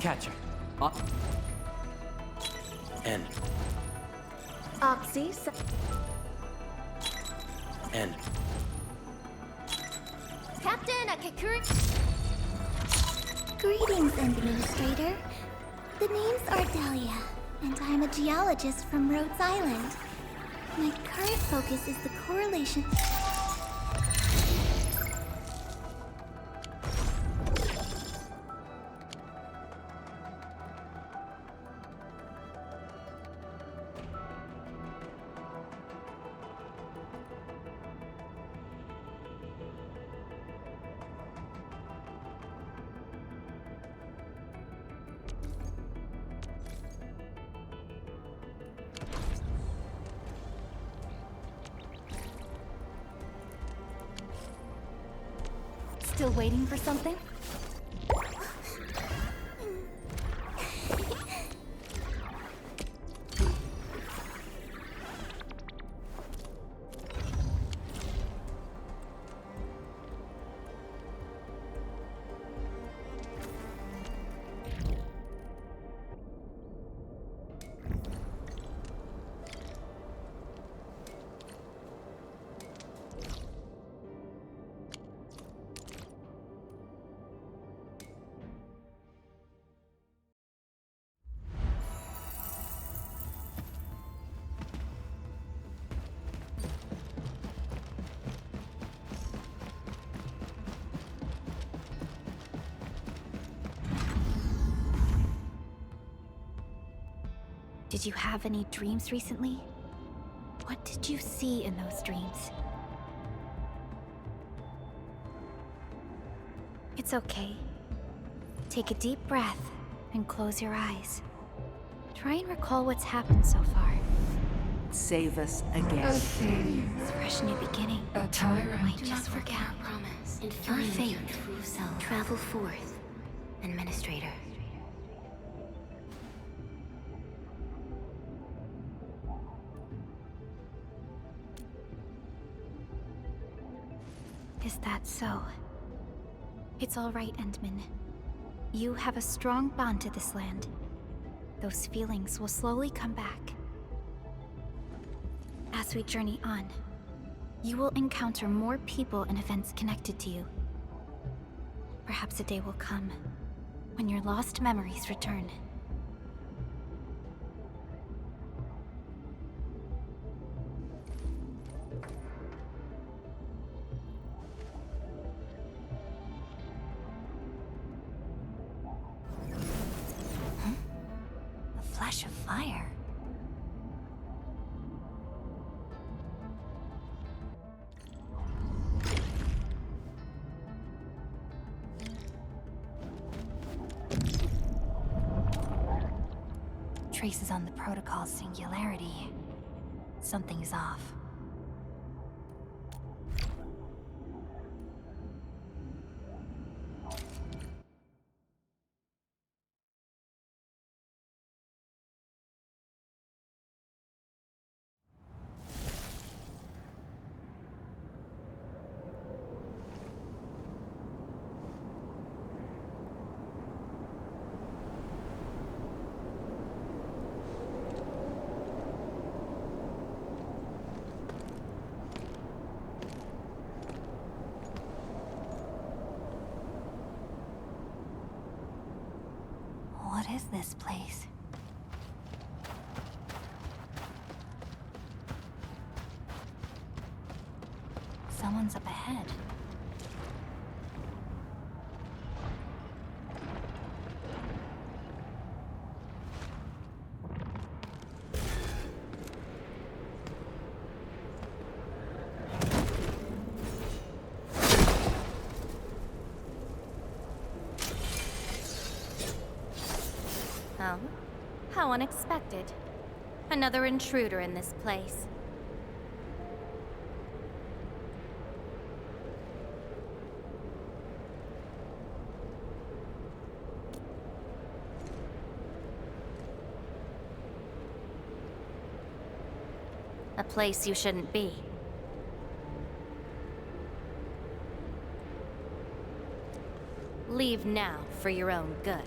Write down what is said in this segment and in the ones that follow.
Catcher. End. Oxy. End. Captain Akakuri. Greetings, Administrator. The name's Ardelia, and I'm a geologist from Rhodes Island. My current focus is the correlation... Still waiting for something? Did you have any dreams recently? What did you see in those dreams? It's okay. Take a deep breath and close your eyes. Try and recall what's happened so far. Save us again. It's a fresh new beginning. A tyrant. Might just forget our promise. Your fate. Travel forth, Administrator. Is that so? It's all right, Endman. You have a strong bond to this land. Those feelings will slowly come back. As we journey on, you will encounter more people and events connected to you. Perhaps a day will come when your lost memories return. Flash of fire. Traces on the protocol's singularity. Something's off. What is this place? Someone's up ahead. Oh, how unexpected. Another intruder in this place. A place you shouldn't be. Leave now for your own good.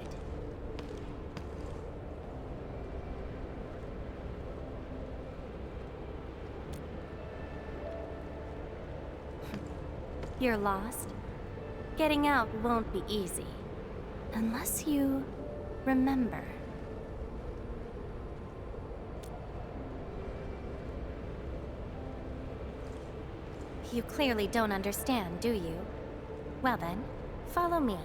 You're lost? Getting out won't be easy. Unless you remember. You clearly don't understand, do you? Well then, follow me.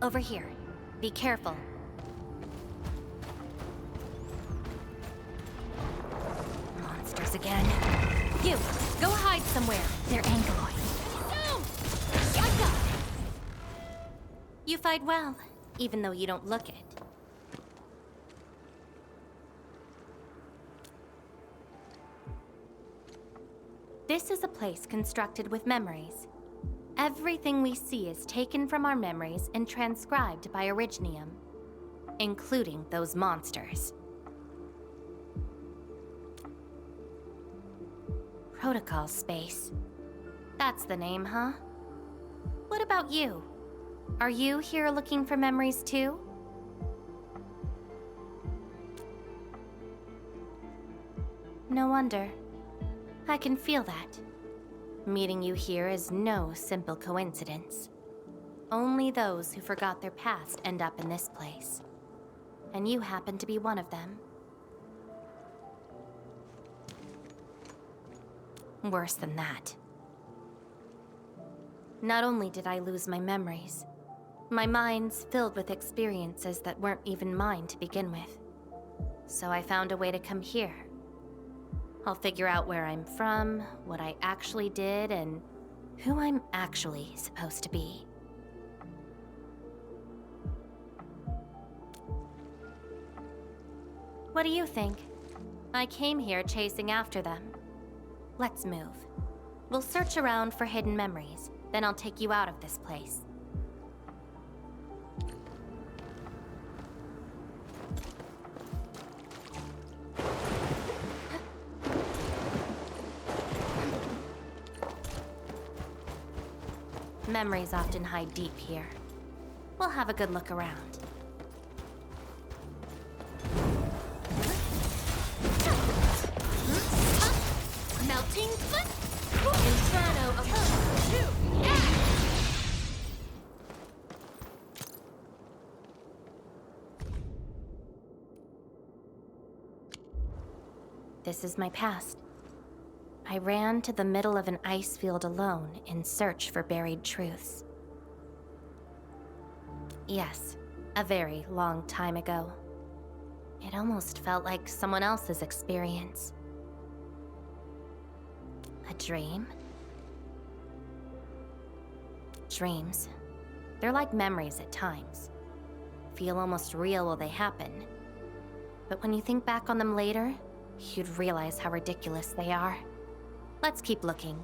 Over here. Be careful. Monsters again. You! Go hide somewhere! They're angloid. You fight well, even though you don't look it. This is a place constructed with memories. Everything we see is taken from our memories and transcribed by Originium, including those monsters. Protocol space. That's the name, huh? What about you? Are you here looking for memories too? No wonder. I can feel that. Meeting you here is no simple coincidence. Only those who forgot their past end up in this place. And you happen to be one of them. Worse than that. Not only did I lose my memories, my mind's filled with experiences that weren't even mine to begin with. So I found a way to come here. I'll figure out where I'm from, what I actually did, and who I'm actually supposed to be. What do you think? I came here chasing after them. Let's move. We'll search around for hidden memories, then I'll take you out of this place. Memories often hide deep here. We'll have a good look around. Melting foot! Inferno of This is my past. I ran to the middle of an ice field alone in search for buried truths. Yes, a very long time ago. It almost felt like someone else's experience. A dream? Dreams. They're like memories at times. Feel almost real while they happen. But when you think back on them later, you'd realize how ridiculous they are. Let's keep looking.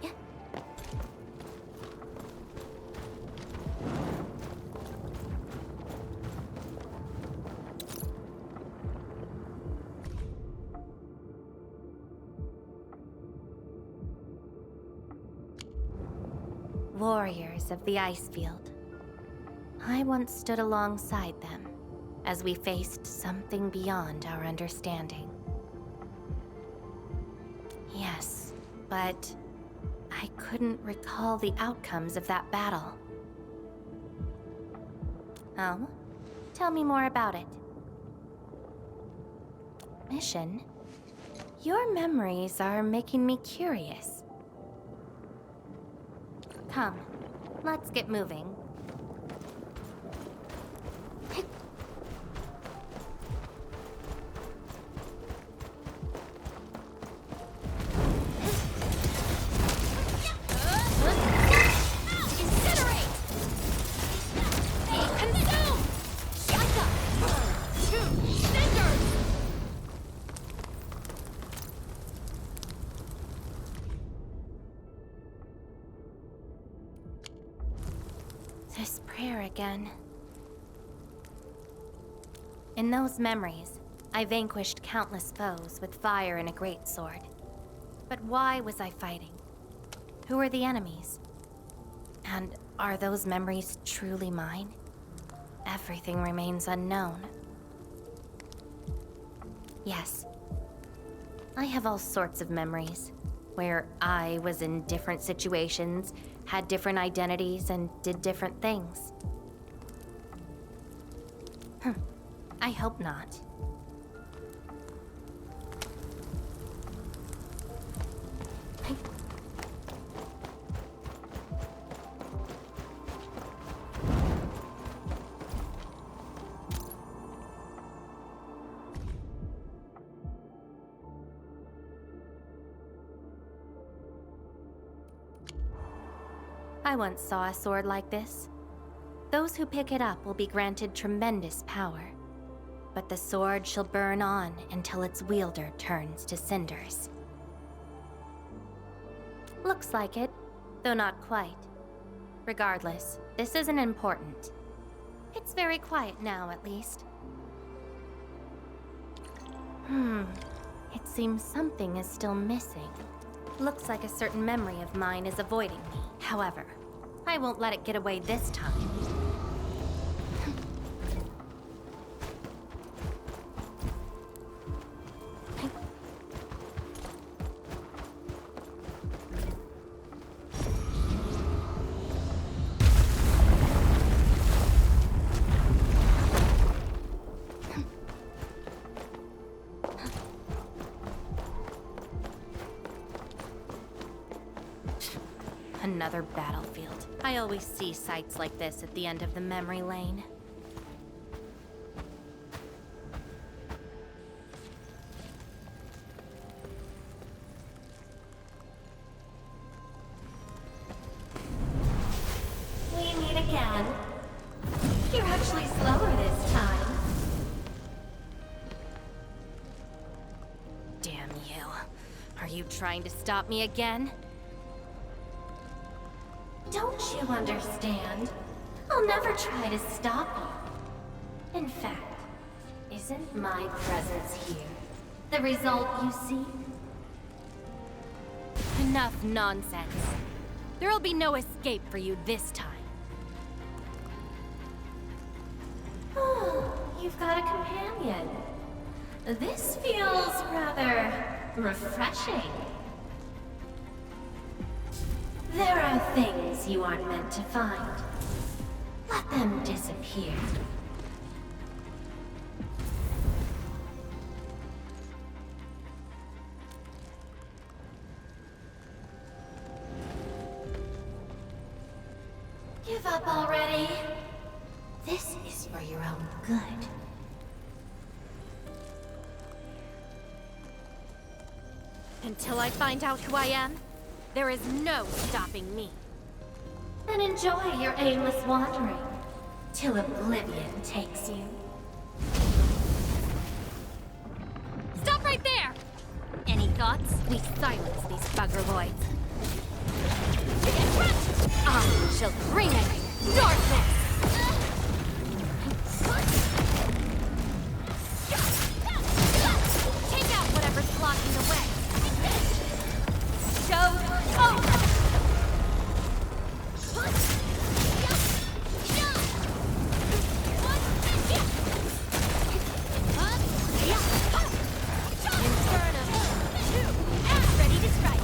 Yeah. Warriors of the ice field. I once stood alongside them as we faced something beyond our understanding. Yes, but I couldn't recall the outcomes of that battle. Oh? Tell me more about it. Mission? Your memories are making me curious. Come, let's get moving. This prayer again. In those memories, I vanquished countless foes with fire and a great sword. But why was I fighting? Who were the enemies? And are those memories truly mine? Everything remains unknown. Yes, I have all sorts of memories, where I was in different situations, had different identities, and did different things. I hope not. I once saw a sword like this. Those who pick it up will be granted tremendous power. But the sword shall burn on until its wielder turns to cinders. Looks like it, though not quite. Regardless, this isn't important. It's very quiet now, at least. It seems something is still missing. Looks like a certain memory of mine is avoiding me. However, I won't let it get away this time. Another battlefield. I always see sights like this at the end of the memory lane. We meet again. You're actually slower this time. Damn you. Are you trying to stop me again? Don't you understand? I'll never try to stop you. In fact, isn't my presence here the result you seek? Enough nonsense. There'll be no escape for you this time. Oh, you've got a companion. This feels rather refreshing. There are things you aren't meant to find. Let them disappear. Give up already. This is for your own good. Until I find out who I am, there is no stopping me. Then enjoy your aimless wandering, till oblivion takes you. Stop right there! Any thoughts? We silence these buggerloids. I shall bring it! Darkness! Take out whatever's blocking the way. Show's over! Ready to strike.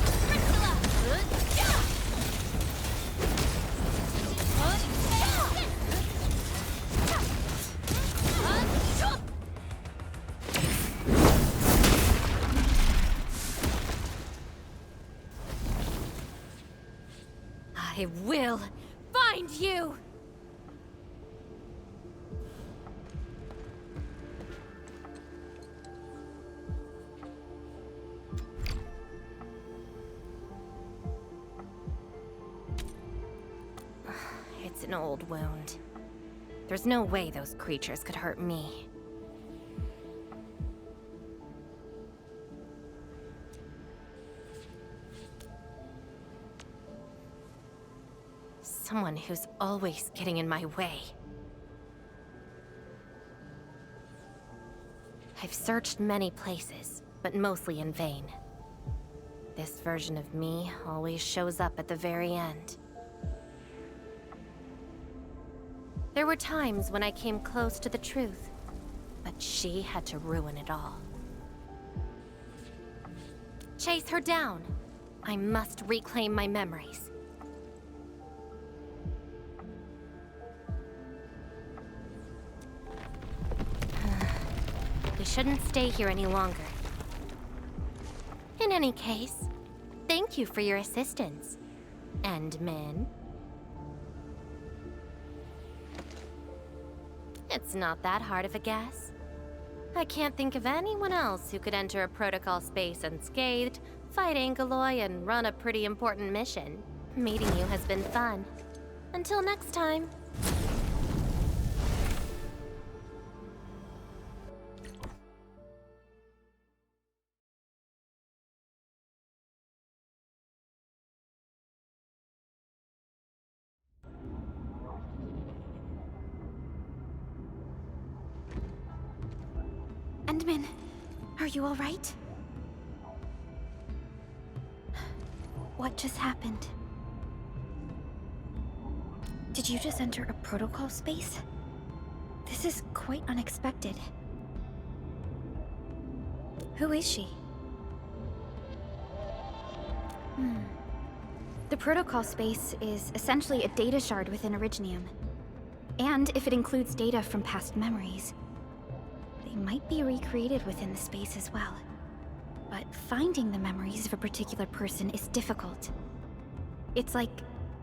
I will find you! It's an old wound. There's no way those creatures could hurt me. Someone who's always getting in my way. searched many places, but mostly in vain. This version of me always shows up at the very end. There were times when I came close to the truth, but she had to ruin it all. Chase her down. I must reclaim my memories. We shouldn't stay here any longer. In any case, thank you for your assistance, Endman. It's not that hard of a guess. I can't think of anyone else who could enter a protocol space unscathed, fight Angeloy, and run a pretty important mission. Meeting you has been fun. Until next time. Endman, are you all right? What just happened? Did you just enter a protocol space? This is quite unexpected. Who is she? The protocol space is essentially a data shard within Originium. And if it includes data from past memories, they might be recreated within the space as well. But finding the memories of a particular person is difficult. It's like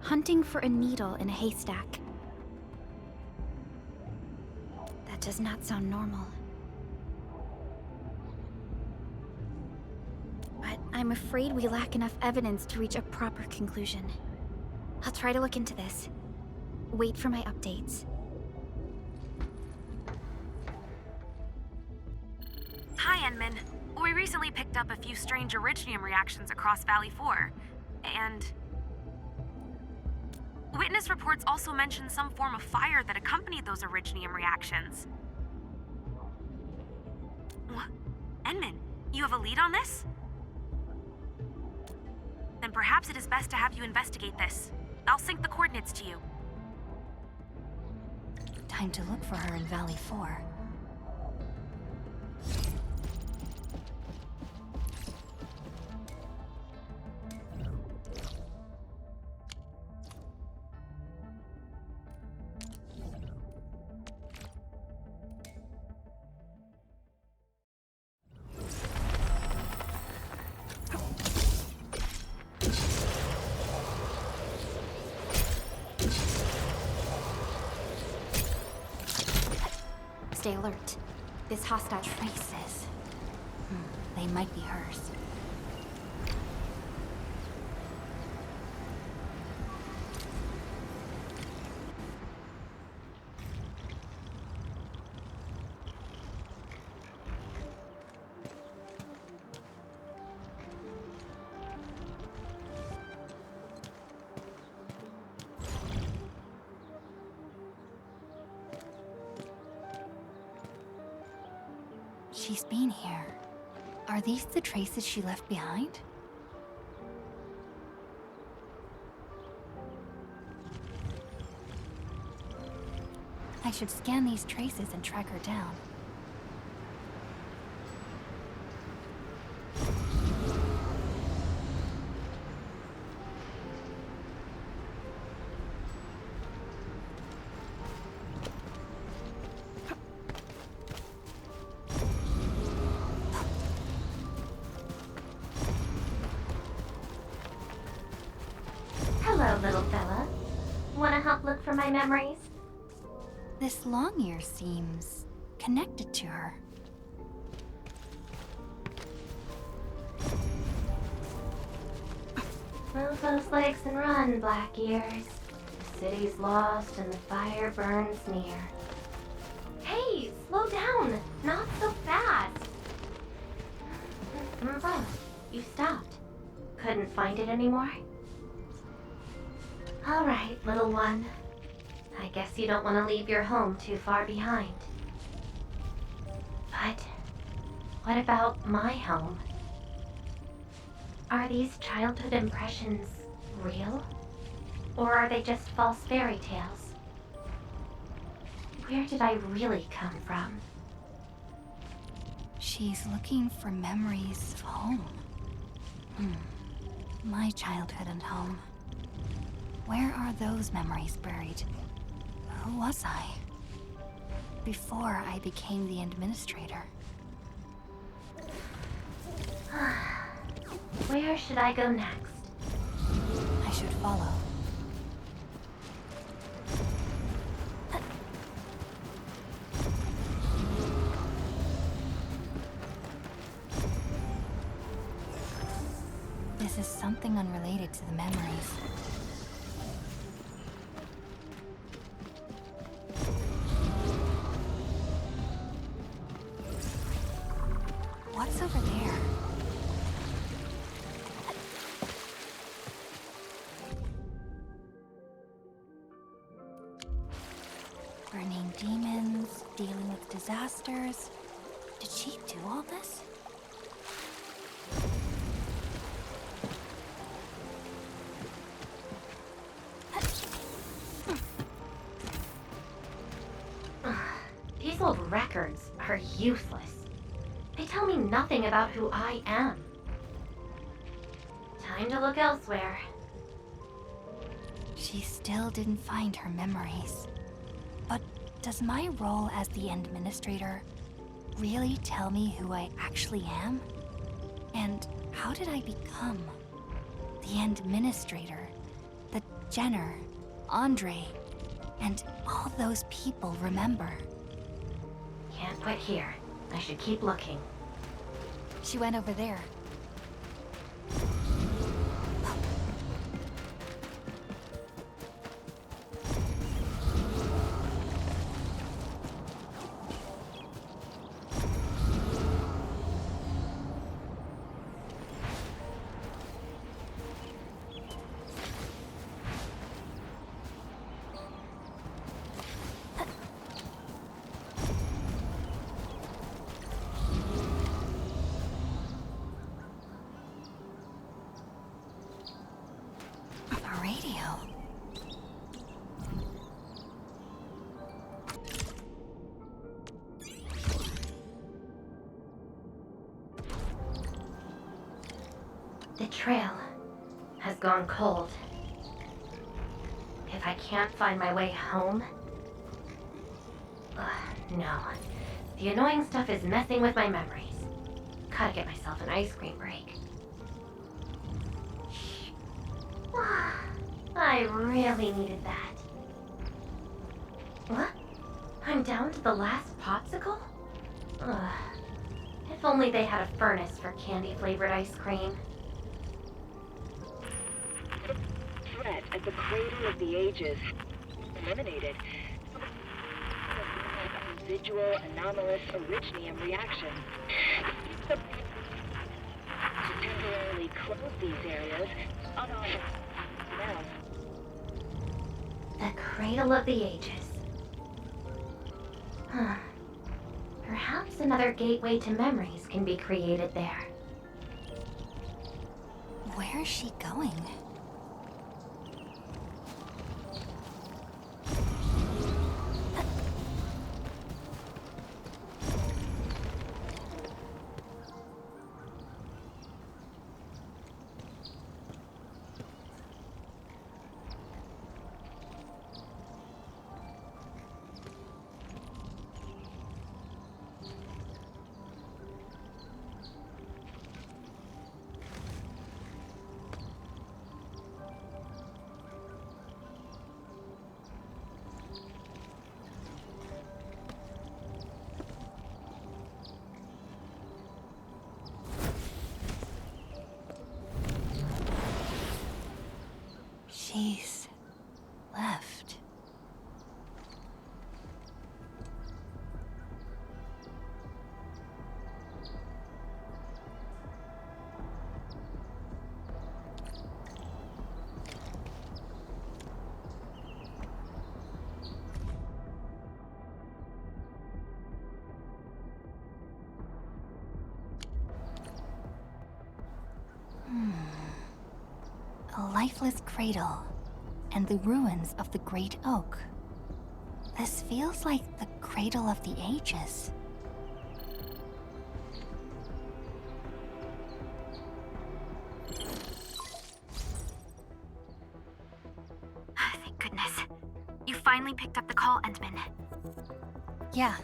hunting for a needle in a haystack. That does not sound normal. But I'm afraid we lack enough evidence to reach a proper conclusion. I'll try to look into this. Wait for my updates. Hi, Enman. We recently picked up a few strange Originium reactions across Valley 4, and... Witness reports also mention some form of fire that accompanied those Originium reactions. What? Enman, you have a lead on this? Then perhaps it is best to have you investigate this. I'll sync the coordinates to you. Time to look for her in Valley 4. Stay alert. This hostile Traces. They might be hers. She's been here. Are these the traces she left behind? I should scan these traces and track her down. Hello, little fella. Wanna help look for my memories? This long ear seems connected to her. Move those legs and run, Black Ears. The city's lost and the fire burns near. Hey, slow down! Not so fast! You stopped. Couldn't find it anymore? Alright, little one. I guess you don't want to leave your home too far behind. But What about my home? Are these childhood impressions real? Or are they just false fairy tales? Where did I really come from? She's looking for memories of home. My childhood and home. Where are those memories buried? Who was I? Before I became the administrator. Where should I go next? I should follow. This is something unrelated to the memories. What's over there? Burning demons, dealing with disasters. Did she do all this? These old records are useless. They tell me nothing about who I am. Time to look elsewhere. She still didn't find her memories. But does my role as the administrator really tell me who I actually am? And how did I become the administrator that Jenner, Andre, and all those people remember? Can't quit here. I should keep looking. She went over there. A radio. The trail has gone cold. If I can't find my way home... no. The annoying stuff is messing with my memories. Gotta get myself an ice cream break. I really needed that. What? I'm down to the last popsicle? Ugh. If only they had a furnace for candy-flavored ice cream. Threat at the cradle of the ages. Eliminated. Residual anomalous originium reaction. To temporarily close these areas, The cradle of the ages. Huh. Perhaps another gateway to memories can be created there. Where's she going? A lifeless cradle, and the ruins of the Great Oak. This feels like the cradle of the ages. Thank goodness. You finally picked up the call, Endman. Yeah,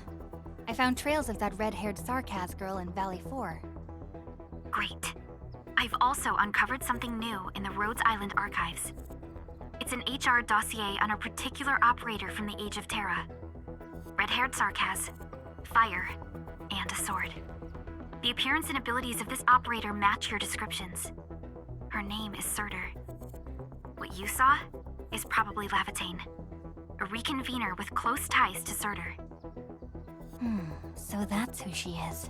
I found trails of that red-haired Sarkaz girl in Valley 4. Great. I've also uncovered something new in the Rhodes Island archives. It's an HR dossier on a particular operator from the Age of Terra. Red-haired Sarkaz, fire, and a sword. The appearance and abilities of this operator match your descriptions. Her name is Surtur. What you saw is probably Lavatane, a reconvener with close ties to Surtur. So that's who she is.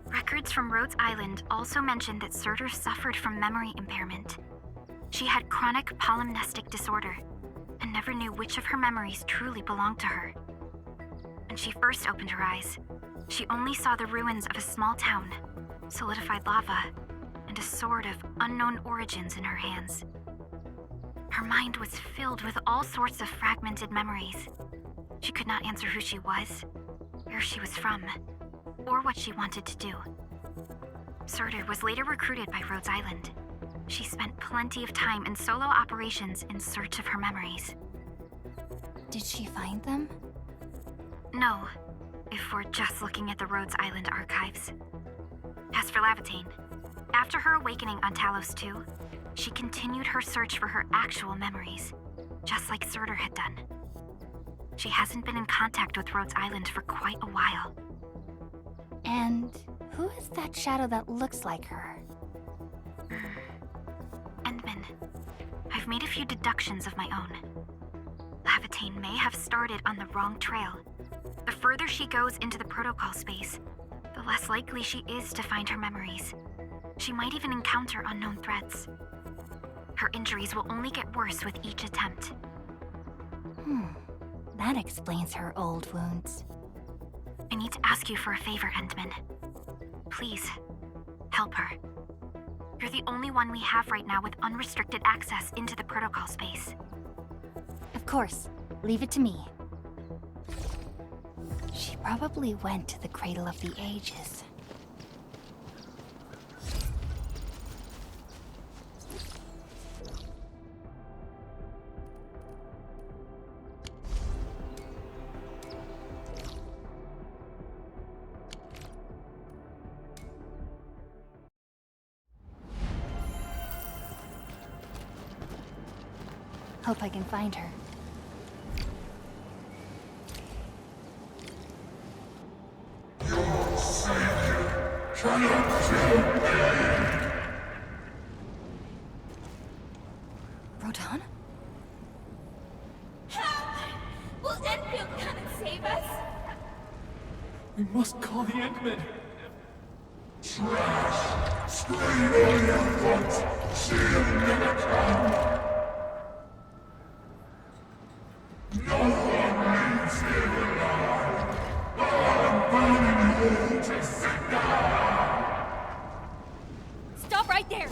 Records from Rhodes Island also mention that Surtur suffered from memory impairment. She had chronic polymnestic disorder and never knew which of her memories truly belonged to her. When she first opened her eyes, she only saw the ruins of a small town, solidified lava, and a sword of unknown origins in her hands. Her mind was filled with all sorts of fragmented memories. She could not answer who she was, where she was from, or what she wanted to do. Surtur was later recruited by Rhodes Island. She spent plenty of time in solo operations in search of her memories. Did she find them? No, if we're just looking at the Rhodes Island archives. As for Lavatane, after her awakening on Talos 2, she continued her search for her actual memories, just like Surtur had done. She hasn't been in contact with Rhodes Island for quite a while. And who is that shadow that looks like her? Endman, I've made a few deductions of my own. Lavatane may have started on the wrong trail. The further she goes into the protocol space, the less likely she is to find her memories. She might even encounter unknown threats. Her injuries will only get worse with each attempt. That explains her old wounds. I need to ask you for a favor, Endman. Please, help her. You're the only one we have right now with unrestricted access into the protocol space. Of course, leave it to me. She probably went to the Cradle of the Ages. Hope I can find her. Rodan? Will Enfield come and save us? We must call the Endmen. Stop right there!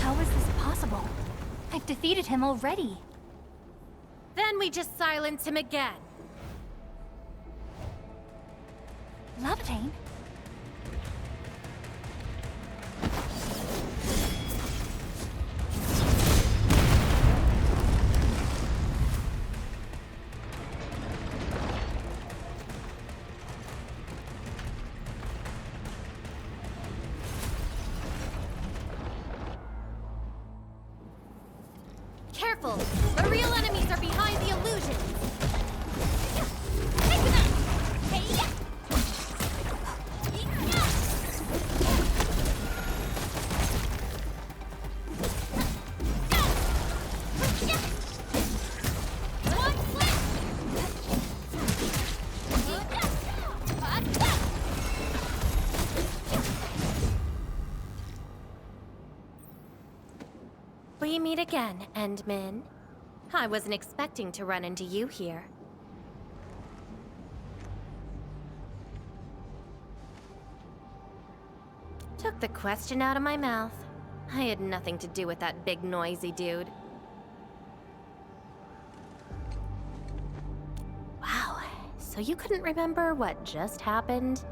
How is this possible? I've defeated him already. Then we just silence him again. Lavatane? Careful! The real enemies are behind the illusion! We meet again, Endman. I wasn't expecting to run into you here. Took the question out of my mouth. I had nothing to do with that big noisy dude. Wow, so you couldn't remember what just happened?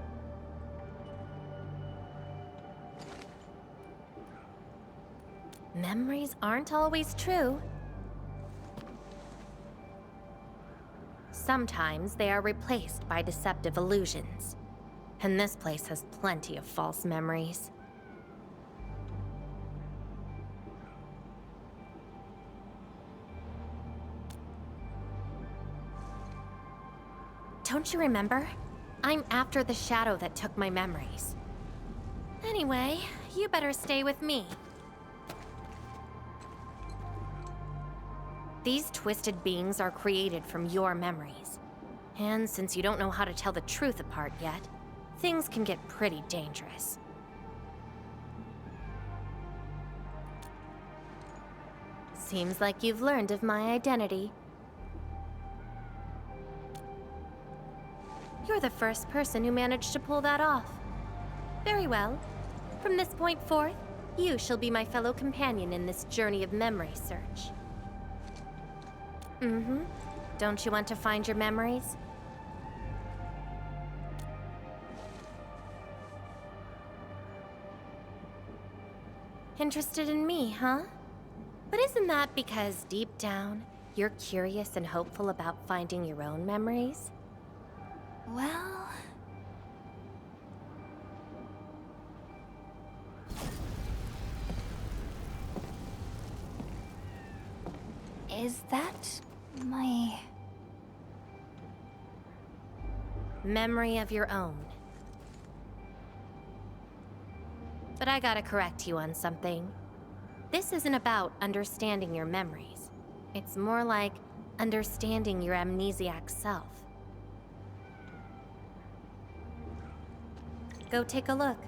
Memories aren't always true. Sometimes they are replaced by deceptive illusions. And this place has plenty of false memories. Don't you remember? I'm after the shadow that took my memories. Anyway, you better stay with me. These twisted beings are created from your memories. And since you don't know how to tell the truth apart yet, things can get pretty dangerous. Seems like you've learned of my identity. You're the first person who managed to pull that off. Very well. From this point forth, you shall be my fellow companion in this journey of memory search. Mm-hmm. Don't you want to find your memories? Interested in me, huh? But isn't that because deep down, you're curious and hopeful about finding your own memories? Well... Is that my... Memory of your own. But I gotta correct you on something. This isn't about understanding your memories. It's more like understanding your amnesiac self. Go take a look.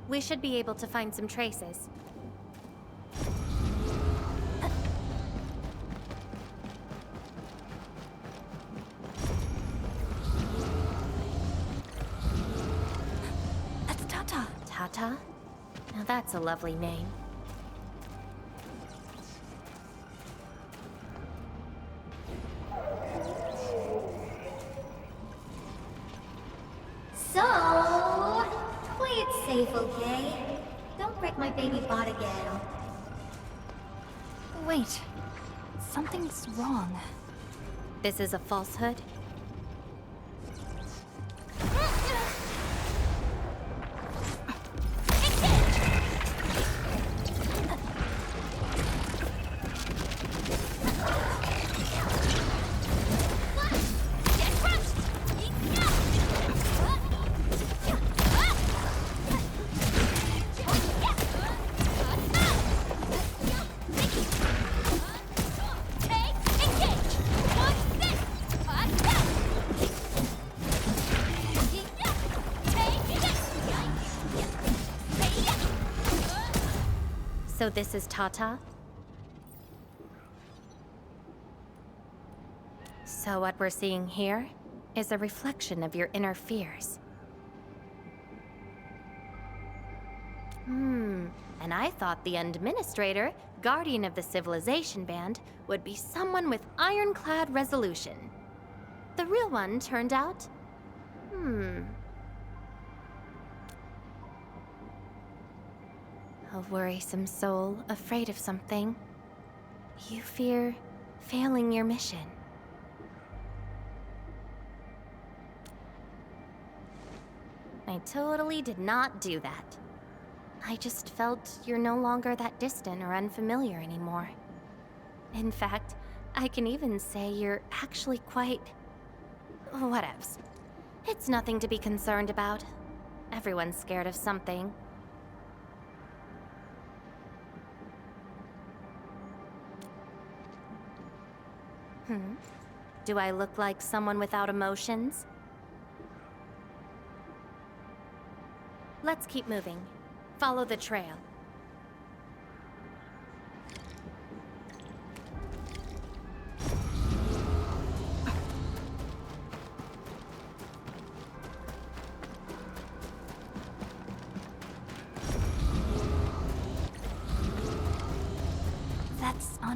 We should be able to find some traces. That's Tata. Tata? Now that's a lovely name. So, play it safe, okay? Don't break my baby bot again. Wait. Something's wrong. This is a falsehood? So this is Tata? So what we're seeing here is a reflection of your inner fears. And I thought the Administrator, Guardian of the Civilization Band, would be someone with ironclad resolution. The real one turned out... A worrisome soul, afraid of something. You fear failing your mission. I totally did not do that. I just felt you're no longer that distant or unfamiliar anymore. In fact, I can even say you're actually quite... whatevs. It's nothing to be concerned about. Everyone's scared of something. Do I look like someone without emotions? Let's keep moving. Follow the trail.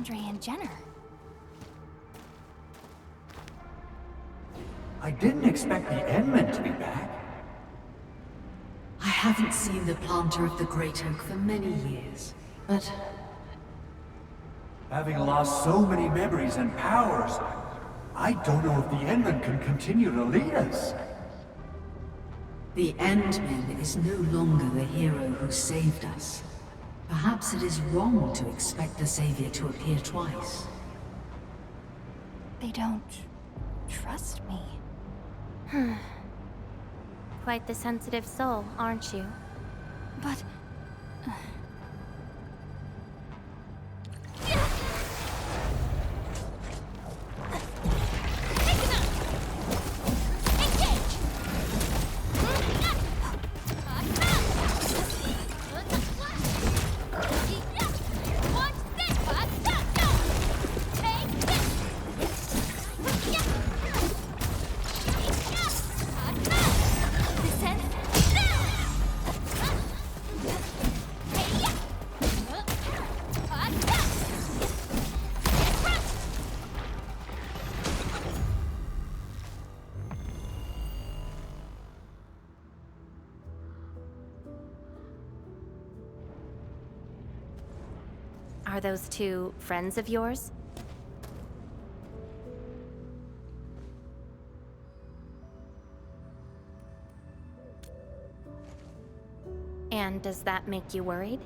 Andre and Jenner. I didn't expect the Endmen to be back. I haven't seen the planter of the Great Oak for many years, but Having lost so many memories and powers, I don't know if the Endmen can continue to lead us. the Endman is no longer the hero who saved us. Perhaps it is wrong to expect the Savior to appear twice. They don't trust me. Quite the sensitive soul, aren't you? But... Are those two friends of yours? And does that make you worried?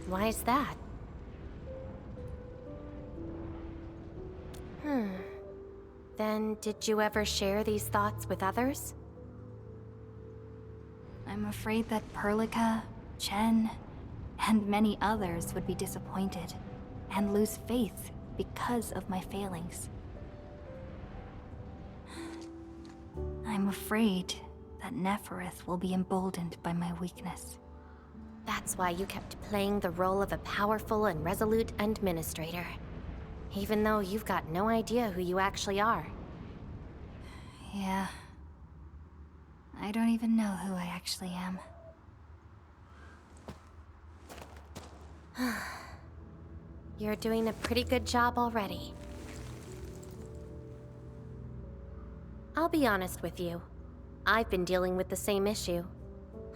Why is that? Then did you ever share these thoughts with others? I'm afraid that Perlica, Chen, and many others would be disappointed and lose faith because of my failings. I'm afraid that Nefereth will be emboldened by my weakness. That's why you kept playing the role of a powerful and resolute administrator, even though you've got no idea who you actually are. Yeah. I don't even know who I actually am. You're doing a pretty good job already. I'll be honest with you. I've been dealing with the same issue.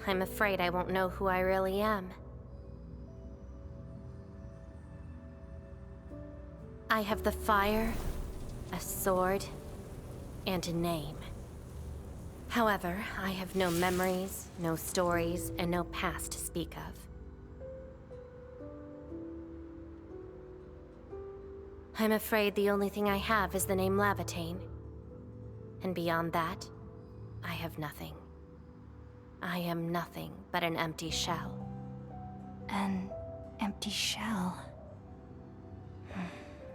I'm afraid I won't know who I really am. I have the fire, a sword, and a name. However, I have no memories, no stories, and no past to speak of. I'm afraid the only thing I have is the name Lavatane. And beyond that, I have nothing. I am nothing but an empty shell. An empty shell.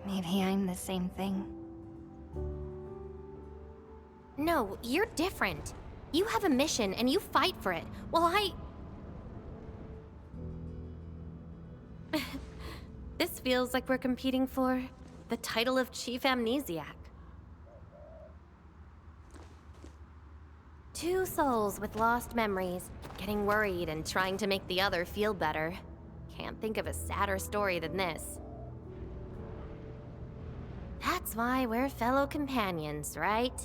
Maybe I'm the same thing. No, you're different. You have a mission and you fight for it, while This feels like we're competing for the title of Chief Amnesiac. Two souls with lost memories, getting worried and trying to make the other feel better. Can't think of a sadder story than this. That's why we're fellow companions, right?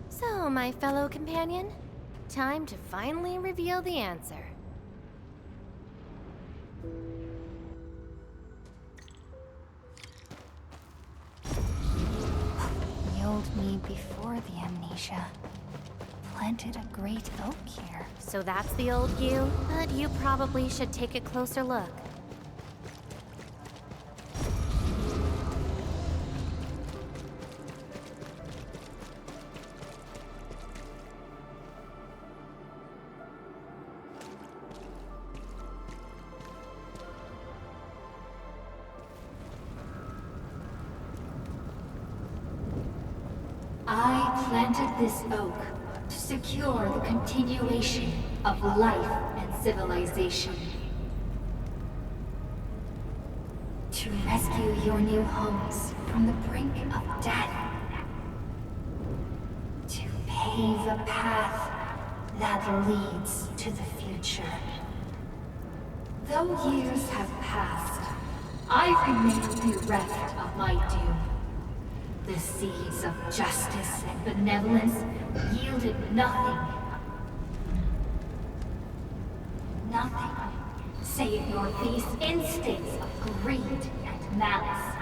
So, my fellow companion, time to finally reveal the answer. The old me before the amnesia planted a great oak here. So that's the old you, but you probably should take a closer look. I planted this oak to secure the continuation of life and civilization. To rescue your new homes from the brink of death. To pave a path that leads to the future. Though years have passed, I remain bereft of my doom. The seeds of justice and benevolence yielded nothing. Nothing, save your base instincts of greed and malice,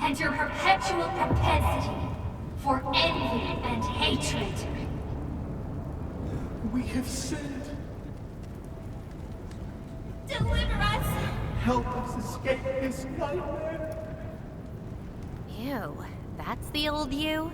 and your perpetual propensity for envy and hatred. We have sinned. Deliver us! Help us escape this nightmare. Ew, that's the old you?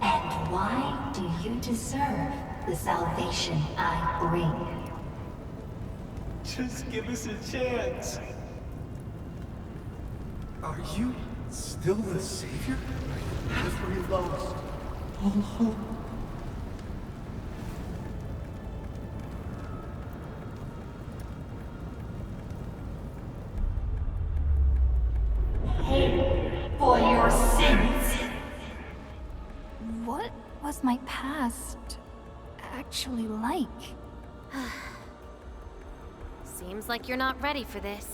And why do you deserve the salvation I bring? Just give us a chance. Are you still the savior? Have we lost all hope? Pay for your sins! What was my past actually like? Seems like you're not ready for this.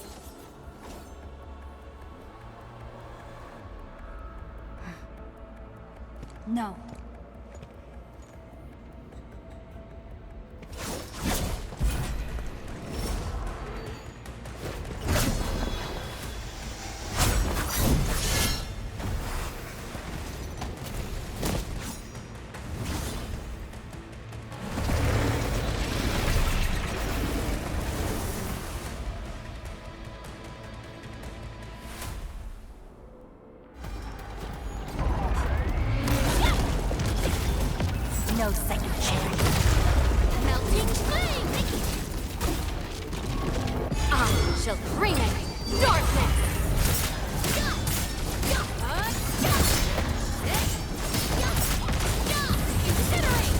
No. No second chance. Melting flame! I shall bring it! Darkness! Incinerate!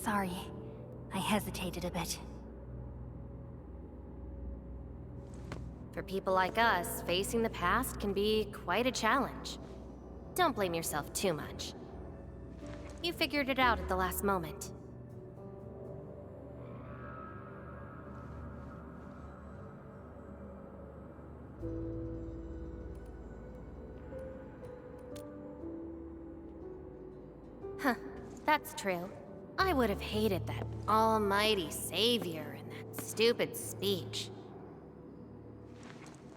Sorry, I hesitated a bit. For people like us, facing the past can be quite a challenge. Don't blame yourself too much. You figured it out at the last moment. Huh, that's true. I would have hated that almighty savior and that stupid speech.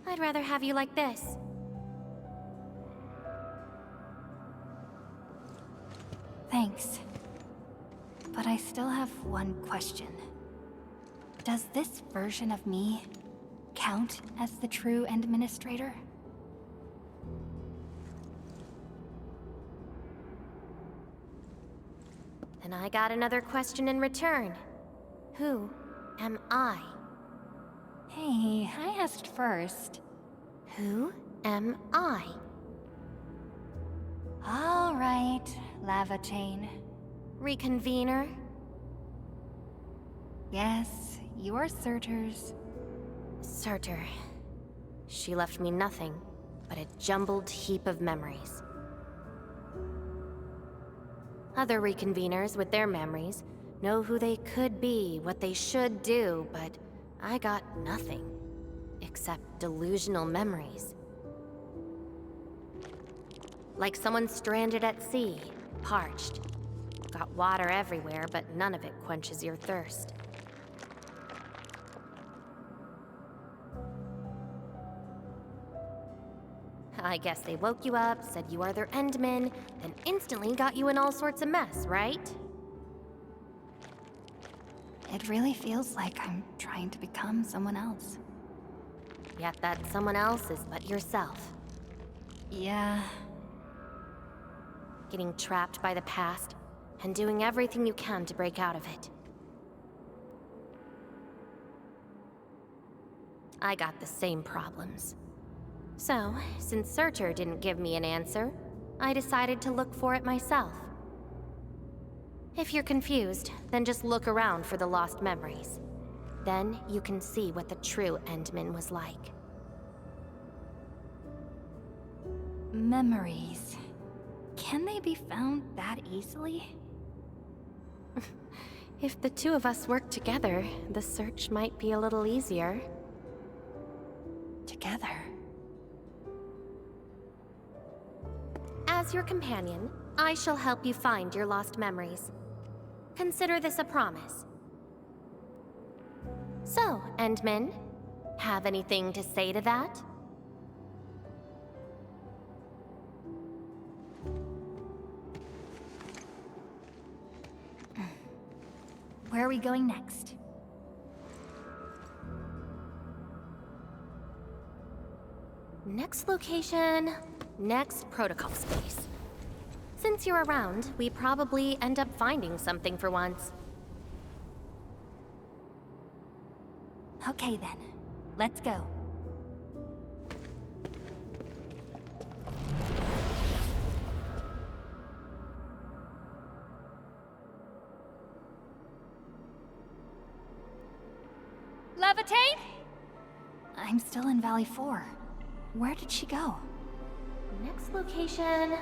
I'd rather have you like this. Thanks. But I still have one question. Does this version of me count as the true administrator? And I got another question in return. Who am I? Hey, I asked first. Who am I? All right, Lava Chain. Reconvener? Yes, you're Surtur's. Surtur. She left me nothing but a jumbled heap of memories. Other reconveners with their memories know who they could be, what they should do, but I got nothing except delusional memories. Like someone stranded at sea, parched. Got water everywhere, but none of it quenches your thirst. I guess they woke you up, said you are their endman, then instantly got you in all sorts of mess, right? It really feels like I'm trying to become someone else. Yet that someone else is but yourself. Yeah. Getting trapped by the past, and doing everything you can to break out of it. I got the same problems. So, since Searcher didn't give me an answer, I decided to look for it myself. If you're confused, then just look around for the lost memories. Then you can see what the true Endman was like. Memories. Can they be found that easily? If the two of us work together, the search might be a little easier. Together? As your companion, I shall help you find your lost memories. Consider this a promise. So, Endman, have anything to say to that? Where are we going next? Next location, next protocol space. Since you're around, we probably end up finding something for once. Okay then, let's go. Levitate? I'm still in Valley 4. Where did she go? Next location,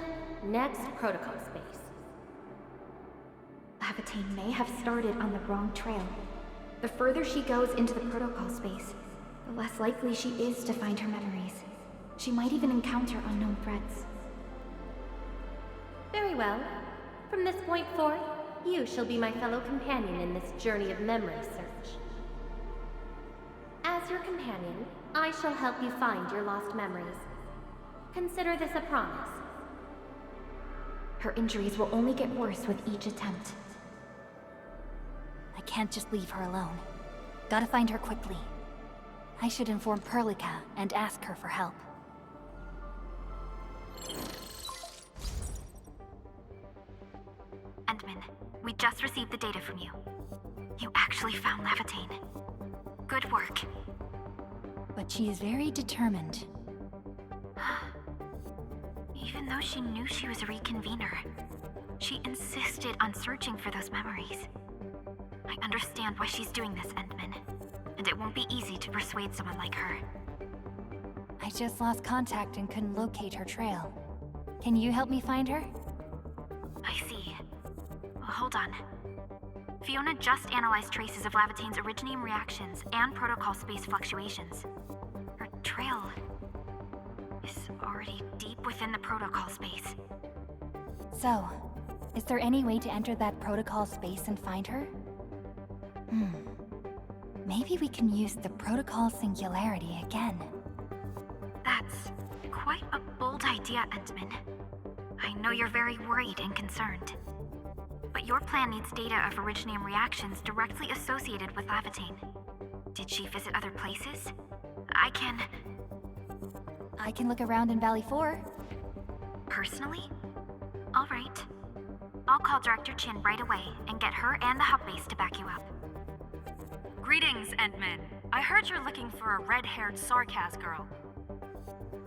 next protocol space. Lavatine may have started on the wrong trail. The further she goes into the protocol space, the less likely she is to find her memories. She might even encounter unknown threats. Very well. From this point forth, you shall be my fellow companion in this journey of memory search. As your companion, I shall help you find your lost memories. Consider this a promise. Her injuries will only get worse with each attempt. I can't just leave her alone. Gotta find her quickly. I should inform Perlica and ask her for help. Endman, we just received the data from you. You actually found Lavatine. Good work. But she is very determined. Even though she knew she was a reconvener, she insisted on searching for those memories. I understand why she's doing this, Endman, and it won't be easy to persuade someone like her. I just lost contact and couldn't locate her trail. Can you help me find her? I see. Well, hold on. Fiona just analyzed traces of Lavatine's originium reactions and protocol space fluctuations. Her trail is already deep within the protocol space. So, is there any way to enter that protocol space and find her? Maybe we can use the protocol singularity again. That's quite a bold idea, Endman. I know you're very worried and concerned. But your plan needs data of originium reactions directly associated with Lavatine. Did she visit other places? I can look around in Valley 4. Personally? All right. I'll call Director Chin right away and get her and the hub base to back you up. Greetings, Endman. I heard you're looking for a red-haired Sarkaz girl.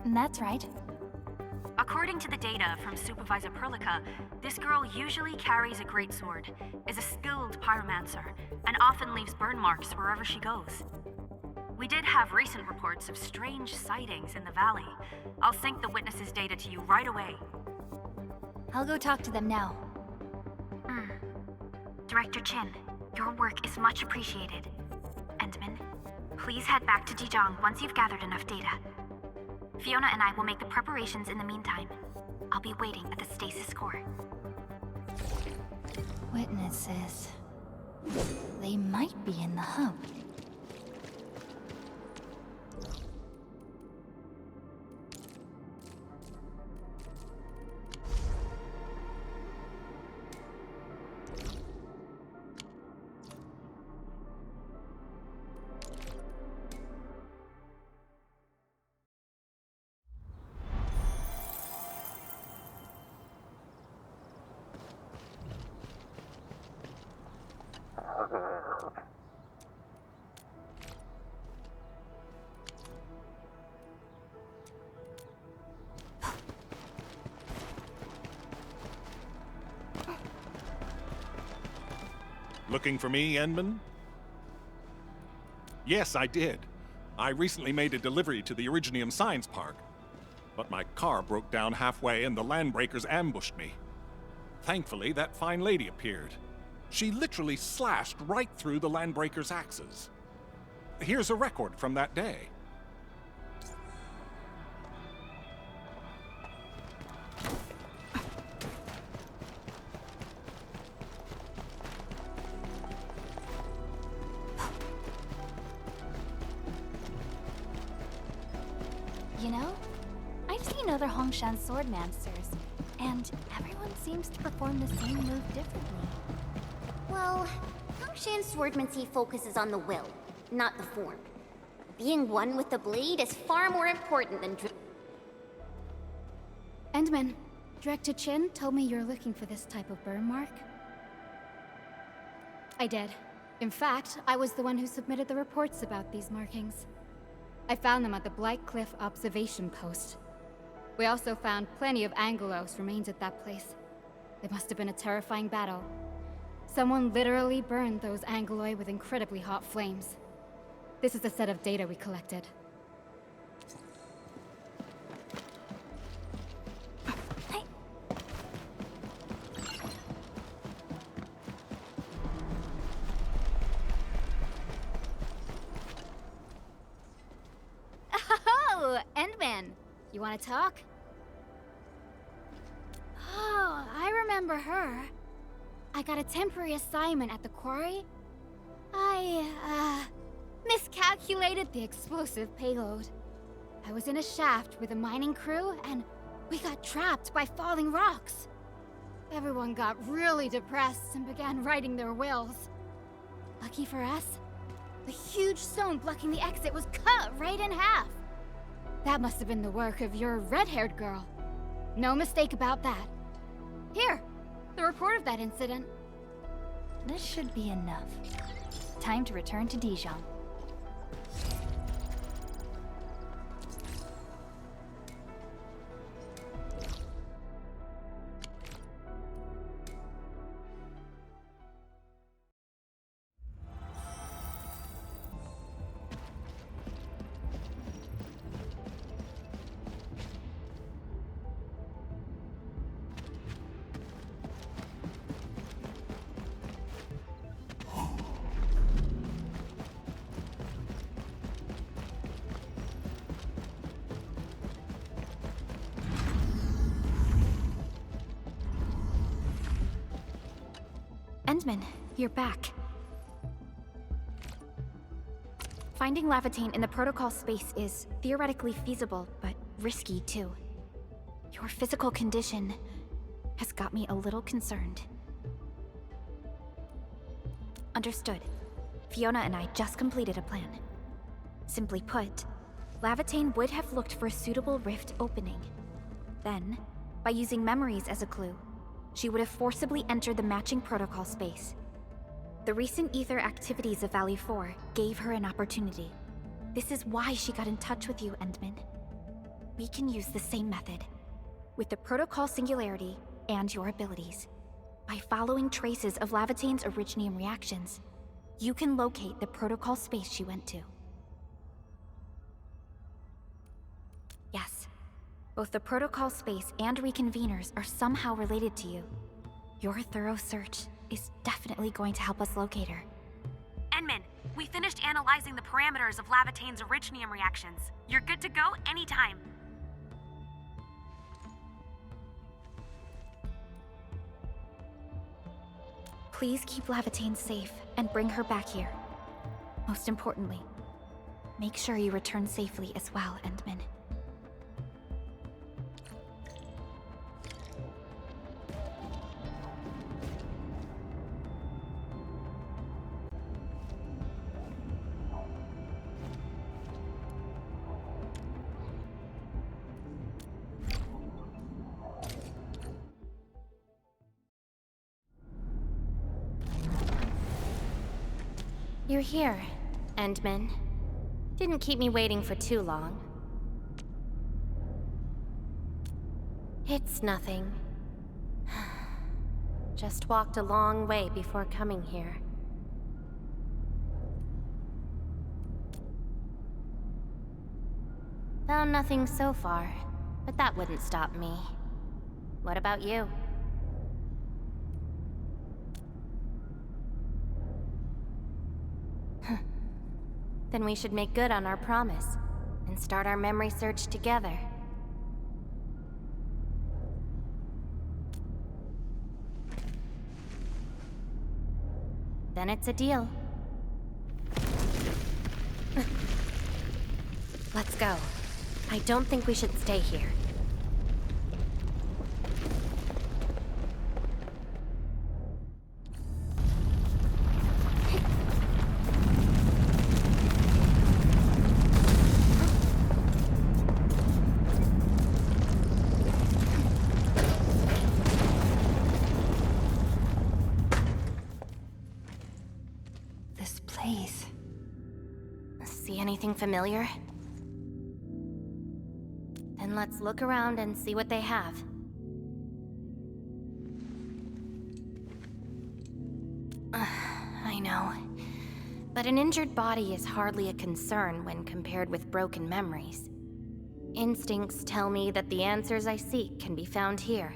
That's right. According to the data from Supervisor Perlica, this girl usually carries a greatsword, is a skilled pyromancer, and often leaves burn marks wherever she goes. We did have recent reports of strange sightings in the valley. I'll sync the witnesses' data to you right away. I'll go talk to them now. Director Chin, your work is much appreciated. Endman, please head back to Jijang once you've gathered enough data. Fiona and I will make the preparations in the meantime. I'll be waiting at the stasis core. Witnesses. They might be in the hub. Looking for me, Endman? Yes, I did. I recently made a delivery to the Originium Science Park. But my car broke down halfway and the landbreakers ambushed me. Thankfully, that fine lady appeared. She literally slashed right through the landbreakers' axes. Here's a record from that day. You know, I've seen other Hongshan swordmancers, and everyone seems to perform the same move differently. Well, Hongshan swordmancy focuses on the will, not the form. Being one with the blade is far more important than Endman, Director Chin told me you're looking for this type of burn mark. I did. In fact, I was the one who submitted the reports about these markings. I found them at the Blight Cliff observation post. We also found plenty of Angelos remains at that place. It must have been a terrifying battle. Someone literally burned those Angeloi with incredibly hot flames. This is a set of data we collected. Oh, Endman. You want to talk? Oh, I remember her. I got a temporary assignment at the quarry. I, miscalculated the explosive payload. I was in a shaft with a mining crew, and we got trapped by falling rocks. Everyone got really depressed and began writing their wills. Lucky for us, the huge stone blocking the exit was cut right in half. That must have been the work of your red-haired girl. No mistake about that. Here, the report of that incident. This should be enough. Time to return to Dijon. Endman, you're back. Finding Lavatane in the protocol space is theoretically feasible, but risky too. Your physical condition has got me a little concerned. Understood. Fiona and I just completed a plan. Simply put, Lavatane would have looked for a suitable rift opening. Then, by using memories as a clue, she would have forcibly entered the matching protocol space. The recent ether activities of Valley 4 gave her an opportunity. This is why she got in touch with you, Endman. We can use the same method, with the protocol singularity and your abilities. By following traces of Lavatane's originium reactions, you can locate the protocol space she went to. Yes. Both the protocol space and reconveners are somehow related to you. Your thorough search is definitely going to help us locate her. Endman, we finished analyzing the parameters of Lavatane's originium reactions. You're good to go anytime. Please keep Lavatane safe and bring her back here. Most importantly, make sure you return safely as well, Endman. You're here, Endman. Didn't keep me waiting for too long. It's nothing. Just walked a long way before coming here. Found nothing so far, but that wouldn't stop me. What about you? Then we should make good on our promise and start our memory search together. Then it's a deal. Let's go. I don't think we should stay here. This place. See anything familiar? Then let's look around and see what they have. I know. But an injured body is hardly a concern when compared with broken memories. Instincts tell me that the answers I seek can be found here.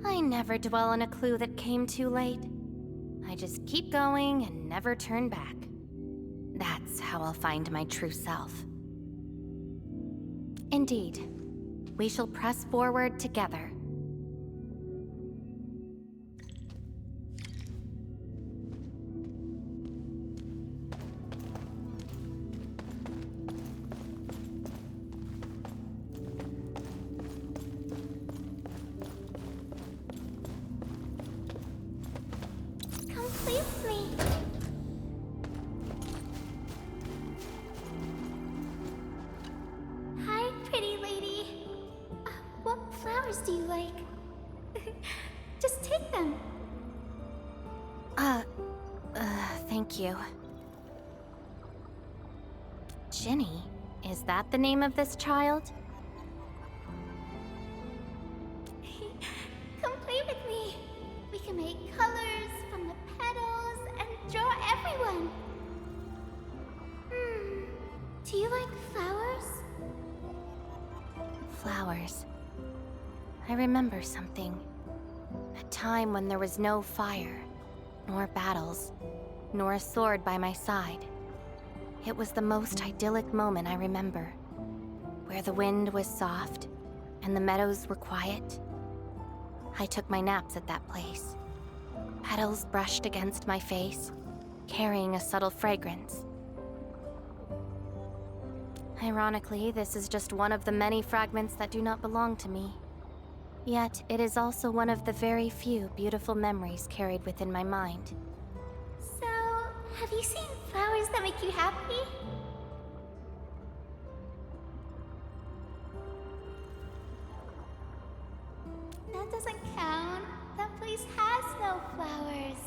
I never dwell on a clue that came too late. I just keep going and never turn back. That's how I'll find my true self. Indeed, we shall press forward together. Come play with me. Hi, pretty lady. What flowers do you like? Just take them. Thank you. Ginny, is that the name of this child? Come play with me. We can make colors from the petals and draw everyone. Do you like flowers? Flowers. I remember something. A time when there was no fire, nor battles, nor a sword by my side. It was the most idyllic moment I remember, where the wind was soft and the meadows were quiet. I took my naps at that place. Petals brushed against my face, carrying a subtle fragrance. Ironically, this is just one of the many fragments that do not belong to me. Yet, it is also one of the very few beautiful memories carried within my mind. So, have you seen flowers that make you happy? That doesn't count. That place has no flowers.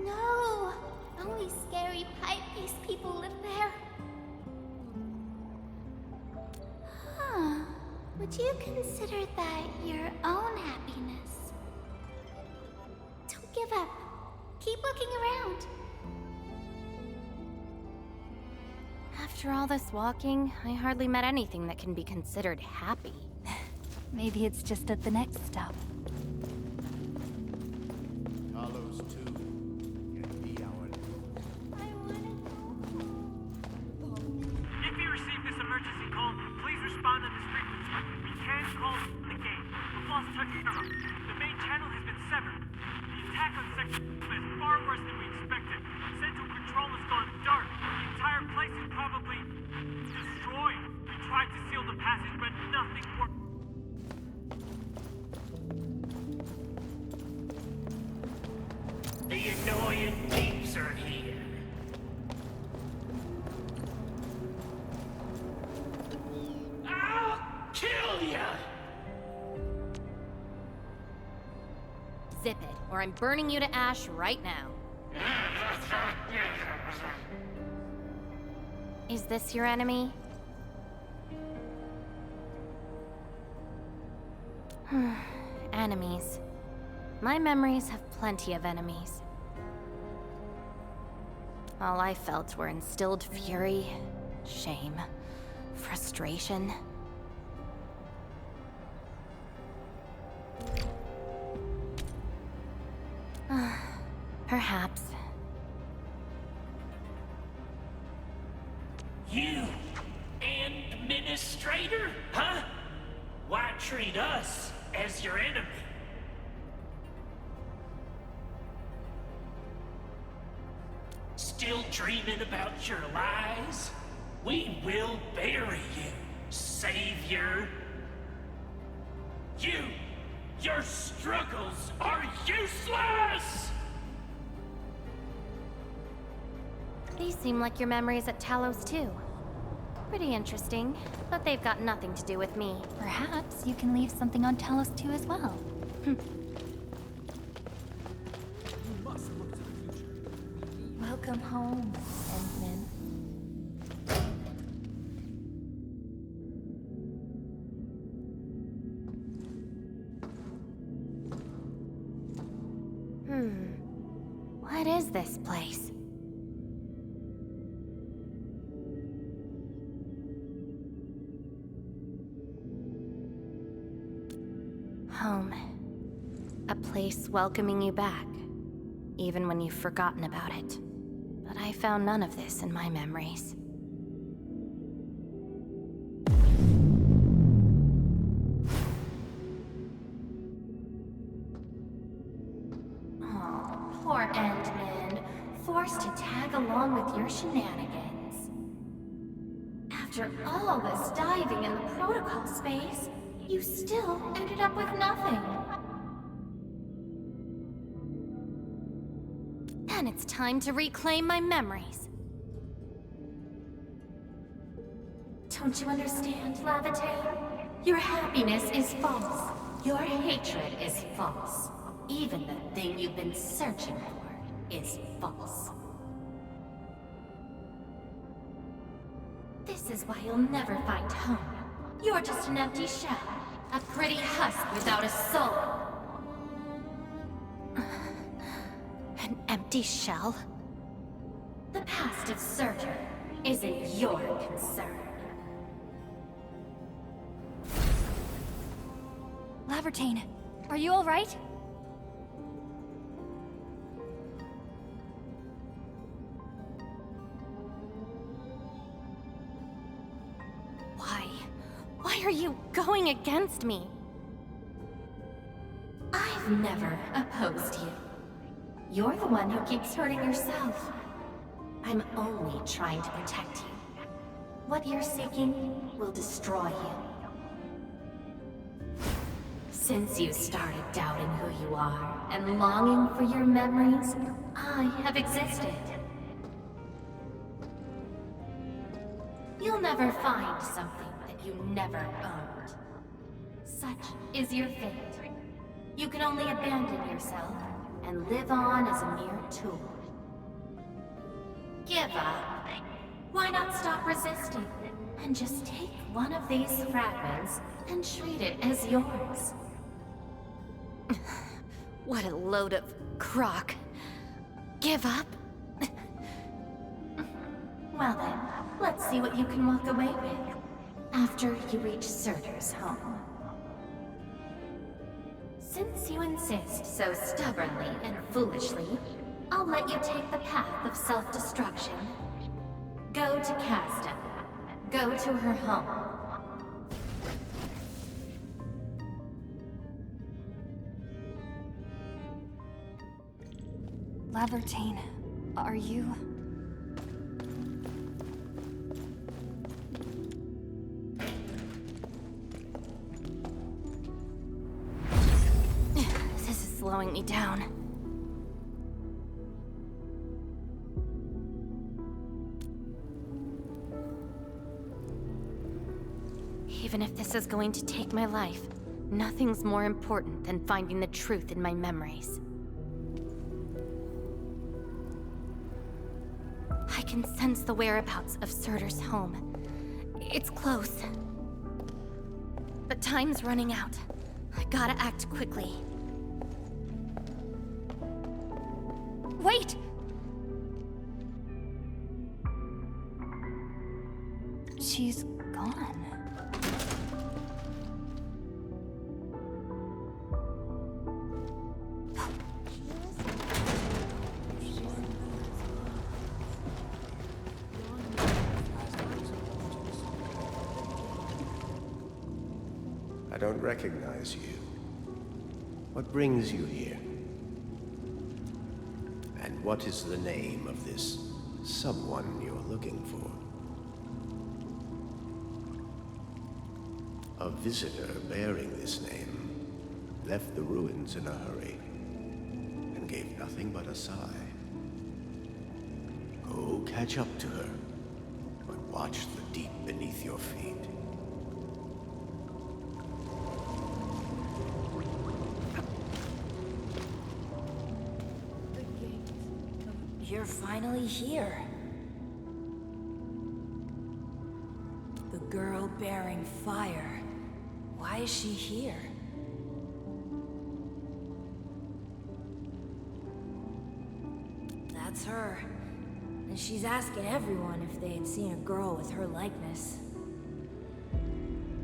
No, only scary pipe-face people live there. Huh. Would you consider that your own happiness? Don't give up. Keep looking around. After all this walking, I hardly met anything that can be considered happy. Maybe it's just at the next stop. Carlos, too, can be our I wanna go home. If you receive this emergency call, please respond on this frequency. We can't call the gate. We've lost touch with them. The main channel has been severed. The attack on Section is far worse than we expected. Central control has gone dark. The entire place is probably destroyed. We tried to seal the passage, but nothing worked. The annoying peeps are here. I'll kill ya! zip it, or I'm burning you to ash right now. Is this your enemy? Enemies. My memories have plenty of enemies. All I felt were instilled fury, shame, frustration. Perhaps. You, administrator? Huh? Why treat us as your enemy? Still dreaming about your lies? We will bury you, savior. Your struggles are useless! These seem like your memories at Talos too. Pretty interesting, but they've got nothing to do with me. Perhaps you can leave something on Talos too as well. Welcome home, Endman. What is this place? Home. A place welcoming you back, even when you've forgotten about it. But I found none of this in my memories. Oh, poor Endman, forced to tag along with your shenanigans. After all this diving in the protocol space, you still ended up with nothing. Then it's time to reclaim my memories. Don't you understand, Lavate? Your happiness is false. Your hatred is false. Even the thing you've been searching for is false. This is why you'll never find home. You're just an empty shell. A pretty husk without a soul. An empty shell? The past of Surtur isn't your concern. Lavertine, are you alright? Why are you going against me? I've never opposed you. You're the one who keeps hurting yourself. I'm only trying to protect you. What you're seeking will destroy you. Since you started doubting who you are and longing for your memories, I have existed. You'll never find something that you never owned. Such is your fate. You can only abandon yourself and live on as a mere tool. Give up. Why not stop resisting and just take one of these fragments and treat it as yours? What a load of crock. Give up? Well then, let's see what you can walk away with after you reach Surtur's home. Since you insist so stubbornly and foolishly, I'll let you take the path of self-destruction. Go to Casta. Go to her home. Lavertine, are you... This is slowing me down. Even if this is going to take my life, Nothing's more important than finding the truth in my memories. I can sense the whereabouts of Surtur's home. It's close. But time's running out. I gotta act quickly. Wait! She's gone. I don't recognize you. What brings you here? And what is the name of this someone you're looking for? A visitor bearing this name left the ruins in a hurry and gave nothing but a sigh. Go catch up to her, but watch the deep beneath your feet. You're finally here. The girl bearing fire. Why is she here? That's her. And she's asking everyone if they had seen a girl with her likeness.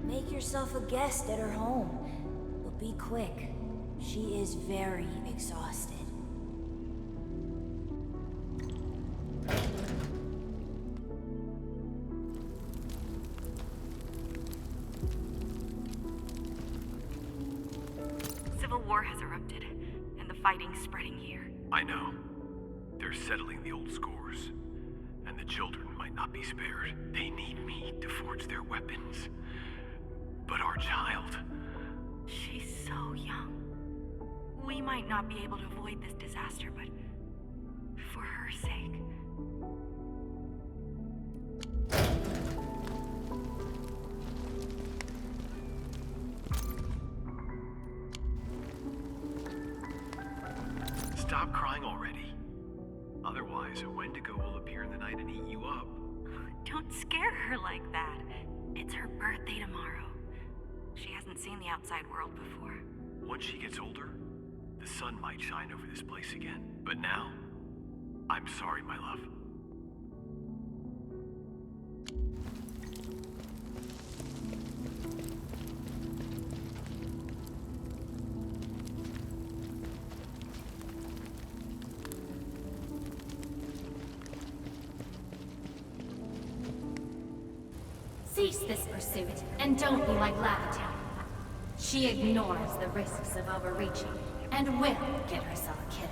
Make yourself a guest at her home. But be quick. She is very exhausted. Civil war has erupted, and the fighting's spreading here. I know. They're settling the old scores. And the children might not be spared. They need me to forge their weapons. But our child... She's so young. We might not be able to avoid this disaster, but for her sake. Stop crying already. Otherwise, a Wendigo will appear in the night and eat you up. Don't scare her like that. It's her birthday tomorrow. She hasn't seen the outside world before. Once she gets older, the sun might shine over this place again. But now, I'm sorry, my love. Cease this pursuit, and don't be like Lavatown. She ignores the risks of overreaching, and will get herself killed.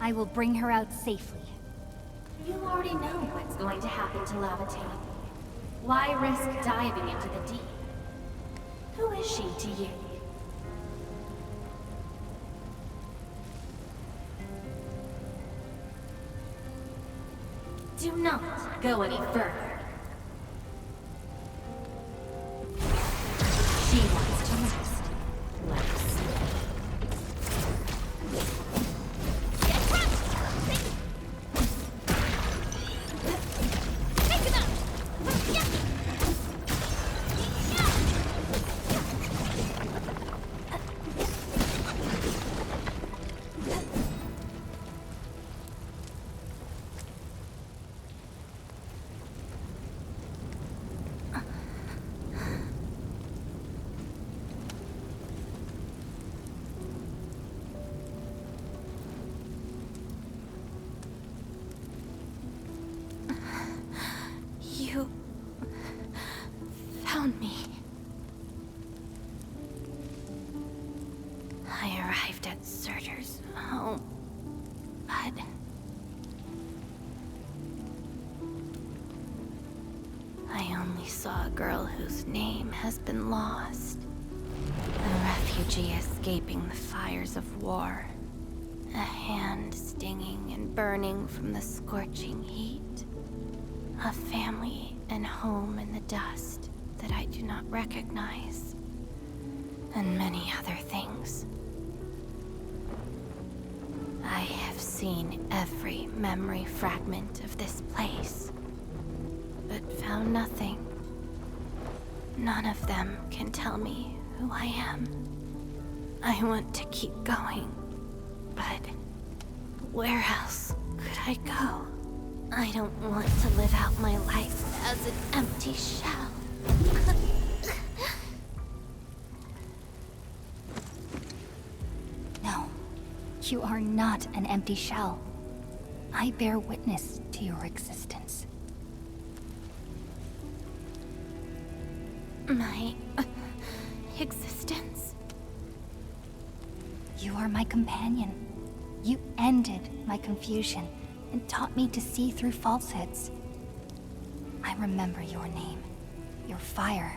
I will bring her out safely. You already know what's going to happen to Lavatown. Why risk diving into the deep? Who is she to you? Do not go any further. She wants to rest. Let's see. You found me. I arrived at Surtur's home, but I only saw a girl whose name has been lost. A refugee escaping the fires of war. A hand stinging and burning from the scorching heat. A family and home in the dust that I do not recognize, and many other things. I have seen every memory fragment of this place, but found nothing. None of them can tell me who I am. I want to keep going, but where else could I go? I don't want to live out my life as an empty shell. No, you are not an empty shell. I bear witness to your existence. My existence? You are my companion. You ended my confusion and taught me to see through falsehoods. I remember your name, your fire,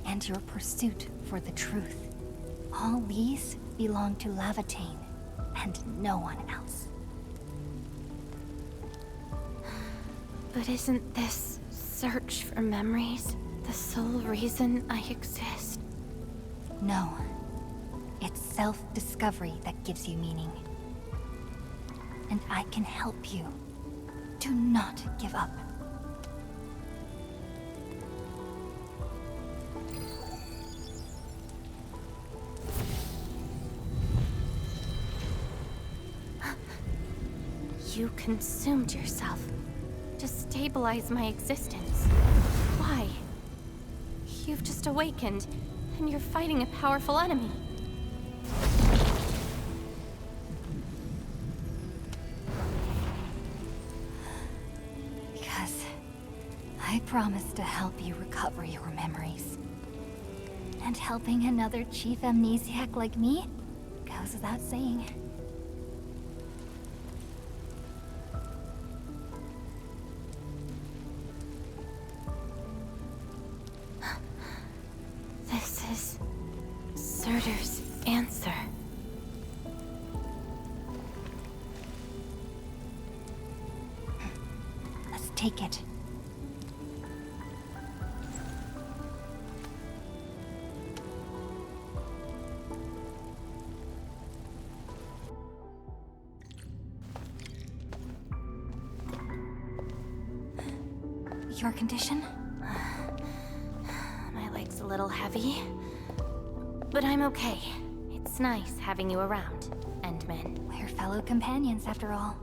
and your pursuit for the truth. All these belong to Lavatane, and no one else. But isn't this search for memories the sole reason I exist? No. It's self-discovery that gives you meaning. And I can help you. Do not give up. You consumed yourself to stabilize my existence. Why? You've just awakened, and you're fighting a powerful enemy. Because I promised to help you recover your memories. And helping another chief amnesiac like me goes without saying. This is Surtur's answer. Let's take it. Your condition? My leg's a little heavy, but I'm okay. It's nice having you around, Endman. We're fellow companions, after all.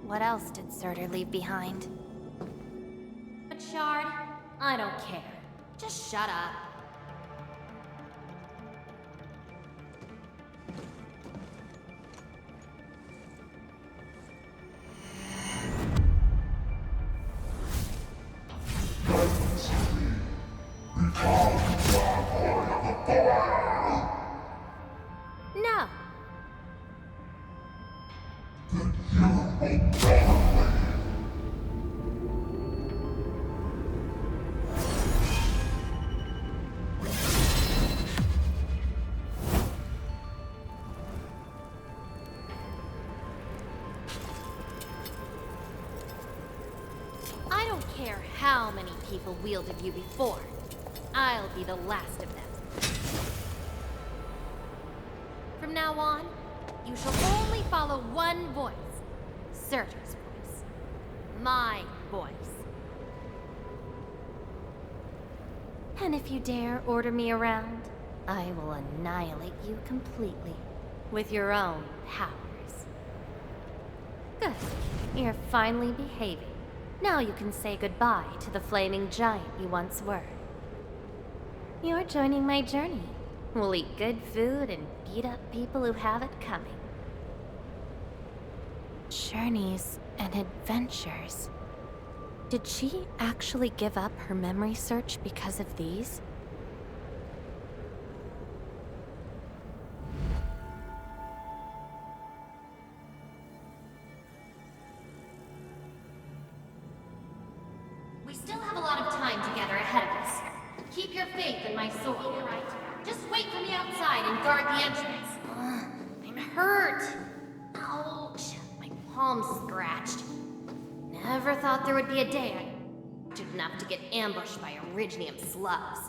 What else did Surtur leave behind? But Shard, I don't care. Just shut up. No. I don't care how many people wielded you before. I'll be the last of them. From now on, you shall only follow one voice. Surtur's voice. My voice. And if you dare order me around, I will annihilate you completely with your own powers. Good. You're finally behaving. Now you can say goodbye to the flaming giant you once were. You're joining my journey. We'll eat good food and beat up people who have it coming. Journeys and adventures. Did she actually give up her memory search because of these? We still have a lot of time together ahead of us. Keep your faith in my sword, all right? Just wait for me outside and guard the entrance. I'm hurt. Ow. palms scratched. Never thought there would be a day I did enough to get ambushed by Originium slugs.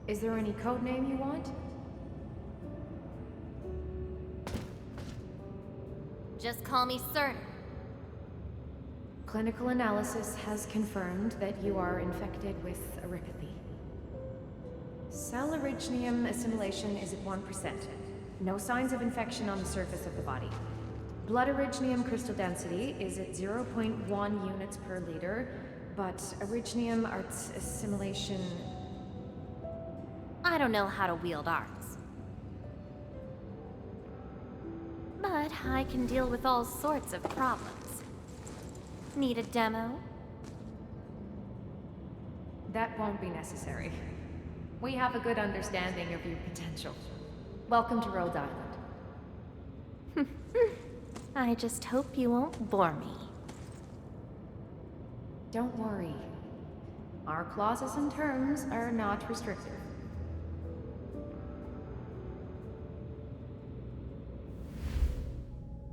Is there any code name you want? Just call me Cerner. Clinical analysis has confirmed that you are infected with erypathy. Cell originium assimilation is at 1%. No signs of infection on the surface of the body. Blood originium crystal density is at 0.1 units per liter, but originium arts assimilation... I don't know how to wield arts. But I can deal with all sorts of problems. Need a demo? That won't be necessary. We have a good understanding of your potential. Welcome to Rhode Island. I just hope you won't bore me. Don't worry. Our clauses and terms are not restrictive.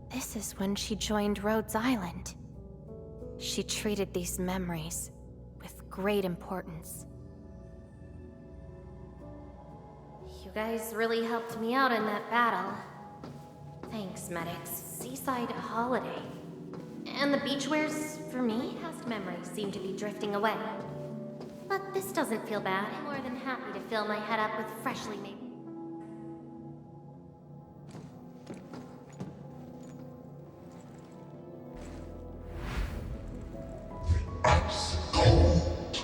This is when she joined Rhodes Island. She treated these memories with great importance. You guys really helped me out in that battle. Thanks, medics. Seaside holiday. And the beachwares, for me, past memories seem to be drifting away. But this doesn't feel bad. I'm more than happy to fill my head up with freshly made... Ice cold,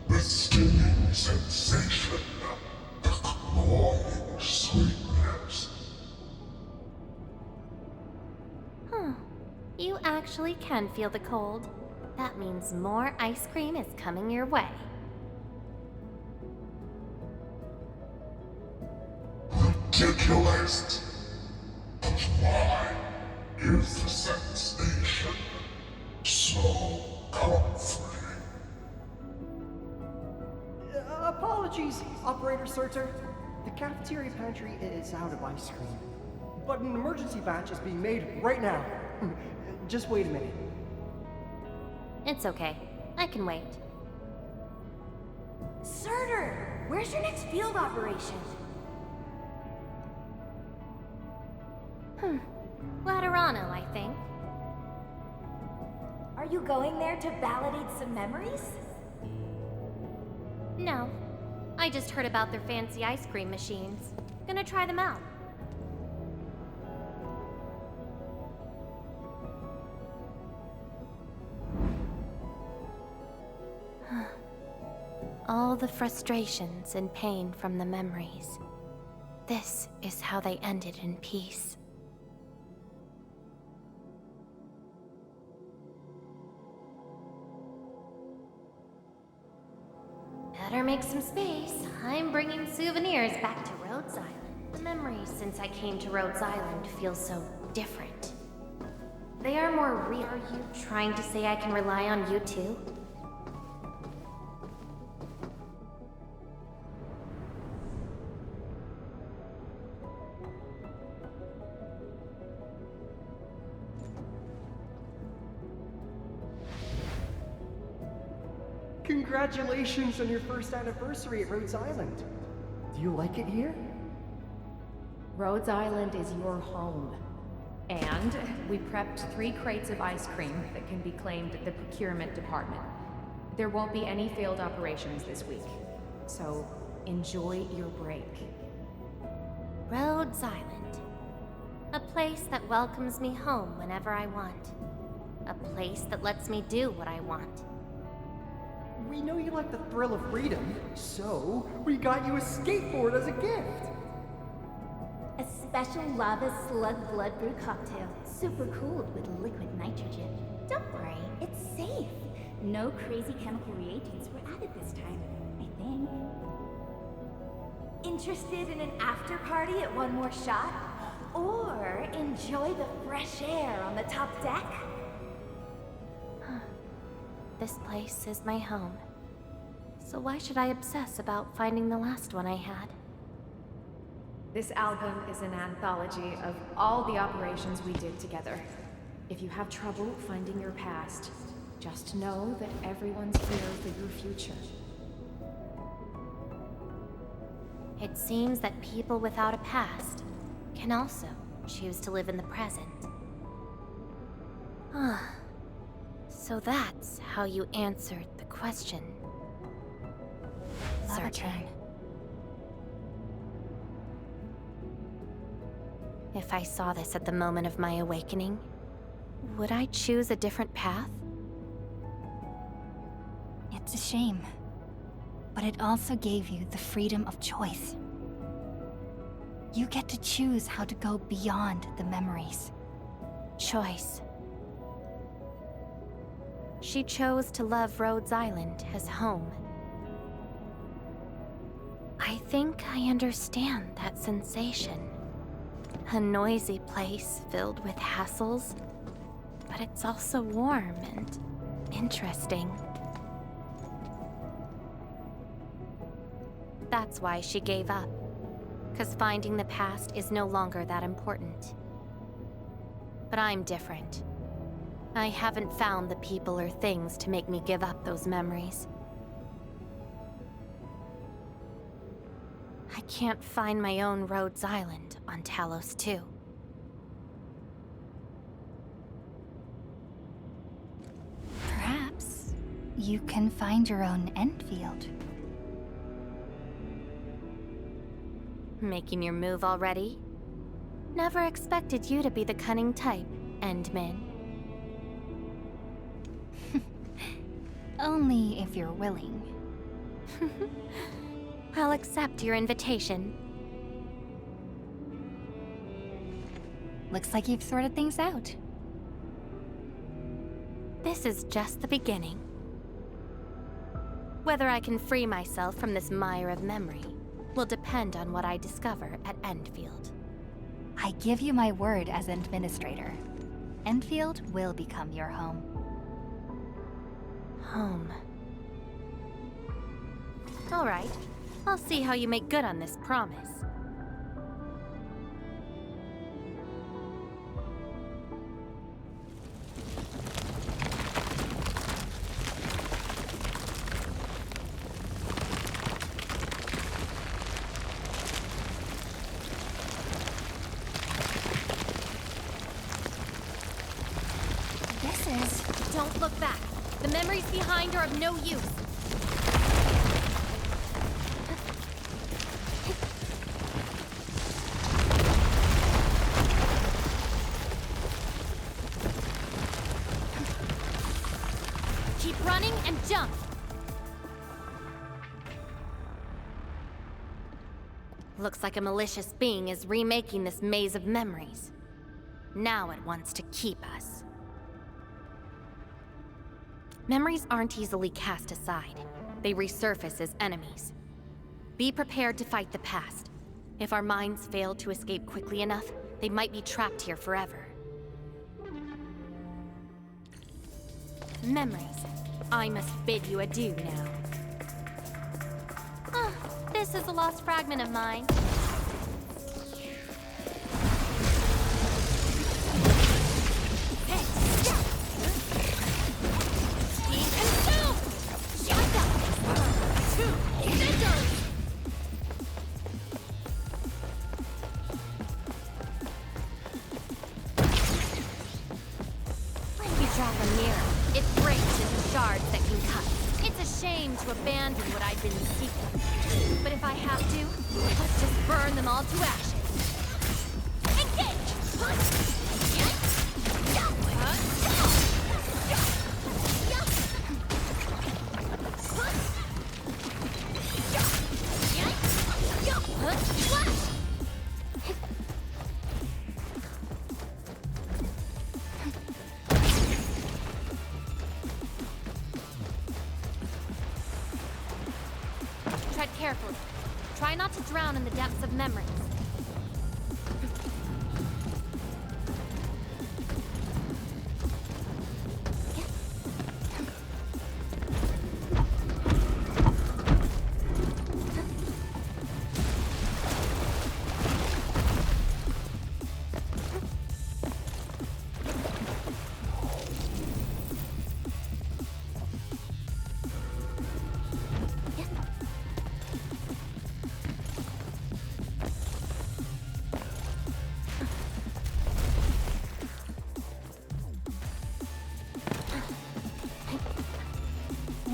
the stinging sensation, the cloying sweetness. Huh. You actually can feel the cold. That means more ice cream is coming your way. Ridiculous. But why is the sensation so comforting? Apologies, Operator Surtur. The cafeteria pantry is out of ice cream. But an emergency batch is being made right now. Just wait a minute. It's okay. I can wait. Surtur! Where's your next field operation? Laterano, I think. Are you going there to validate some memories? No. I just heard about their fancy ice cream machines. Gonna try them out. All the frustrations and pain from the memories. This is how they ended in peace. Better make some space. I'm bringing souvenirs back to Rhodes Island. The memories since I came to Rhodes Island feel so different. They are more real. Are you trying to say I can rely on you too? Congratulations on your first anniversary at Rhodes Island. Do you like it here? Rhodes Island is your home. And we prepped 3 crates of ice cream that can be claimed at the procurement department. There won't be any failed operations this week. So, enjoy your break. Rhodes Island. A place that welcomes me home whenever I want. A place that lets me do what I want. We know you like the thrill of freedom, so we got you a skateboard as a gift. A special lava slug blood brew cocktail, super cooled with liquid nitrogen. Don't worry, it's safe. No crazy chemical reagents were added this time, I think. Interested in an after party at One More Shot? Or enjoy the fresh air on the top deck? this place is my home. So why should I obsess about finding the last one I had? This album is an anthology of all the operations we did together. If you have trouble finding your past, just know that everyone's here for your future. It seems that people without a past can also choose to live in the present. Ah, so that's how you answered the question, Searcher. If I saw this at the moment of my awakening, would I choose a different path? It's a shame. But it also gave you the freedom of choice. You get to choose how to go beyond the memories. Choice. She chose to love Rhodes Island as home. I think I understand that sensation. A noisy place filled with hassles, but it's also warm and interesting. That's why she gave up. 'Cause finding the past is no longer that important. But I'm different. I haven't found the people or things to make me give up those memories. I can't find my own Rhodes Island on Talos 2. Perhaps you can find your own endfield. Making your move already? Never expected you to be the cunning type, Endmin. Only if you're willing. I'll accept your invitation. Looks like you've sorted things out. This is just the beginning. Whether I can free myself from this mire of memory will depend on what I discover at Endfield. I give you my word as administrator. Endfield will become your home. Home. All right. I'll see how you make good on this promise. Don't look back. The memories behind are of no use. Keep running and jump. Looks like a malicious being is remaking this maze of memories. Now it wants to keep us. Memories aren't easily cast aside. They resurface as enemies. Be prepared to fight the past. If our minds fail to escape quickly enough, they might be trapped here forever. Memories. I must bid you adieu now. Ah, this is a lost fragment of mine. To abandon what I've been seeking. But if I have to, let's just burn them all to ashes. Engage! Tread carefully. Try not to drown in the depths of memories.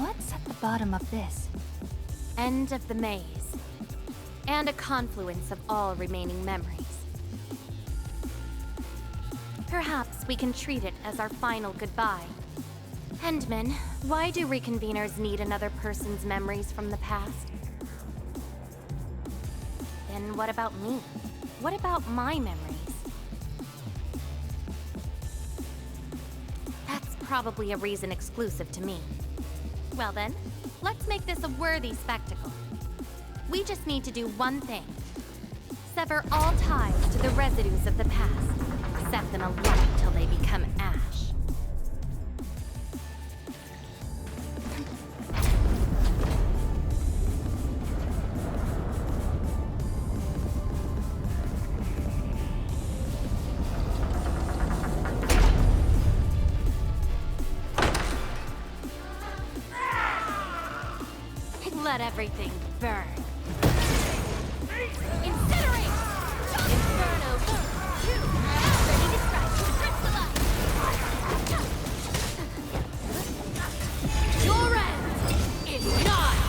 What's at the bottom of this? End of the maze. And a confluence of all remaining memories. Perhaps we can treat it as our final goodbye. Endman, why do reconveners need another person's memories from the past? Then what about me? What about my memories? That's probably a reason exclusive to me. Well then, let's make this a worthy spectacle. We just need to do one thing. Sever all ties to the residues of the past. Set them alight till they become ash. Let everything burn. Incinerate! Inferno! Ready to strike! Crystallize! Your end is nigh!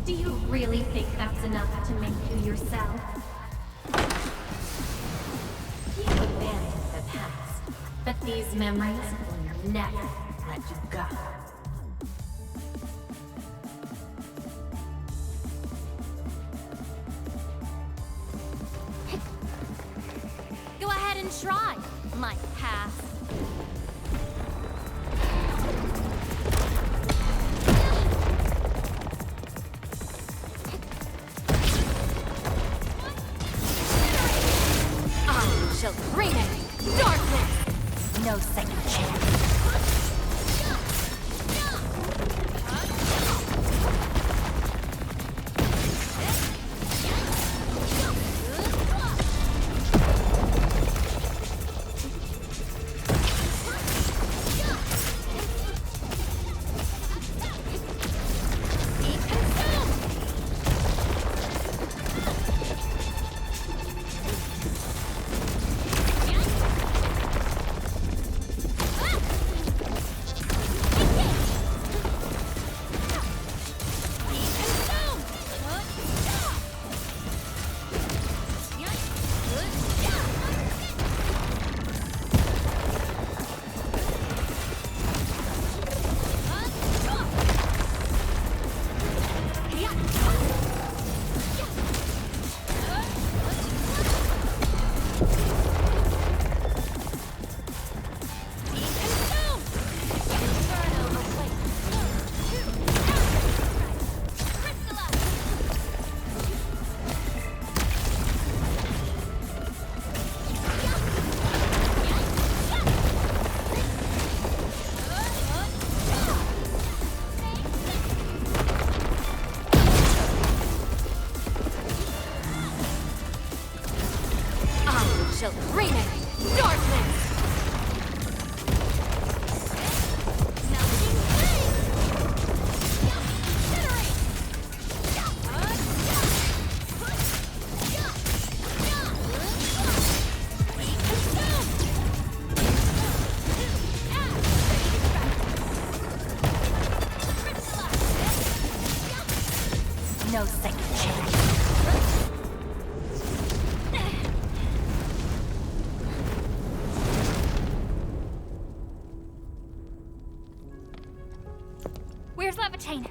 Do you really think that's enough to make you yourself? You abandoned the past, but these memories will never let you go. Go ahead and try, my past. Shall bring it! Darkness! No second chance. Shall bring it! Darkness! No second chance. Where's Levitain?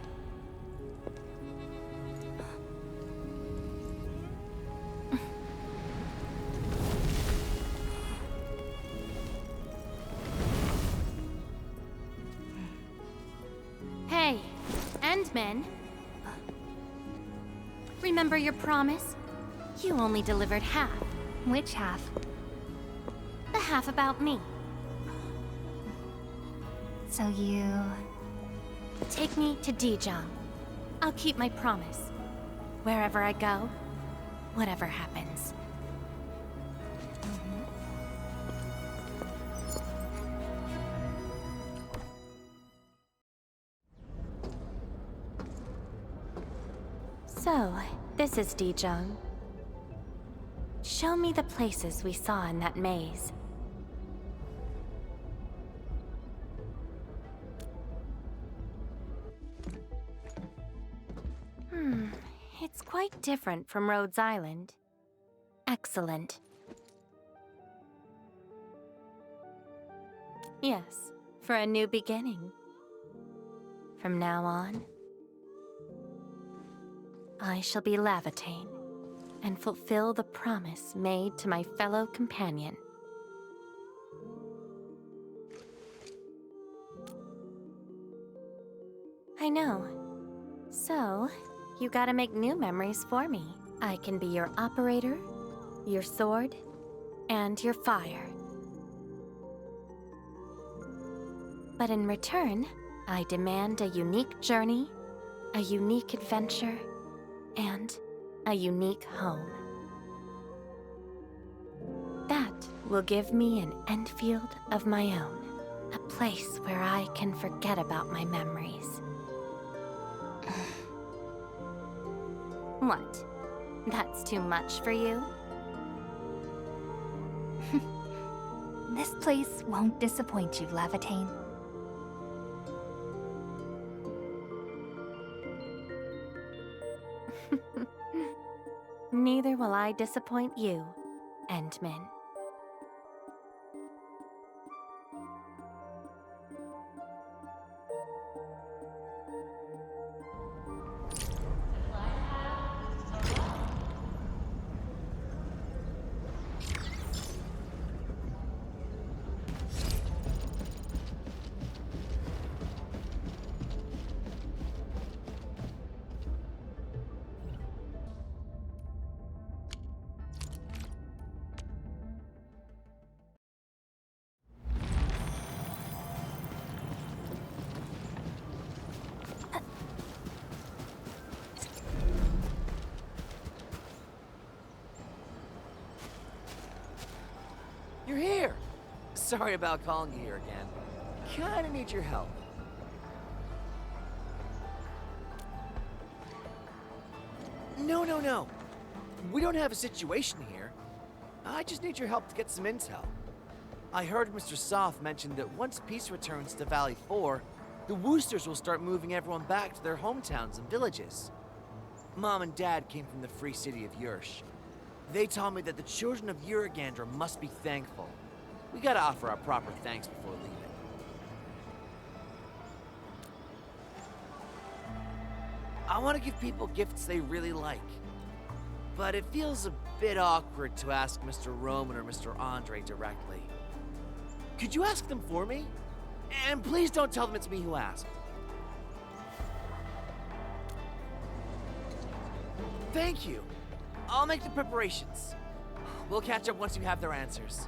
Endmen? Remember your promise? You only delivered half. Which half? The half about me. So you... Take me to Dijon. I'll keep my promise. Wherever I go, whatever happens. So, this is Dijon. Show me the places we saw in that maze. It's quite different from Rhodes Island. Excellent. Yes, for a new beginning. From now on, I shall be Lavatane and fulfill the promise made to my fellow companion. I know. So, you gotta make new memories for me. I can be your operator, your sword, and your fire. But in return, I demand a unique journey, a unique adventure, and a unique home. That will give me an endfield of my own, a place where I can forget about my memories. What? That's too much for you? This place won't disappoint you, Lavatane. Neither will I disappoint you, Endman. You're here! Sorry about calling you here again. Kinda need your help. No. We don't have a situation here. I just need your help to get some intel. I heard Mr. Soft mention that once peace returns to Valley 4, the Woosters will start moving everyone back to their hometowns and villages. Mom and Dad came from the free city of Yursh. They told me that the children of Uragandra must be thankful. We gotta offer our proper thanks before leaving. I want to give people gifts they really like. But it feels a bit awkward to ask Mr. Roman or Mr. Andre directly. Could you ask them for me? And please don't tell them it's me who asked. Thank you. I'll make the preparations. We'll catch up once you have their answers.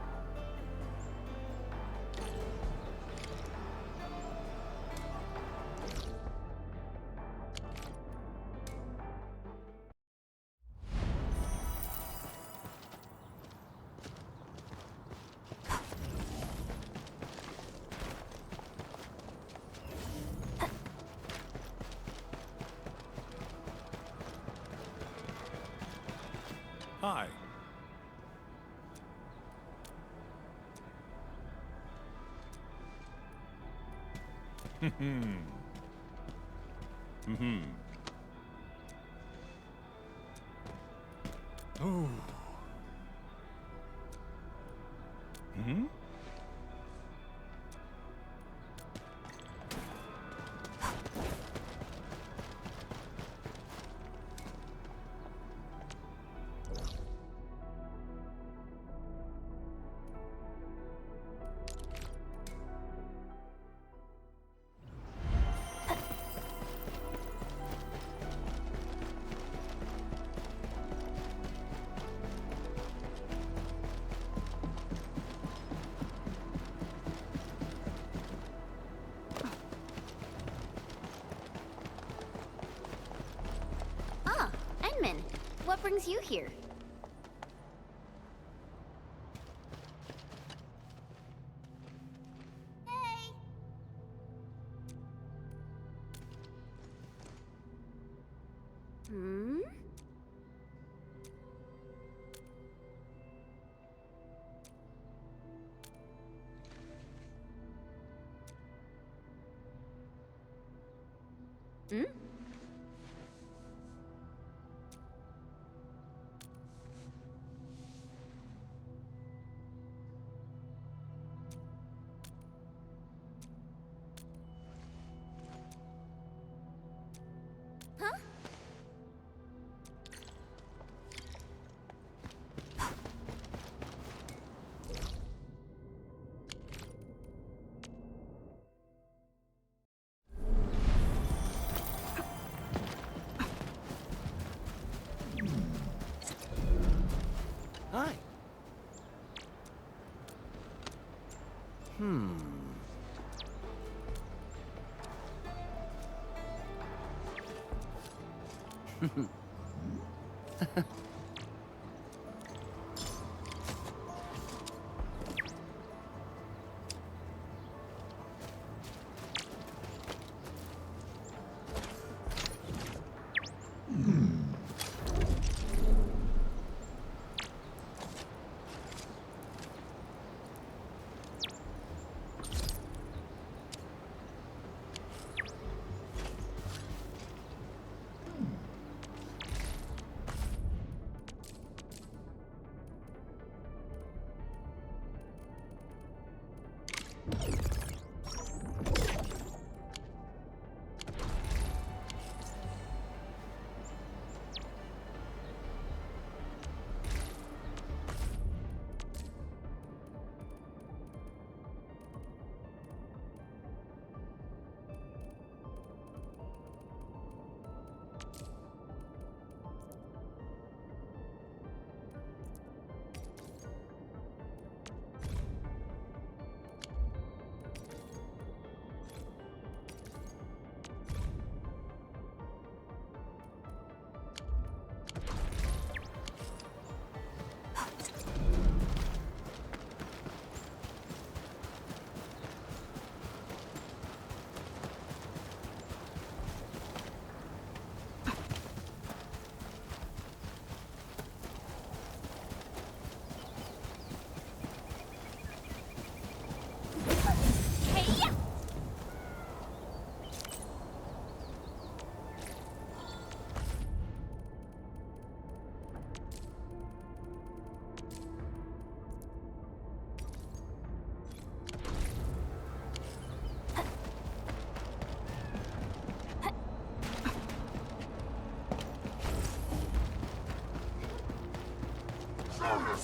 Hi. Ooh. brings you here? Hey! Hmm? Hmm? Huh? Hi.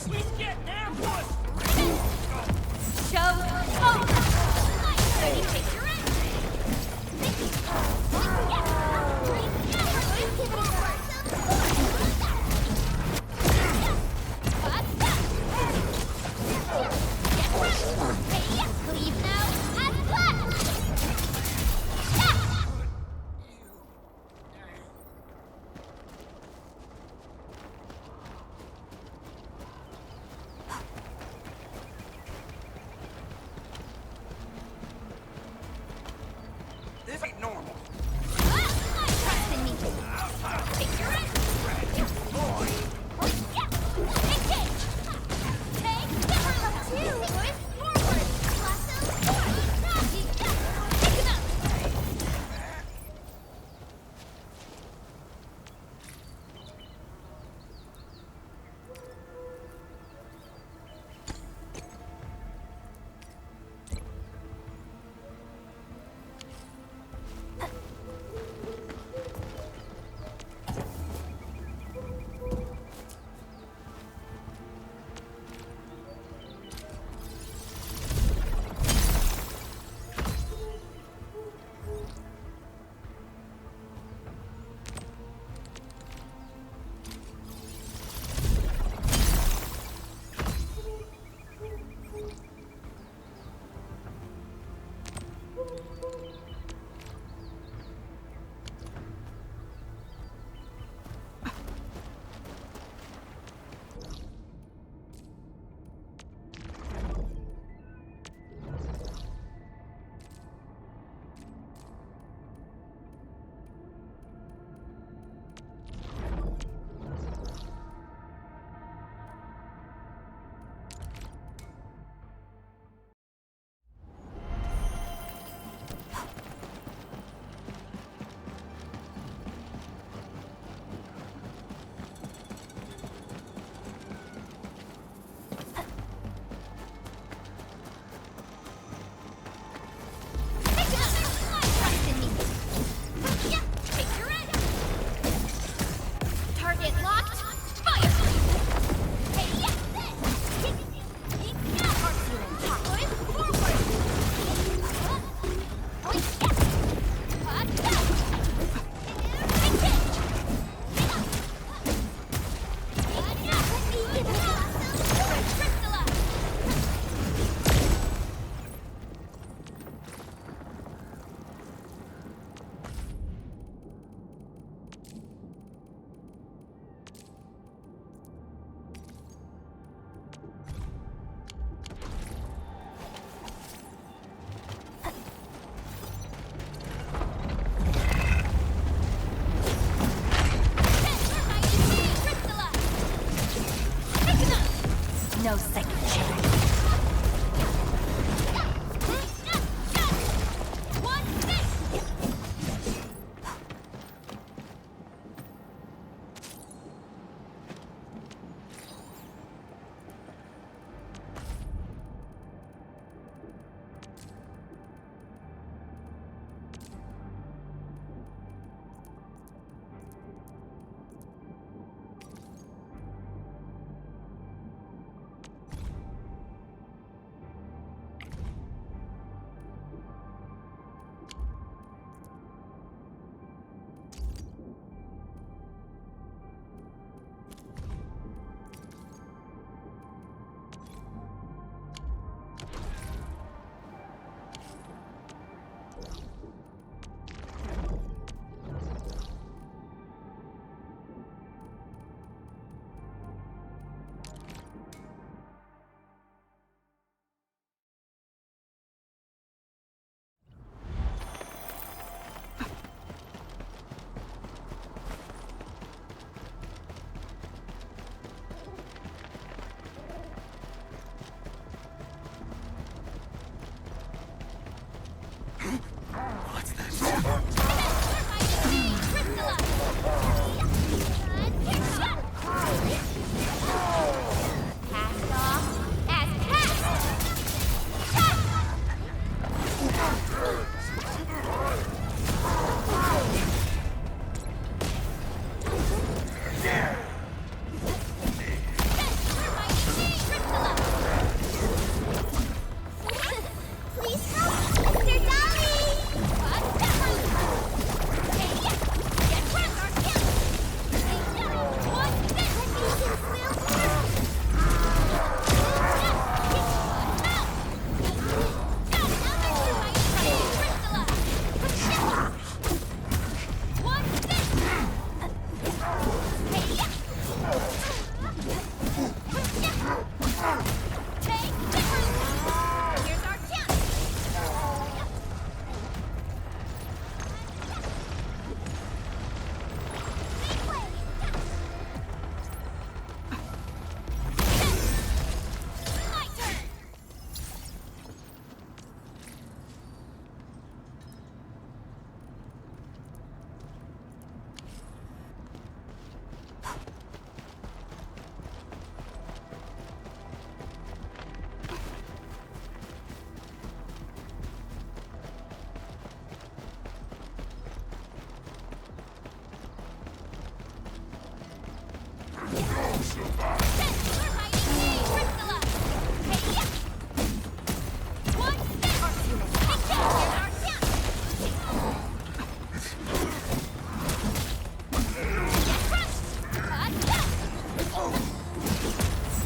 We get ambushed! Show over! Ready, take your Leave now and left!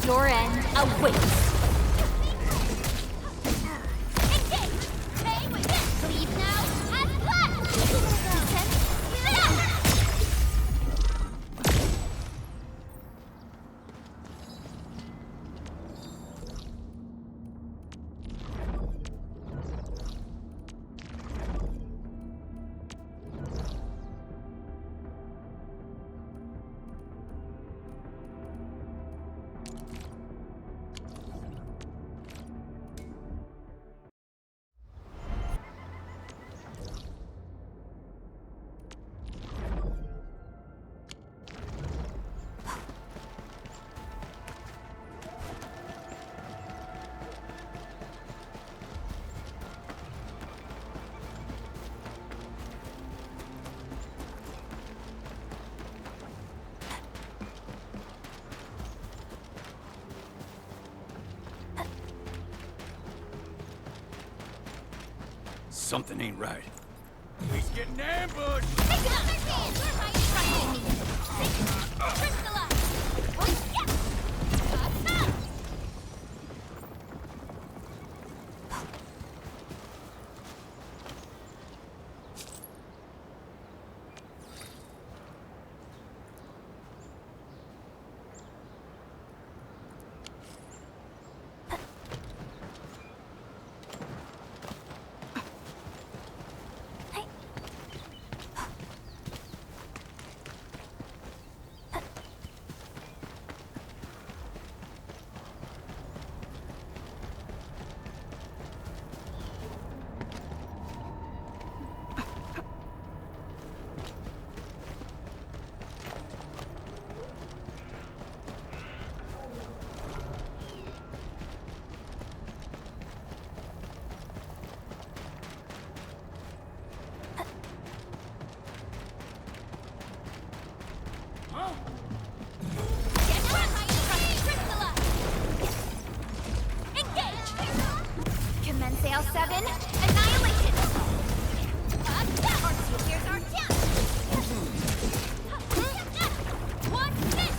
Your end awaits. Leave now as planned. Something ain't right. He's getting ambushed! Commence L7, annihilation! Here's our chance! Watch this!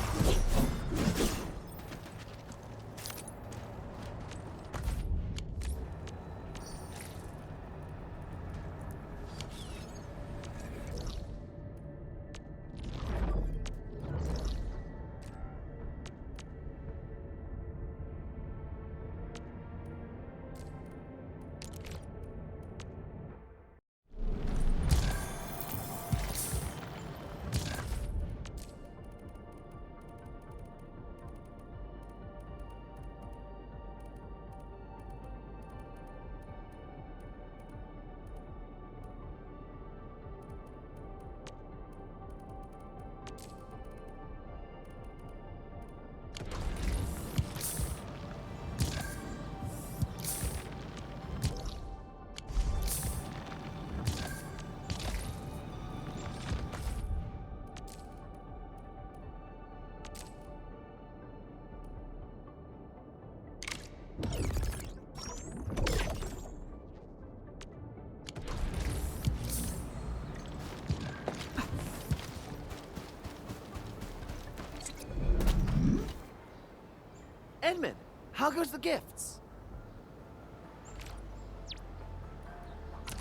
Edmund, how goes the gifts?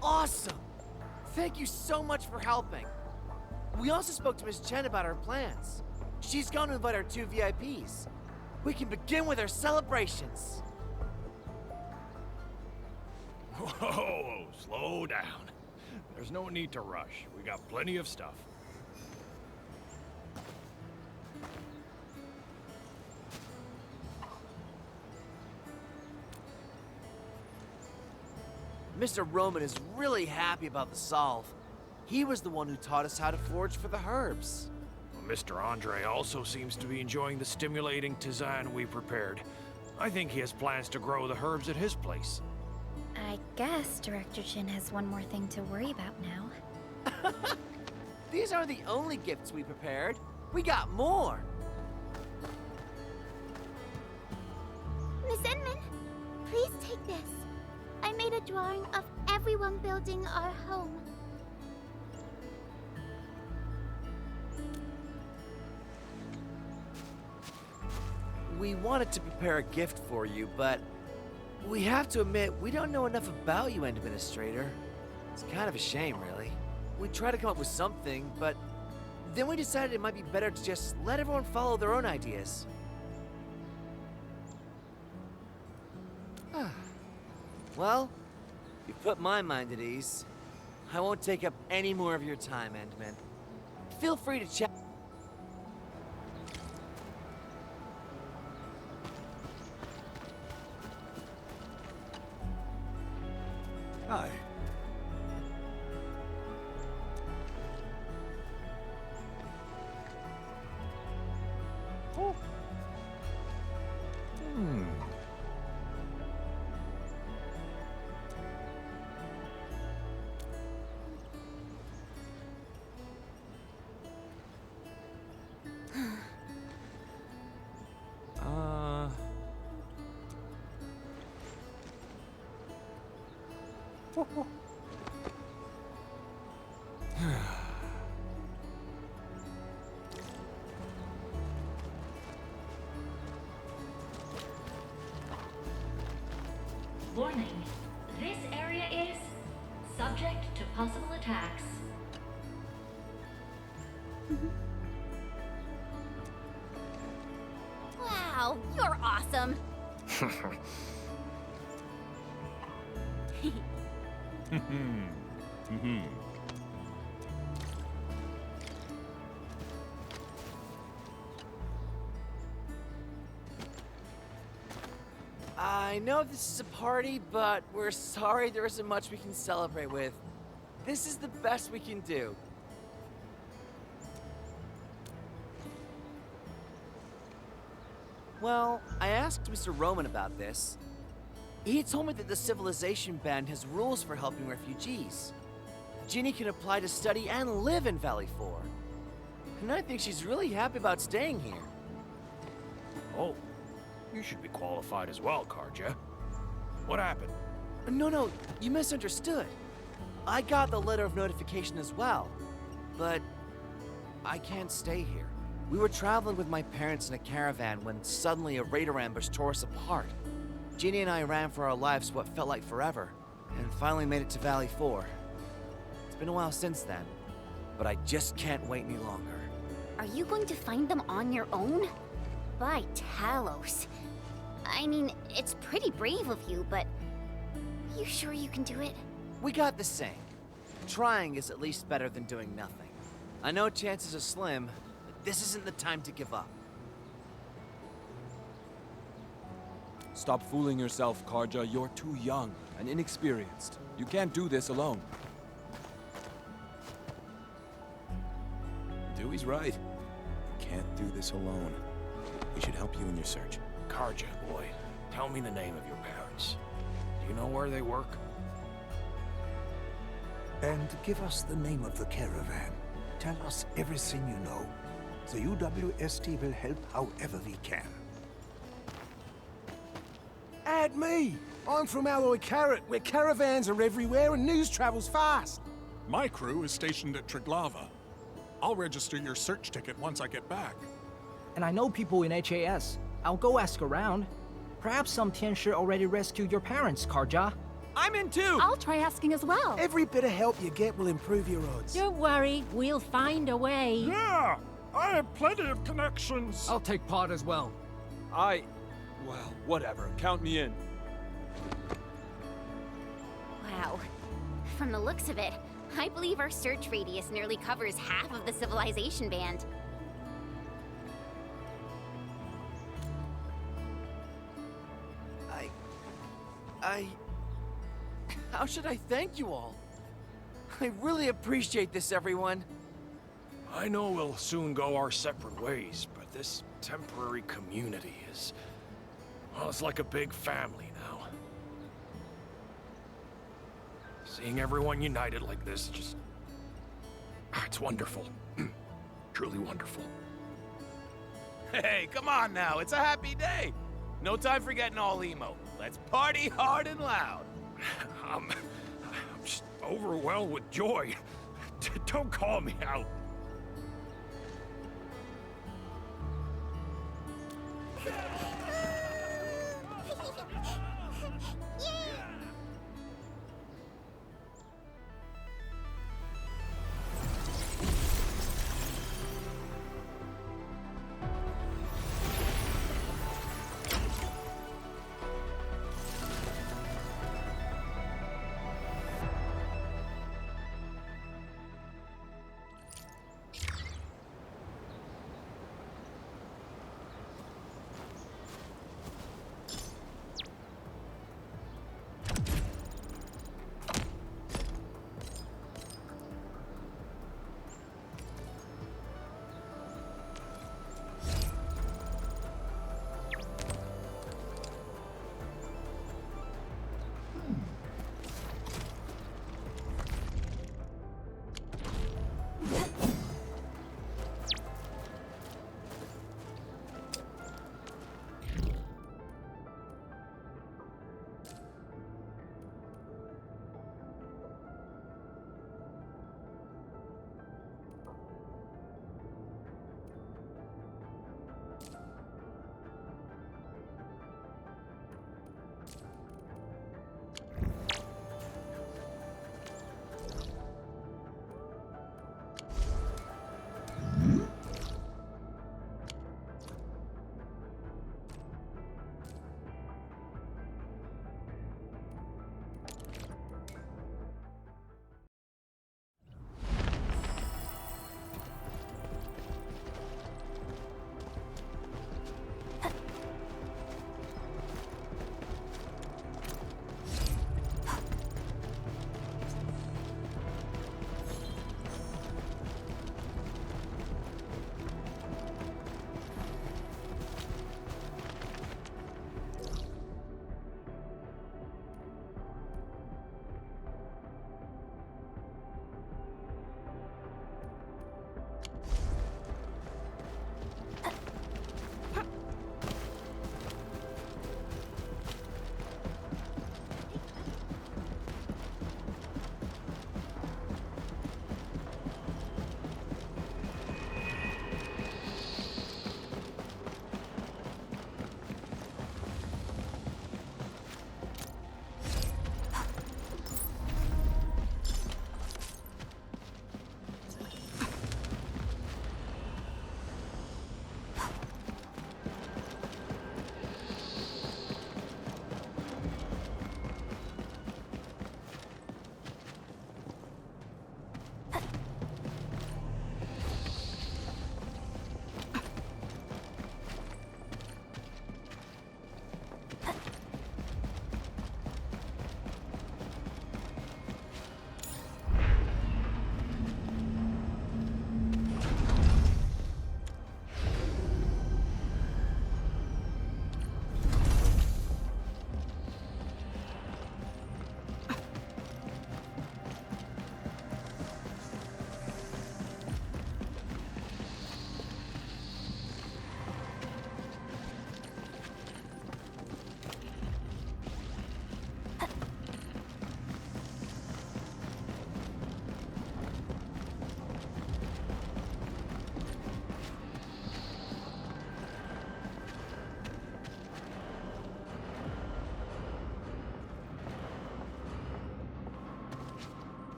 Awesome! Thank you so much for helping. We also spoke to Miss Chen about our plans. She's going to invite our 2 VIPs. We can begin with our celebrations. Whoa, slow down. There's no need to rush. We got plenty of stuff. Mr. Roman is really happy about the solve. He was the one who taught us how to forage for the herbs. Well, Mr. Andre also seems to be enjoying the stimulating tisane we prepared. I think he has plans to grow the herbs at his place. I guess Director Chin has one more thing to worry about now. These aren't the only gifts we prepared. We got more. Miss Inman, please take this. I made a drawing of everyone building our home. We wanted to prepare a gift for you, but we have to admit we don't know enough about you, Administrator. It's kind of a shame, really. We tried to come up with something, but then we decided it might be better to just let everyone follow their own ideas. Well, you put my mind at ease. I won't take up any more of your time, Endman. Feel free to chat. Hi. Oh. Warning. This area is subject to possible attacks. Wow, you're awesome. I know this is a party, but we're sorry there isn't much we can celebrate with. This is the best we can do. Well, I asked Mr. Roman about this. He told me that the Civilization Band has rules for helping refugees. Ginny can apply to study and live in Valley 4. And I think she's really happy about staying here. Oh, you should be qualified as well, Karja. What happened? No, you misunderstood. I got the letter of notification as well, but I can't stay here. We were traveling with my parents in a caravan when suddenly a raider ambush tore us apart. Ginny and I ran for our lives what felt like forever, and finally made it to Valley 4. It's been a while since then, but I just can't wait any longer. Are you going to find them on your own? By Talos. I mean, it's pretty brave of you, but you sure you can do it? We got the same. Trying is at least better than doing nothing. I know chances are slim, but this isn't the time to give up. Stop fooling yourself, Karja. You're too young and inexperienced. You can't do this alone. Dewey's right. You can't do this alone. We should help you in your search. Karja, boy, tell me the name of your parents. Do you know where they work? And give us the name of the caravan. Tell us everything you know. The UWST will help however we can. Add me! I'm from Alloy Carrot, where caravans are everywhere and news travels fast. My crew is stationed at Triglava. I'll register your search ticket once I get back. And I know people in HAS. I'll go ask around. Perhaps some Tianshi already rescued your parents, Karja. I'm in too! I'll try asking as well. Every bit of help you get will improve your odds. Don't worry, we'll find a way. Yeah! I have plenty of connections. I'll take part as well. Well, whatever. Count me in. Wow. From the looks of it, I believe our search radius nearly covers half of the Civilization Band. How should I thank you all? I really appreciate this, everyone. I know we'll soon go our separate ways, but this temporary community is... well, it's like a big family now. Seeing everyone united like this, just... it's wonderful. Truly wonderful. Hey, come on now, it's a happy day. No time for getting all emo. Let's party hard and loud. I'm just overwhelmed with joy. Don't call me out.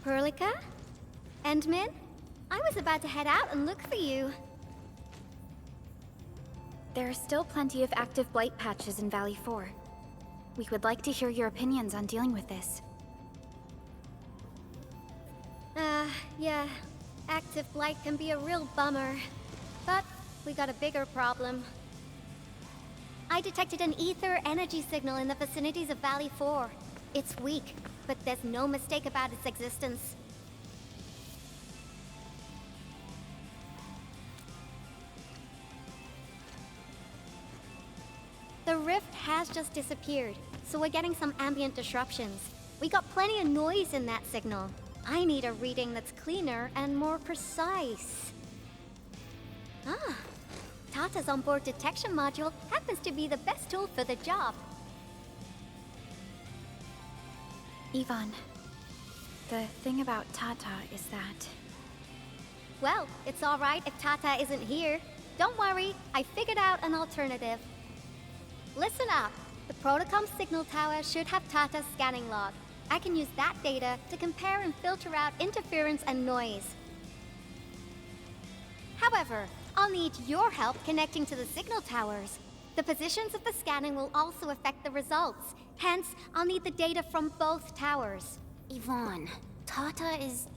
Perlica? Endmin? I was about to head out and look for you. There are still plenty of active blight patches in Valley 4. We would like to hear your opinions on dealing with this. Yeah. Active blight can be a real bummer. But we got a bigger problem. I detected an ether energy signal in the vicinities of Valley 4. It's weak, but there's no mistake about its existence. The rift has just disappeared, so we're getting some ambient disruptions. We got plenty of noise in that signal. I need a reading that's cleaner and more precise. Ah, Tata's onboard detection module happens to be the best tool for the job. Yvonne, the thing about Tata is that... Well, it's alright if Tata isn't here. Don't worry, I figured out an alternative. Listen up. The Protocom signal tower should have Tata's scanning log. I can use that data to compare and filter out interference and noise. However, I'll need your help connecting to the signal towers. The positions of the scanning will also affect the results. Hence, I'll need the data from both towers. Yvonne, Tata is...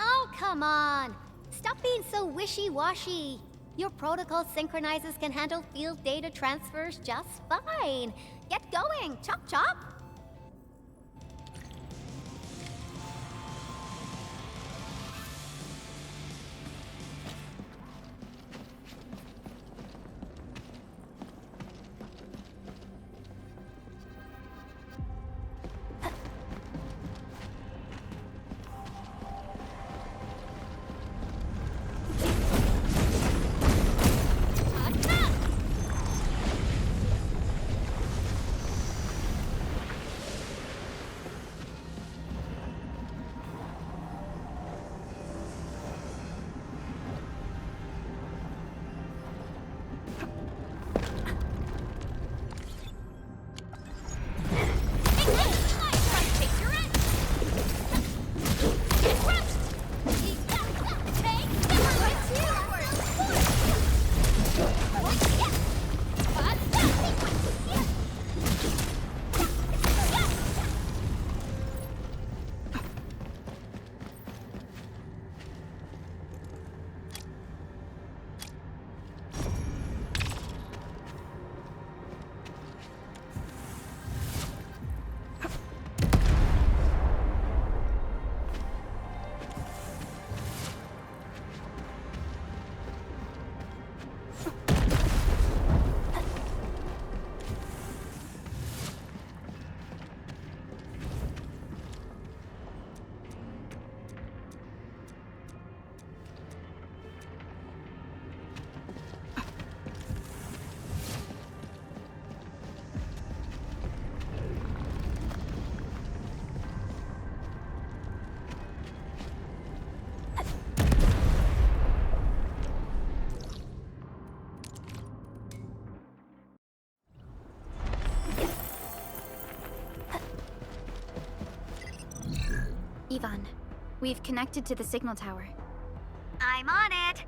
Oh, come on! Stop being so wishy-washy! Your protocol synchronizers can handle field data transfers just fine. Get going, chop chop! Yvonne, we've connected to the signal tower. I'm on it.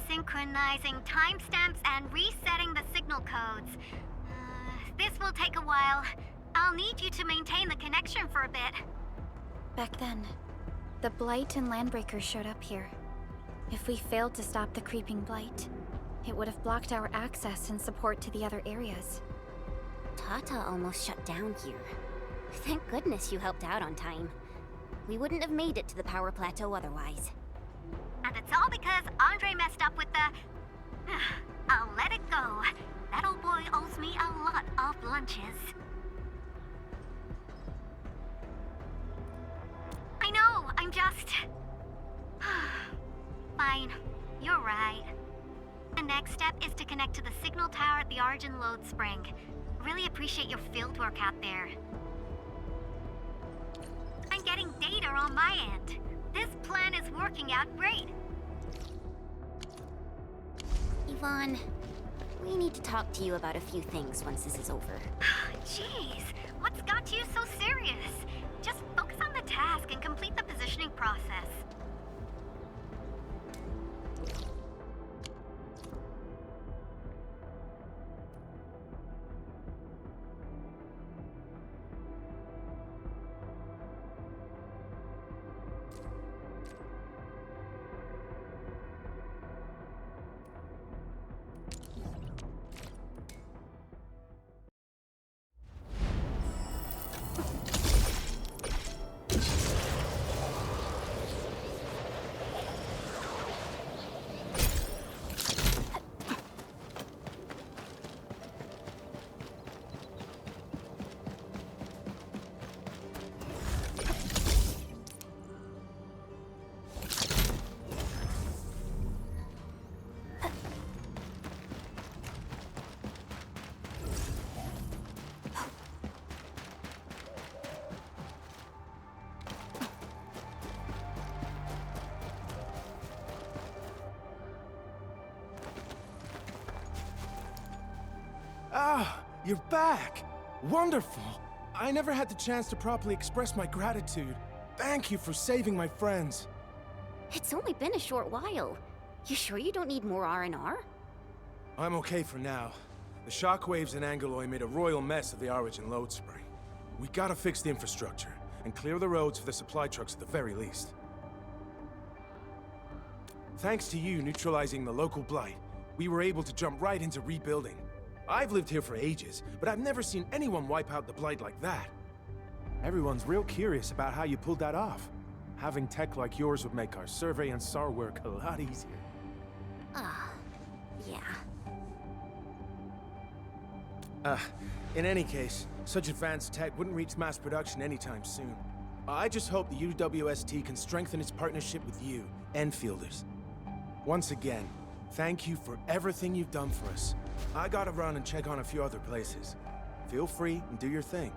Synchronizing timestamps and resetting the signal codes. This will take a while. I'll need you to maintain the connection for a bit. Back then, the Blight and Landbreakers showed up here. If we failed to stop the creeping Blight, it would have blocked our access and support to the other areas. Tata almost shut down here. Thank goodness you helped out on time. We wouldn't have made it to the power plateau otherwise. And it's all because Andre messed up with the... I'll let it go. That old boy owes me a lot of lunches. I know, I'm just... Fine, you're right. The next step is to connect to the signal tower at the Origin Load Spring. Really appreciate your fieldwork out there. I'm getting data on my end. This plan is working out great. Yvonne, We need to talk to you about a few things once this is over. Jeez, what's got you so serious? Just focus on the task and complete the positioning process. Ah, you're back! Wonderful! I never had the chance to properly express my gratitude. Thank you for saving my friends. It's only been a short while. You sure you don't need more R&R? I'm okay for now. The shockwaves in Angeloy made a royal mess of the Origin load spring. We gotta fix the infrastructure, and clear the roads for the supply trucks at the very least. Thanks to you neutralizing the local blight, we were able to jump right into rebuilding. I've lived here for ages, but I've never seen anyone wipe out the blight like that. Everyone's real curious about how you pulled that off. Having tech like yours would make our survey and SAR work a lot easier. Yeah. In any case, such advanced tech wouldn't reach mass production anytime soon. I just hope the UWST can strengthen its partnership with you, Enfielders. Once again, thank you for everything you've done for us. I gotta run and check on a few other places. Feel free and do your thing.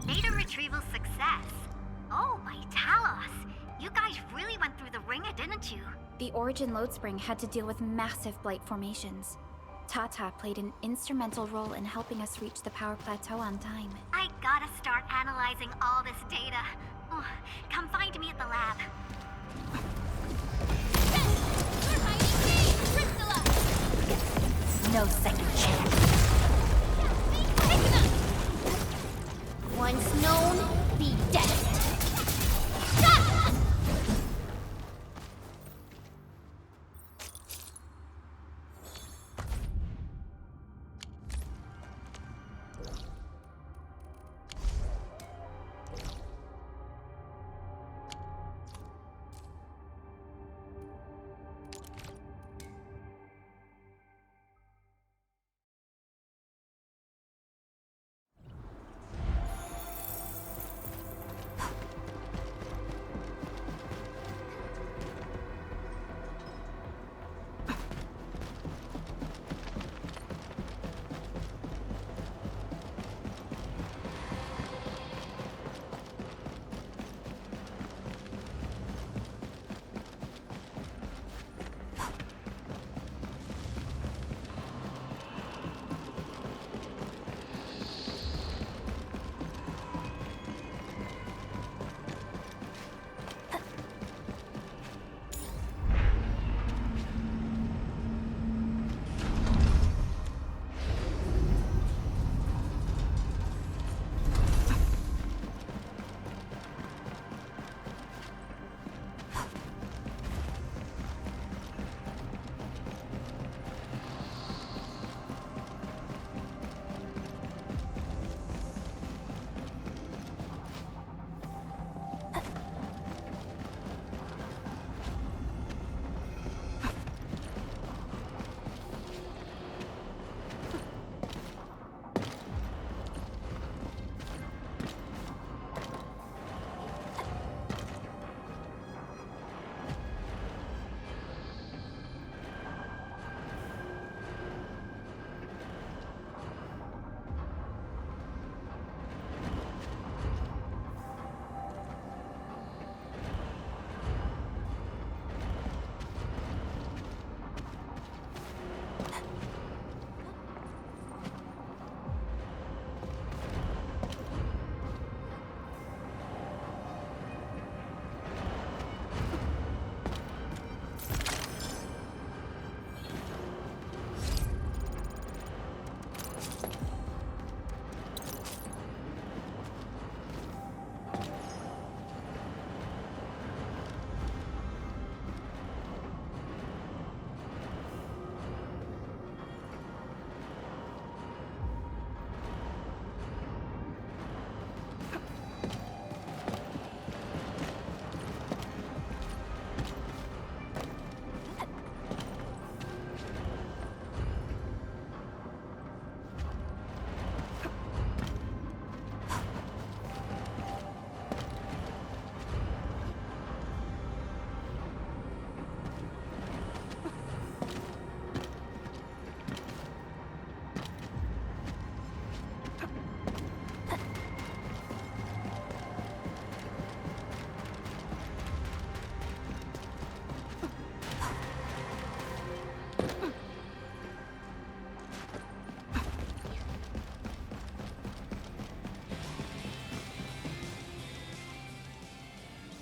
Data retrieval success. Oh, my Talos. You guys really went through the ringer, didn't you? The Origin load spring had to deal with massive blight formations. Tata played an instrumental role in helping us reach the power plateau on time. I gotta start analyzing all this data. Oh, come find me at the lab. No second chance. Once known, be dead.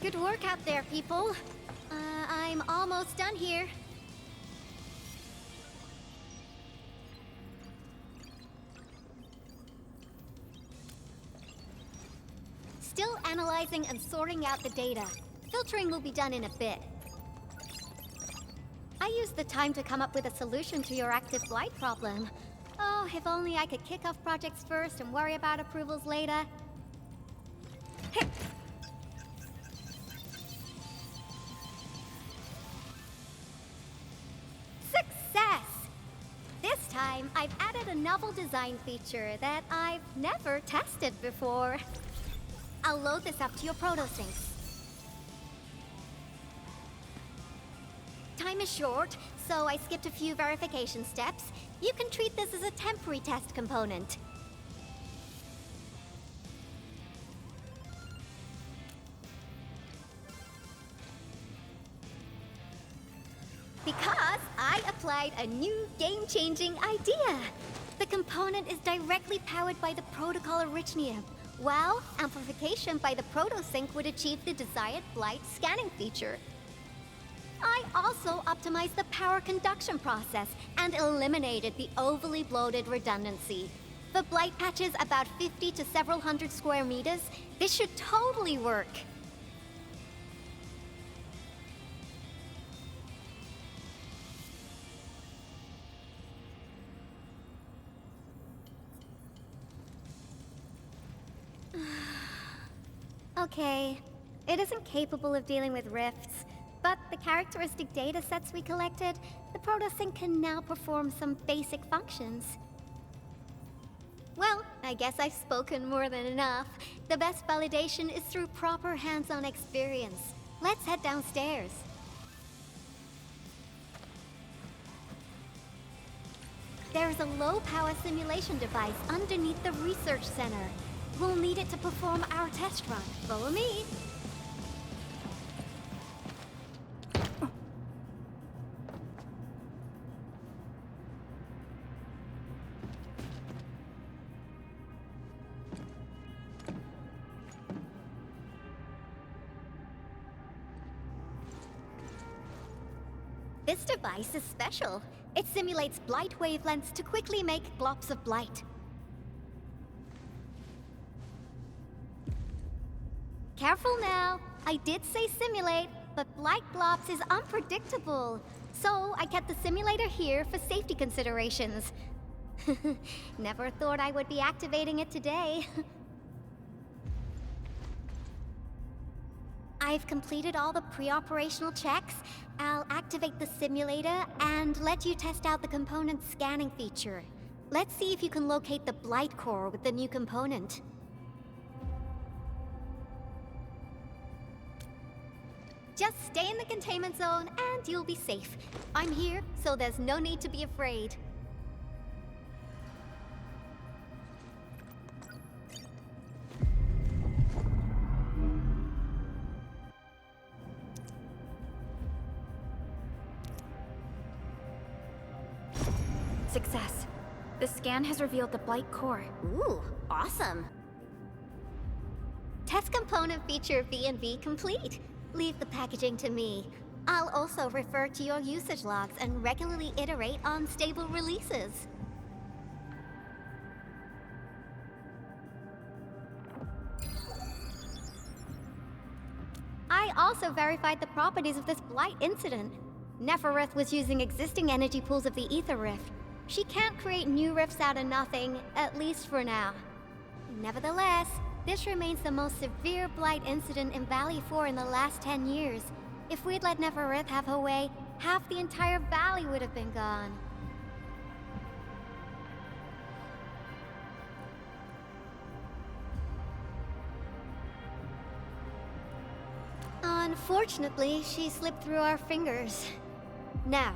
Good work out there, people. I'm almost done here. Still analyzing and sorting out the data. Filtering will be done in a bit. I used the time to come up with a solution to your active blight problem. Oh, if only I could kick off projects first and worry about approvals later. Success! This time, I've added a novel design feature that I've never tested before. I'll load this up to your protosyncs. Time is short, so I skipped a few verification steps. You can treat this as a temporary test component. Because I applied a new game-changing idea. The component is directly powered by the protocol Arichnium, while amplification by the protosync would achieve the desired blight scanning feature. I also optimized the power conduction process and eliminated the overly bloated redundancy. For blight patches about 50 to several hundred square meters, this should totally work. Okay, it isn't capable of dealing with rifts, but the characteristic data sets we collected, the protosync can now perform some basic functions. Well, I guess I've spoken more than enough. The best validation is through proper hands-on experience. Let's head downstairs. There's a low-power simulation device underneath the research center. We'll need it to perform our test run. Follow me. This device is special. It simulates blight wavelengths to quickly make globs of blight. Careful now. I did say simulate, but blight globs is unpredictable. So I kept the simulator here for safety considerations. Never thought I would be activating it today. I've completed all the pre-operational checks. I'll activate the simulator and let you test out the component scanning feature. Let's see if you can locate the blight core with the new component. Just stay in the containment zone and you'll be safe. I'm here, so there's no need to be afraid. Success. The scan has revealed the Blight core. Ooh, awesome. Test component feature V&V complete. Leave the packaging to me. I'll also refer to your usage logs and regularly iterate on stable releases. I also verified the properties of this Blight incident. Nefereth was using existing energy pools of the Ether Rift. She can't create new rifts out of nothing, at least for now. Nevertheless, this remains the most severe Blight incident in Valley 4 in the last 10 years. If we'd let Nefereth have her way, half the entire valley would have been gone. Unfortunately, she slipped through our fingers. Now,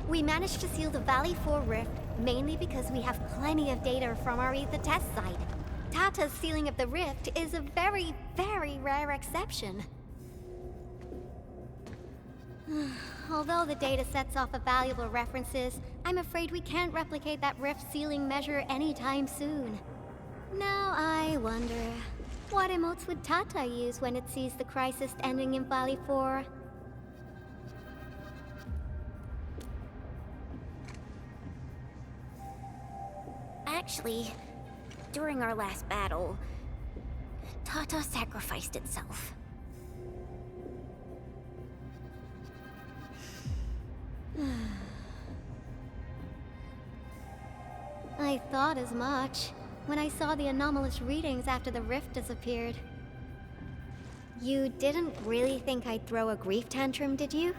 we managed to seal the Valley 4 rift mainly because we have plenty of data from our Ether test site. Tata's sealing of the rift is a very, very rare exception. Although the data sets off of valuable references, I'm afraid we can't replicate that rift sealing measure anytime soon. Now I wonder, what emotes would Tata use when it sees the crisis ending in Valley 4? Actually, during our last battle, Tata sacrificed itself. I thought as much when I saw the anomalous readings after the rift disappeared. You didn't really think I'd throw a grief tantrum, did you?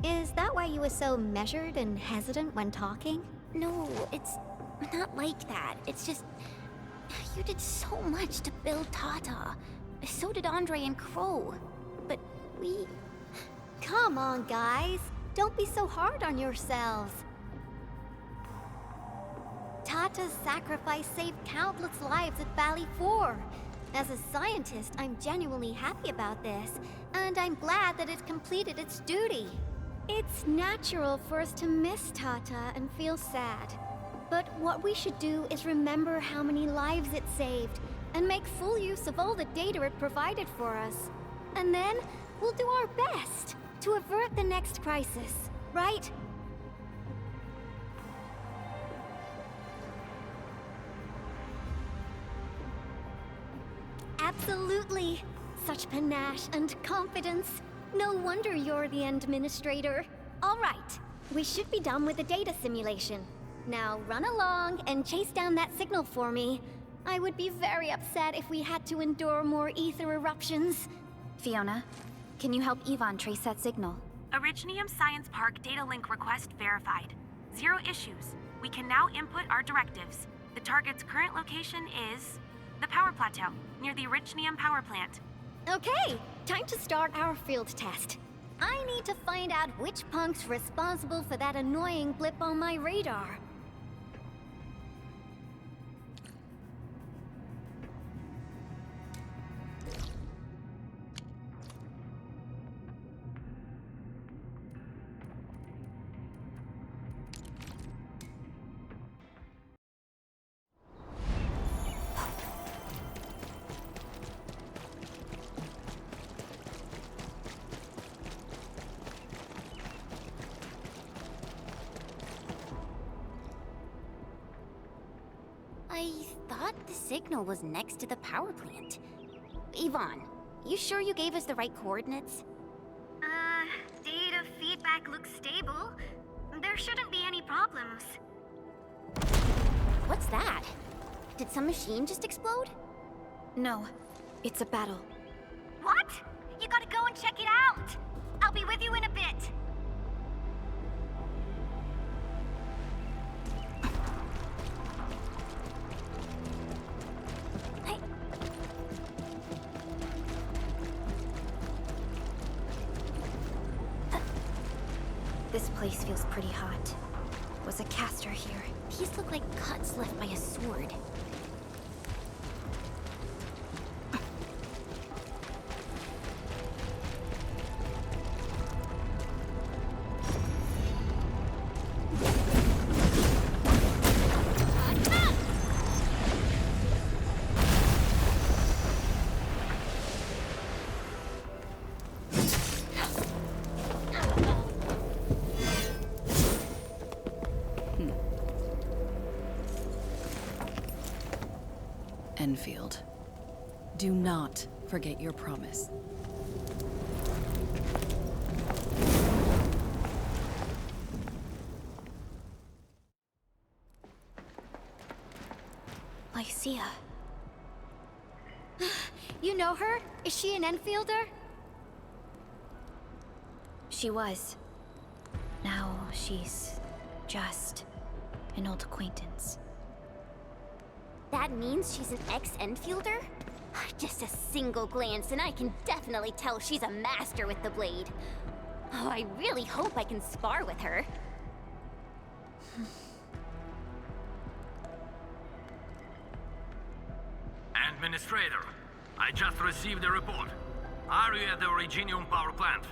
Is that why you were so measured and hesitant when talking? No, it's not like that. It's just... you did so much to build Tata. So did Andre and Crow. But we... Come on, guys. Don't be so hard on yourselves. Tata's sacrifice saved countless lives at Valley 4. As a scientist, I'm genuinely happy about this, and I'm glad that it completed its duty. It's natural for us to miss Tata and feel sad. But what we should do is remember how many lives it saved, and make full use of all the data it provided for us. And then, we'll do our best to avert the next crisis, right? Absolutely. Such panache and confidence. No wonder you're the administrator. All right, we should be done with the data simulation. Now run along and chase down that signal for me. I would be very upset if we had to endure more ether eruptions. Fiona, can you help Yvonne trace that signal? Originium Science Park data link request verified. 0 issues. We can now input our directives. The target's current location is the power plateau, near the Originium power plant. Okay, time to start our field test. I need to find out which punk's responsible for that annoying blip on my radar. I thought the signal was next to the power plant. Yvonne, you sure you gave us the right coordinates? Data feedback looks stable. There shouldn't be any problems. What's that? Did some machine just explode? No, it's a battle. What? You gotta go and check it out! I'll be with you in a bit. This place feels pretty hot. Was a caster here? These look like cuts left by a sword. Enfield. Do not forget your promise. Lycia. You know her? Is she an Enfielder? She was. Now she's just an old acquaintance. That means she's an ex-Enfielder? Just a single glance and I can definitely tell she's a master with the blade. Oh, I really hope I can spar with her. Administrator, I just received a report. Are you at the Originium power plant?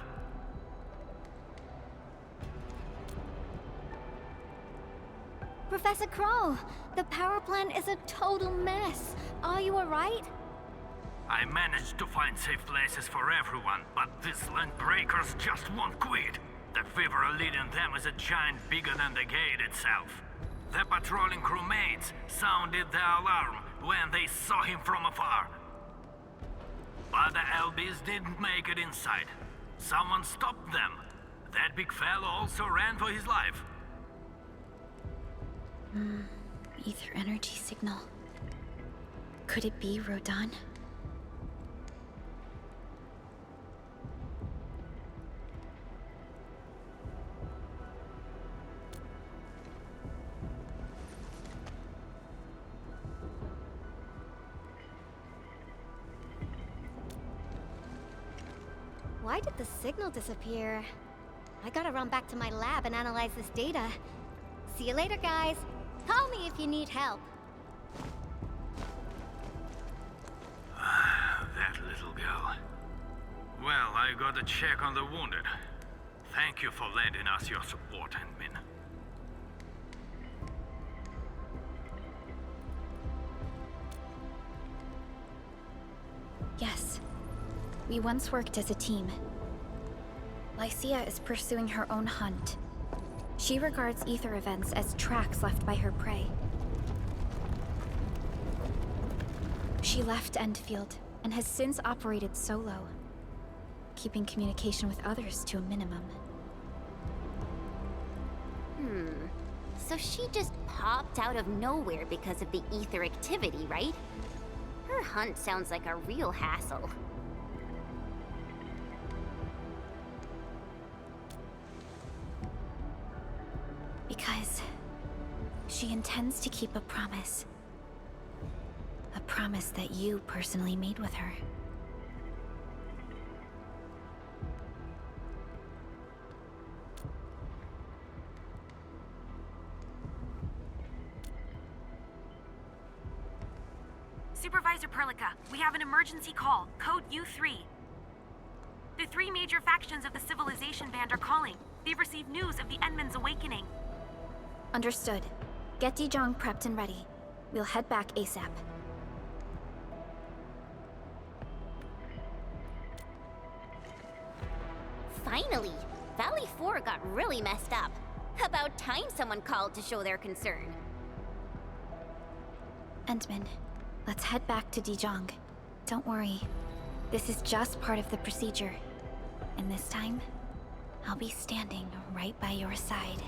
Professor Crow, the power plant is a total mess. Are you alright? I managed to find safe places for everyone, but these landbreakers just won't quit. The fever leading them is a giant bigger than the gate itself. The patrolling crewmates sounded the alarm when they saw him from afar. But the LBs didn't make it inside. Someone stopped them. That big fellow also ran for his life. Ether energy signal. Could it be Rodan? Why did the signal disappear? I gotta run back to my lab and analyze this data. See you later, guys. Call me if you need help. That little girl. Well, I gotta check on the wounded. Thank you for lending us your support, Endmin. Yes. We once worked as a team. Lycia is pursuing her own hunt. She regards ether events as tracks left by her prey. She left Endfield and has since operated solo, keeping communication with others to a minimum. So she just popped out of nowhere because of the ether activity, right? Her hunt sounds like a real hassle. Because she intends to keep a promise. A promise that you personally made with her. Supervisor Perlica, we have an emergency call, code U3. The three major factions of the Civilization Band are calling. They've received news of the Endman's awakening. Understood. Get Dijong prepped and ready. We'll head back ASAP. Finally! Valley 4 got really messed up. About time someone called to show their concern. Endman, let's head back to Dijong. Don't worry. This is just part of the procedure. And this time, I'll be standing right by your side.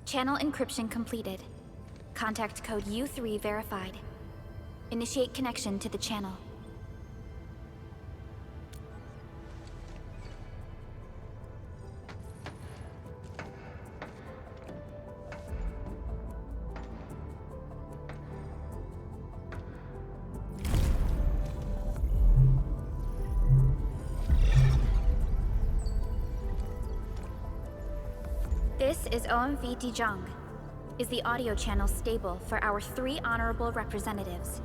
Channel encryption completed. Contact code U3 verified. Initiate connection to the channel. This is OMV Dijong. Is the audio channel stable for our 3 honorable representatives?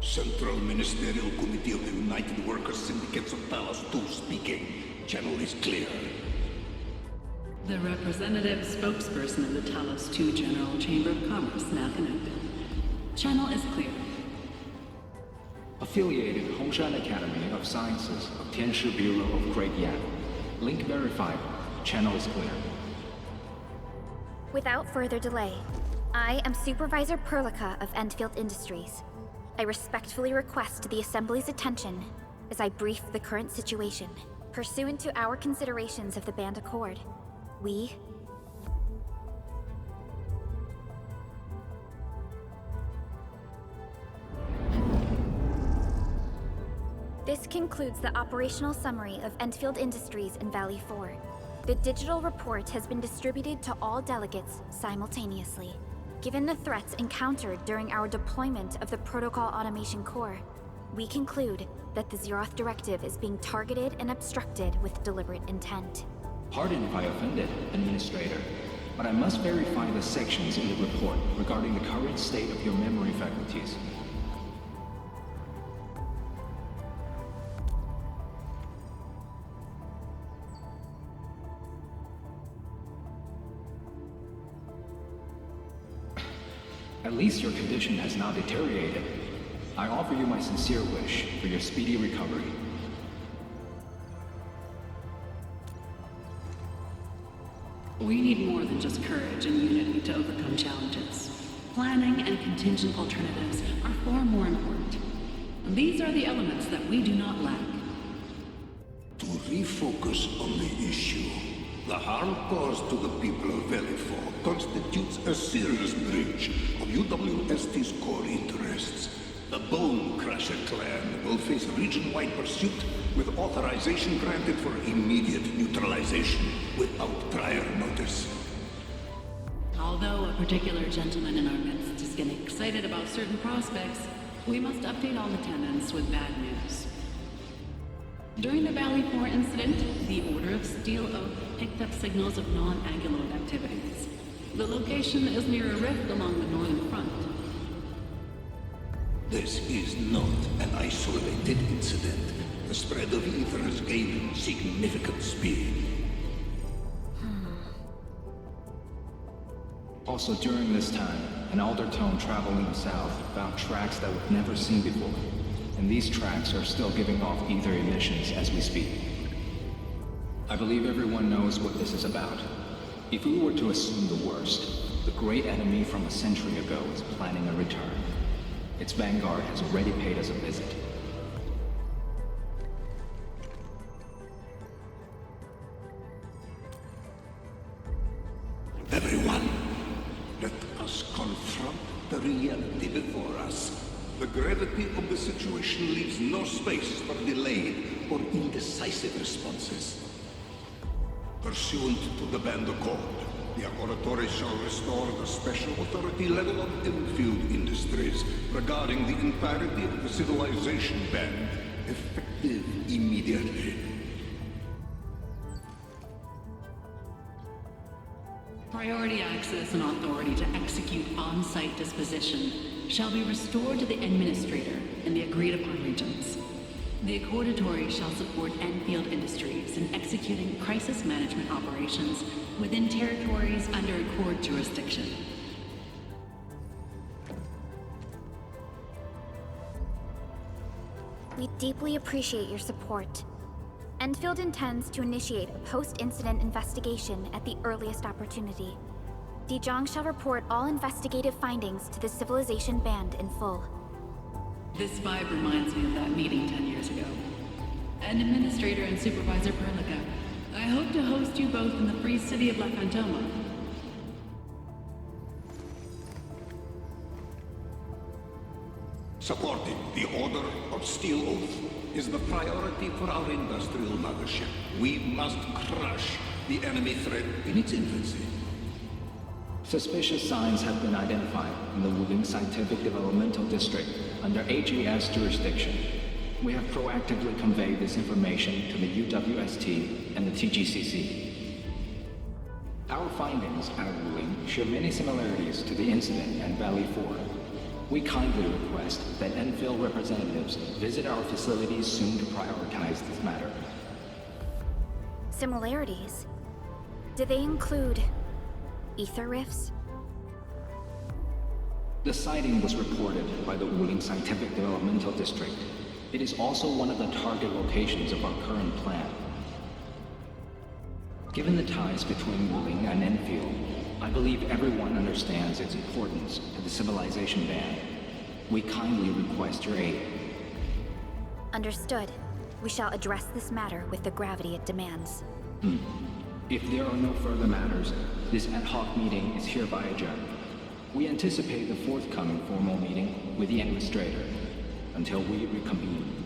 Central Ministerial Committee of the United Workers Syndicates of Talos 2 speaking. Channel is clear. The representative spokesperson of the Talos 2 General Chamber of Commerce now connected. Channel is clear. Affiliated Hongshan Academy of Sciences of Tianshi Bureau of Great Yan. Link verified. Channel is clear. Without further delay, I am Supervisor Perlica of Endfield Industries. I respectfully request the Assembly's attention as I brief the current situation. Pursuant to our considerations of the Band Accord, we... This concludes the operational summary of Endfield Industries in Valley 4. The digital report has been distributed to all delegates simultaneously. Given the threats encountered during our deployment of the Protocol Automation Core, we conclude that the Zeroth Directive is being targeted and obstructed with deliberate intent. Pardon if I offended, Administrator, but I must verify the sections in the report regarding the current state of your memory faculties. At least your condition has not deteriorated. I offer you my sincere wish for your speedy recovery. We need more than just courage and unity to overcome challenges. Planning and contingent alternatives are far more important. These are the elements that we do not lack. To refocus on the issue, the harm caused to the people of Valley 4 constitutes a serious breach of UWST's core interests. The Bone Crusher clan will face region-wide pursuit with authorization granted for immediate neutralization without prior notice. Although a particular gentleman in our midst is getting excited about certain prospects, we must update all attendants with bad news. During the Valley 4 incident, the Order of Steel Oath picked up signals of non-Anguloid activities. The location is near a rift along the northern front. This is not an isolated incident. The spread of ether has gained significant speed. Also during this time, an Aldertone traveling south found tracks that we've never seen before. And these tracks are still giving off ether emissions as we speak. I believe everyone knows what this is about. If we were to assume the worst, the great enemy from a century ago is planning a return. Its vanguard has already paid us a visit. Everyone, let us confront the reality before us. The gravity of the situation leaves no space for delayed or indecisive responses. Pursuant to the Band Accord, the Laboratory shall restore the special authority level of endfield industries regarding the entirety of the civilization band, effective immediately. Priority access and authority to execute on-site disposition shall be restored to the Administrator in the agreed-upon regions. The Accordatory shall support Enfield Industries in executing crisis management operations within territories under Accord jurisdiction. We deeply appreciate your support. Enfield intends to initiate a post-incident investigation at the earliest opportunity. Dijong shall report all investigative findings to the Civilization Band in full. This vibe reminds me of that meeting 10 years ago. And Administrator and Supervisor Perlica, I hope to host you both in the free city of La Fantoma. Supporting the Order of Steel Oath is the priority for our industrial mothership. We must crush the enemy threat in its infancy. Suspicious signs have been identified in the Wuling Scientific Developmental District under HAS jurisdiction. We have proactively conveyed this information to the UWST and the TGCC. Our findings at a ruling share many similarities to the incident at Valley 4. We kindly request that endfield representatives visit our facilities soon to prioritize this matter. Similarities? Do they include ether rifts? The sighting was reported by the Wuling Scientific Developmental District. It is also one of the target locations of our current plan. Given the ties between Wuling and Enfield, I believe everyone understands its importance to the civilization band. We kindly request your aid. Understood. We shall address this matter with the gravity it demands. If there are no further matters, this ad hoc meeting is hereby adjourned. We anticipate the forthcoming formal meeting with the administrator until we reconvene.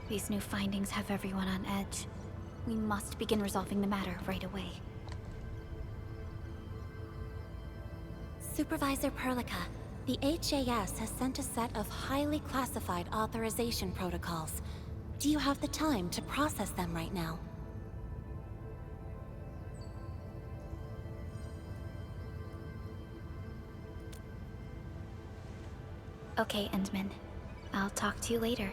These new findings have everyone on edge. We must begin resolving the matter right away. Supervisor Perlica, the HAS has sent a set of highly classified authorization protocols. Do you have the time to process them right now? Okay, Endman. I'll talk to you later.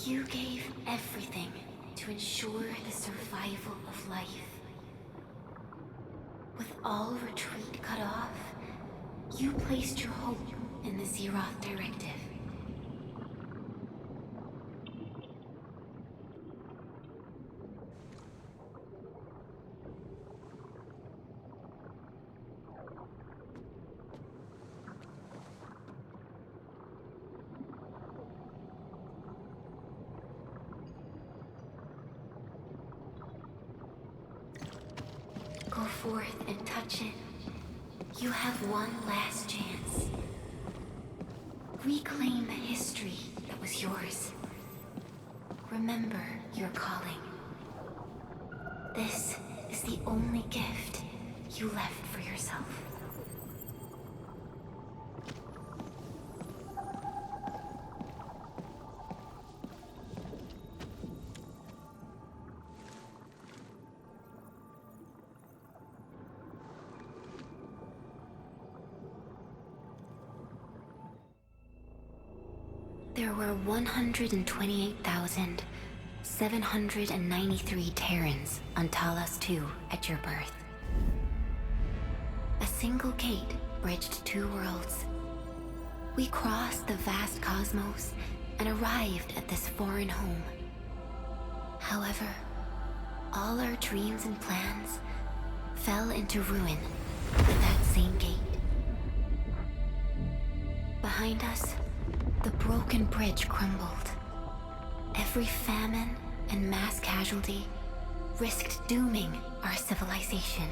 You gave everything to ensure the survival of life. With all retreat cut off, you placed your hope in the Zeroth Directive. Go forth and touch it. You have one last chance. Reclaim the history that was yours. Remember your calling. This is the only gift you left for yourself. There were 128,793 Terrans on Talos 2 at your birth. A single gate bridged two worlds. We crossed the vast cosmos and arrived at this foreign home. However, all our dreams and plans fell into ruin at that same gate. Behind us, the broken bridge crumbled. Every famine and mass casualty risked dooming our civilization.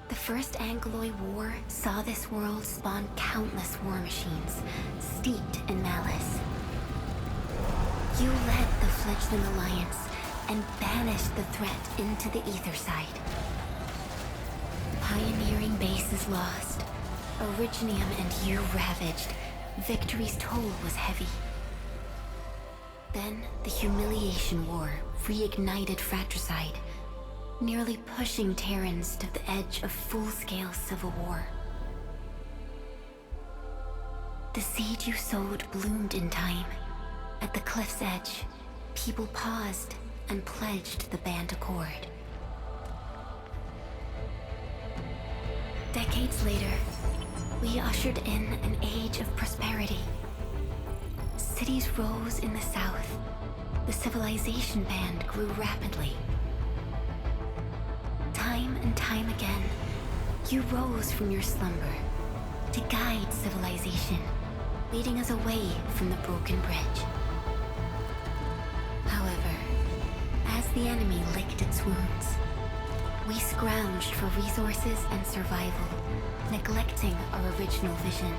The First Angloid War saw this world spawn countless war machines, steeped in malice. You led the fledgling alliance and banished the threat into the ether side. Pioneering bases lost, Originium and you ravaged. Victory's toll was heavy. Then, the Humiliation War reignited fratricide, nearly pushing Terrans to the edge of full-scale civil war. The seed you sowed bloomed in time. At the cliff's edge, people paused and pledged the Band Accord. Decades later, we ushered in an age of prosperity. Cities rose in the south. The civilization band grew rapidly. Time and time again, you rose from your slumber to guide civilization, leading us away from the broken bridge. However, as the enemy licked its wounds, we scrounged for resources and survival, neglecting our original vision.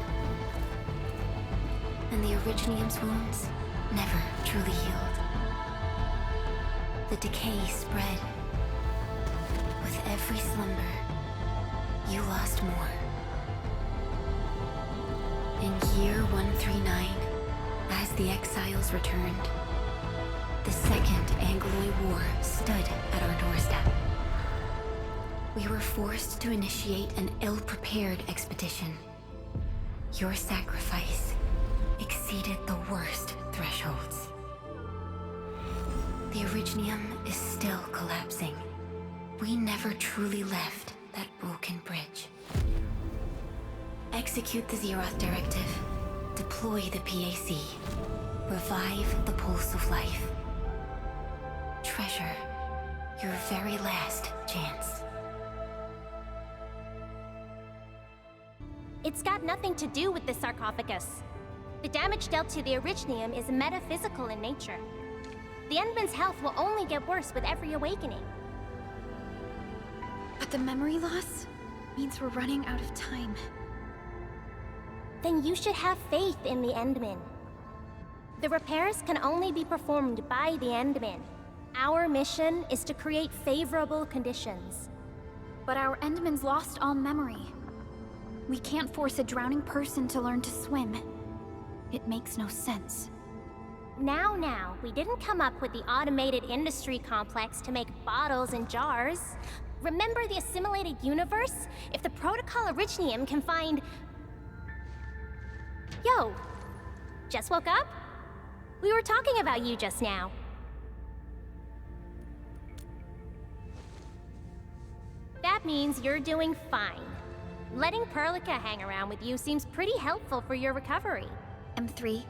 And the Originium's wounds never truly healed. The decay spread. With every slumber, you lost more. In year 139, as the exiles returned, the Second Angloy War stood at our doorstep. We were forced to initiate an ill-prepared expedition. Your sacrifice exceeded the worst thresholds. The Originium is still collapsing. We never truly left that broken bridge. Execute the Zeroth Directive. Deploy the PAC. Revive the pulse of life. Treasure your very last chance. It's got nothing to do with the sarcophagus. The damage dealt to the Originium is metaphysical in nature. The Endman's health will only get worse with every awakening. But the memory loss means we're running out of time. Then you should have faith in the Endman. The repairs can only be performed by the Endman. Our mission is to create favorable conditions. But our Endman's lost all memory. We can't force a drowning person to learn to swim. It makes no sense. Now, we didn't come up with the automated industry complex to make bottles and jars. Remember the assimilated universe? If the Protocol Originium can find... Yo! Just woke up? We were talking about you just now. That means you're doing fine. Letting Perlica hang around with you seems pretty helpful for your recovery. M3,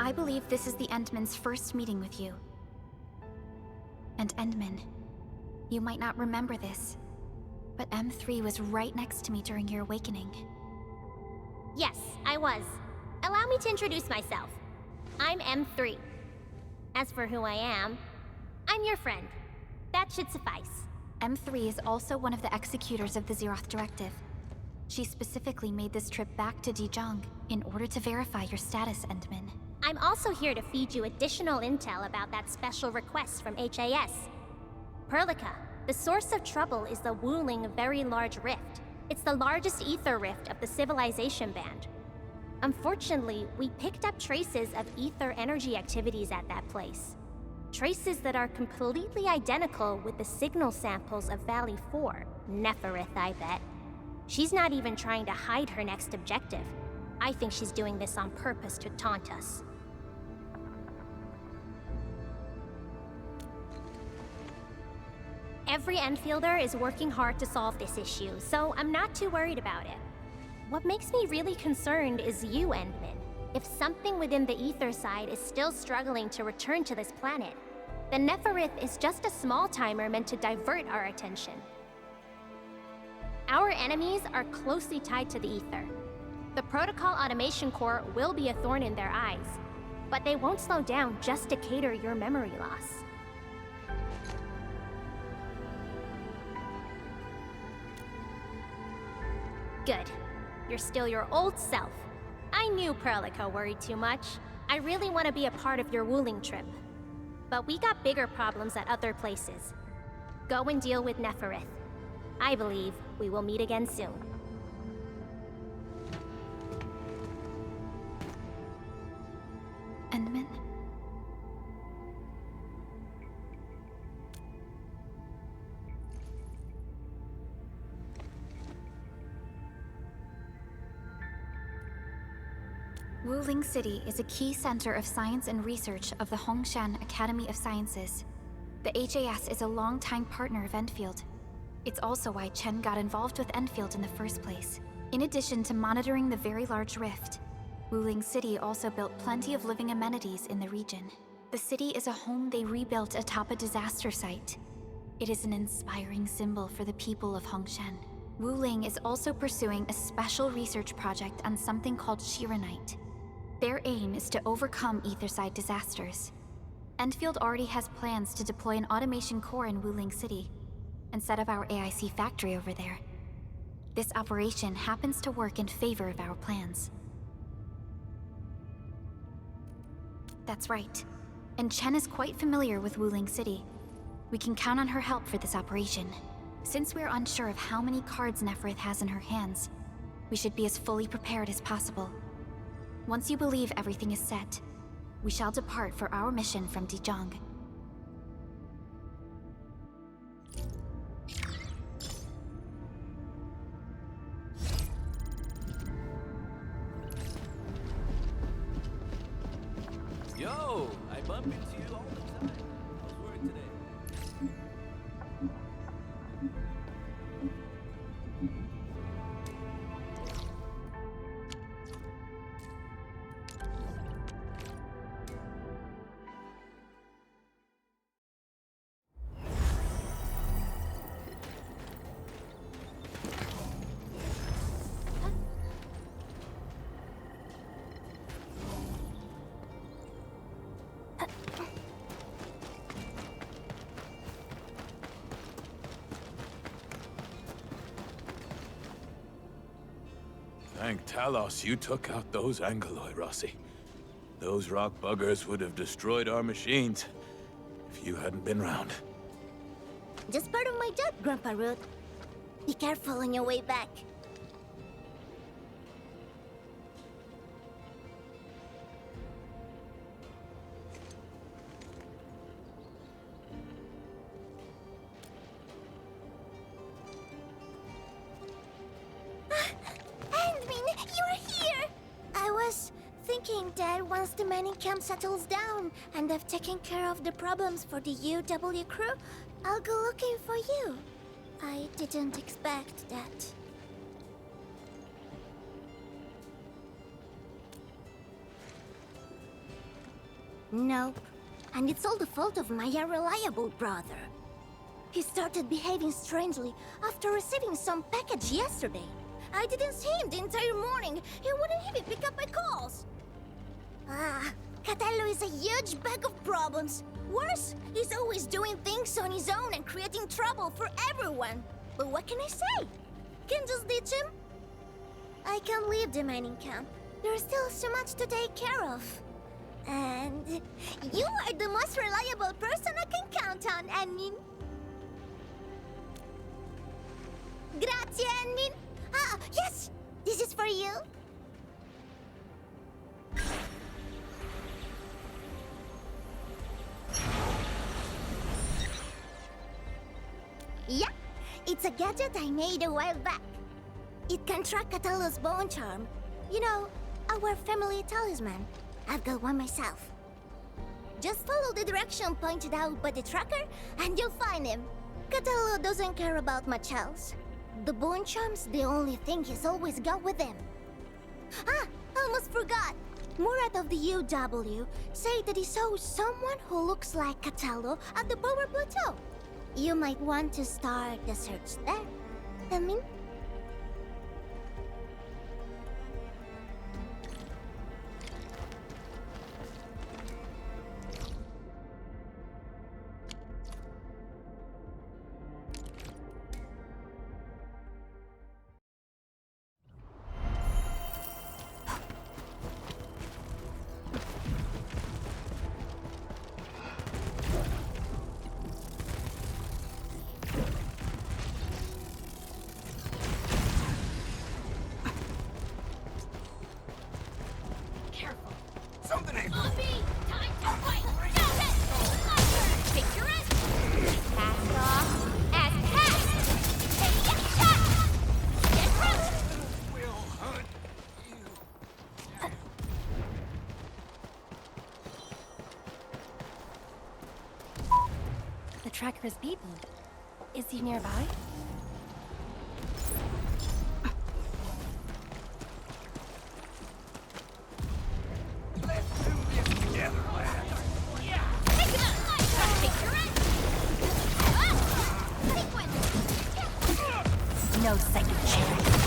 I believe this is the Endman's first meeting with you. And Endman, you might not remember this, but M3 was right next to me during your awakening. Yes, I was. Allow me to introduce myself. I'm M3. As for who I am, I'm your friend. That should suffice. M3 is also one of the executors of the Zeroth Directive. She specifically made this trip back to Dijiang in order to verify your status, Endman. I'm also here to feed you additional intel about that special request from HAS. Perlica, the source of trouble is the Wuling Very Large Rift. It's the largest ether rift of the Civilization Band. Unfortunately, we picked up traces of ether energy activities at that place. Traces that are completely identical with the signal samples of Valley 4. Neferith, I bet. She's not even trying to hide her next objective. I think she's doing this on purpose to taunt us. Every Enfielder is working hard to solve this issue, so I'm not too worried about it. What makes me really concerned is you, Endman. If something within the ether side is still struggling to return to this planet, then Neferith is just a small timer meant to divert our attention. Our enemies are closely tied to the ether. The Protocol Automation Core will be a thorn in their eyes, but they won't slow down just to cater your memory loss. Good. You're still your old self. I knew Perlica worried too much. I really want to be a part of your Wuling trip. But we got bigger problems at other places. Go and deal with Neferith. I believe we will meet again soon. Wuling City is a key center of science and research of the Hongshan Academy of Sciences. The HAS is a longtime partner of Endfield. It's also why Chen got involved with Endfield in the first place. In addition to monitoring the very large rift, Wuling City also built plenty of living amenities in the region. The city is a home they rebuilt atop a disaster site. It is an inspiring symbol for the people of Hongshan. Wuling is also pursuing a special research project on something called Shiranite. Their aim is to overcome Etherside disasters. Endfield already has plans to deploy an automation core in Wuling City and set up our AIC factory over there. This operation happens to work in favor of our plans. That's right. And Chen is quite familiar with Wuling City. We can count on her help for this operation. Since we're unsure of how many cards Neferith has in her hands, we should be as fully prepared as possible. Once you believe everything is set, we shall depart for our mission from Dijiang. Yo, I bump into you all the time. How's work today? Thank Talos you took out those Angeloi, Rossi. Those rock buggers would have destroyed our machines if you hadn't been round. Just part of my job, Grandpa Root. Be careful on your way back. Dad, once the mining camp settles down and I've taken care of the problems for the UW crew, I'll go looking for you. I didn't expect that. Nope. And it's all the fault of my unreliable brother. He started behaving strangely after receiving some package yesterday. I didn't see him the entire morning. He wouldn't even pick up my calls. Catello is a huge bag of problems. Worse, he's always doing things on his own and creating trouble for everyone. But what can I say? Can just ditch him? I can't leave the mining camp. There's still so much to take care of. And you are the most reliable person I can count on, Enmin. Grazie, Enmin. Yes! This is for you. Yeah, it's a gadget I made a while back. It can track Catello's bone charm. You know, our family talisman. I've got one myself. Just follow the direction pointed out by the tracker, and you'll find him. Catello doesn't care about much else. The bone charm's the only thing he's always got with him. Almost forgot. Murat of the UW said that he saw someone who looks like Catello at the power plateau. You might want to start the search there. I mean... tracker's beaten. Is he nearby? No second chance.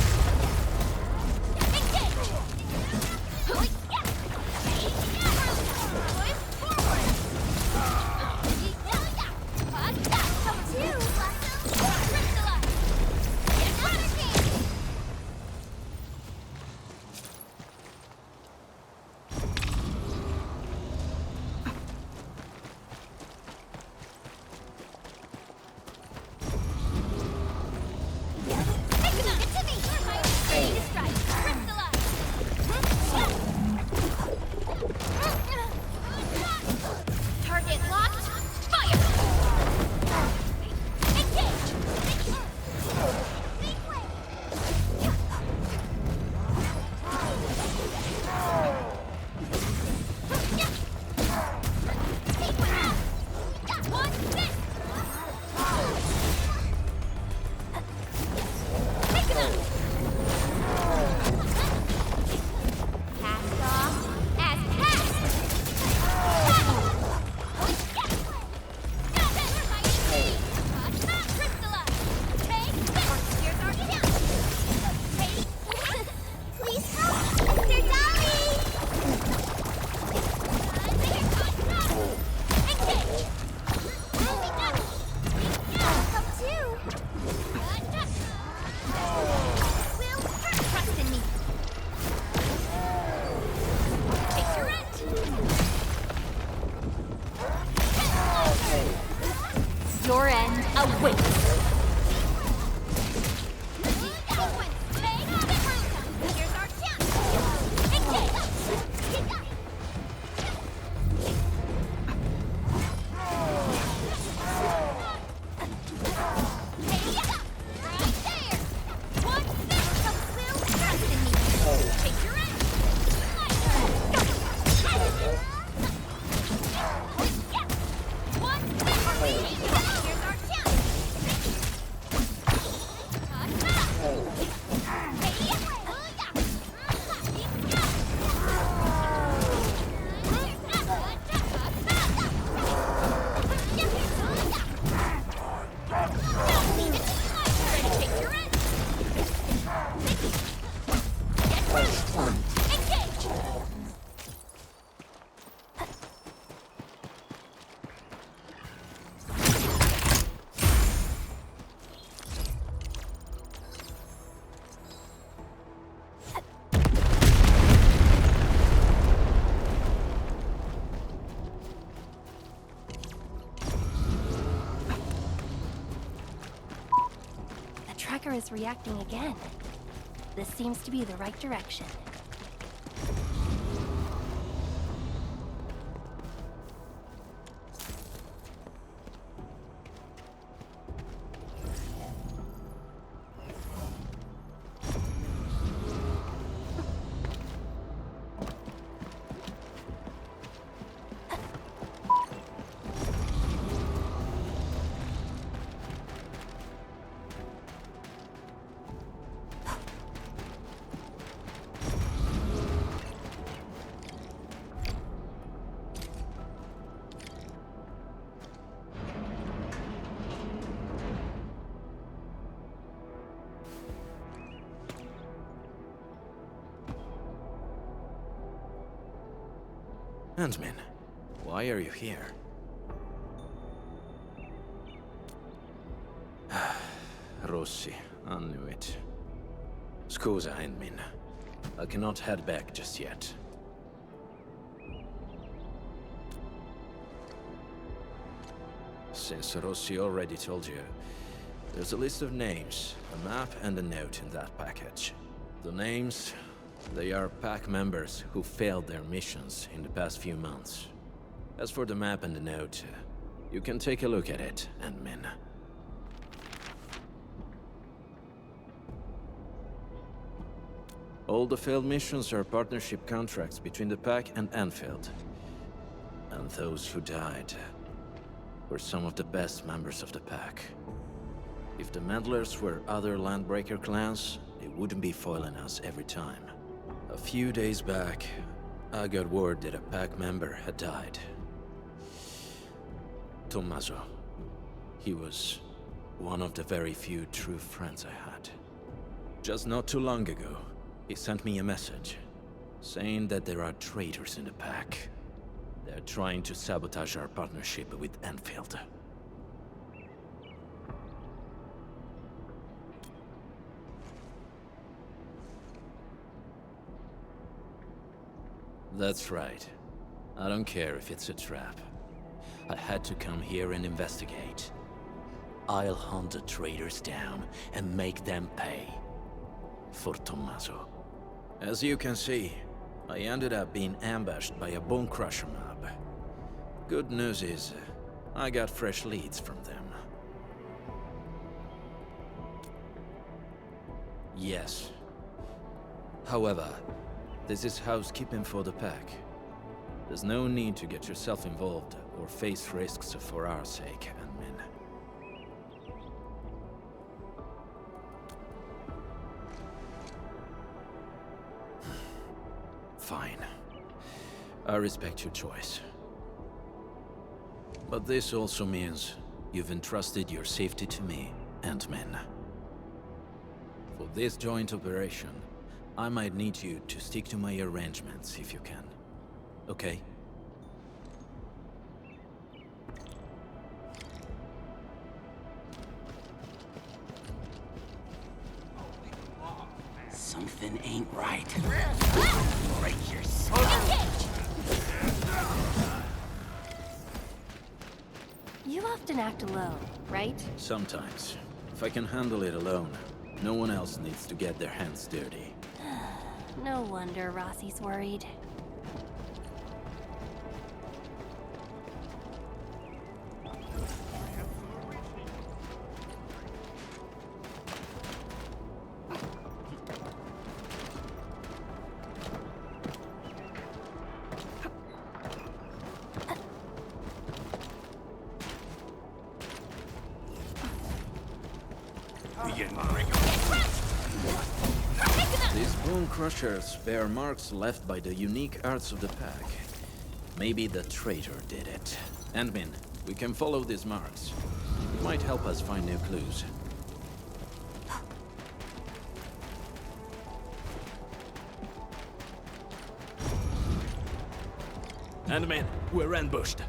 Your end awaits. Tracker is reacting again. This seems to be the right direction. Handman, why are you here? Rossi, I knew it. Scusa, Handman. I cannot head back just yet. Since Rossi already told you, there's a list of names, a map and a note in that package. The names, they are pack members who failed their missions in the past few months. As for the map and the note, you can take a look at it, Handman. All the failed missions are partnership contracts between the pack and endfield. And those who died, were some of the best members of the pack. If the meddlers were other Landbreaker clans, they wouldn't be foiling us every time. A few days back, I got word that a pack member had died. Tommaso. He was one of the very few true friends I had. Just not too long ago, he sent me a message, saying that there are traitors in the pack. They're trying to sabotage our partnership with Enfield. That's right. I don't care if it's a trap. I had to come here and investigate. I'll hunt the traitors down and make them pay. For Tommaso. As you can see, I ended up being ambushed by a Bone Crusher mob. Good news is, I got fresh leads from them. Yes. However, this is housekeeping for the pack. There's no need to get yourself involved or face risks for our sake, admin. Fine. I respect your choice. But this also means you've entrusted your safety to me, Ant-Man. For this joint operation, I might need you to stick to my arrangements if you can. Okay? Something ain't right. Break your skull. You often act alone, right? Sometimes. If I can handle it alone, no one else needs to get their hands dirty. No wonder Rossi's worried. These Bone Crushers bear marks left by the unique arts of the pack. Maybe the traitor did it. Ant-Man, we can follow these marks. It might help us find new clues. Ant-Man, we're ambushed.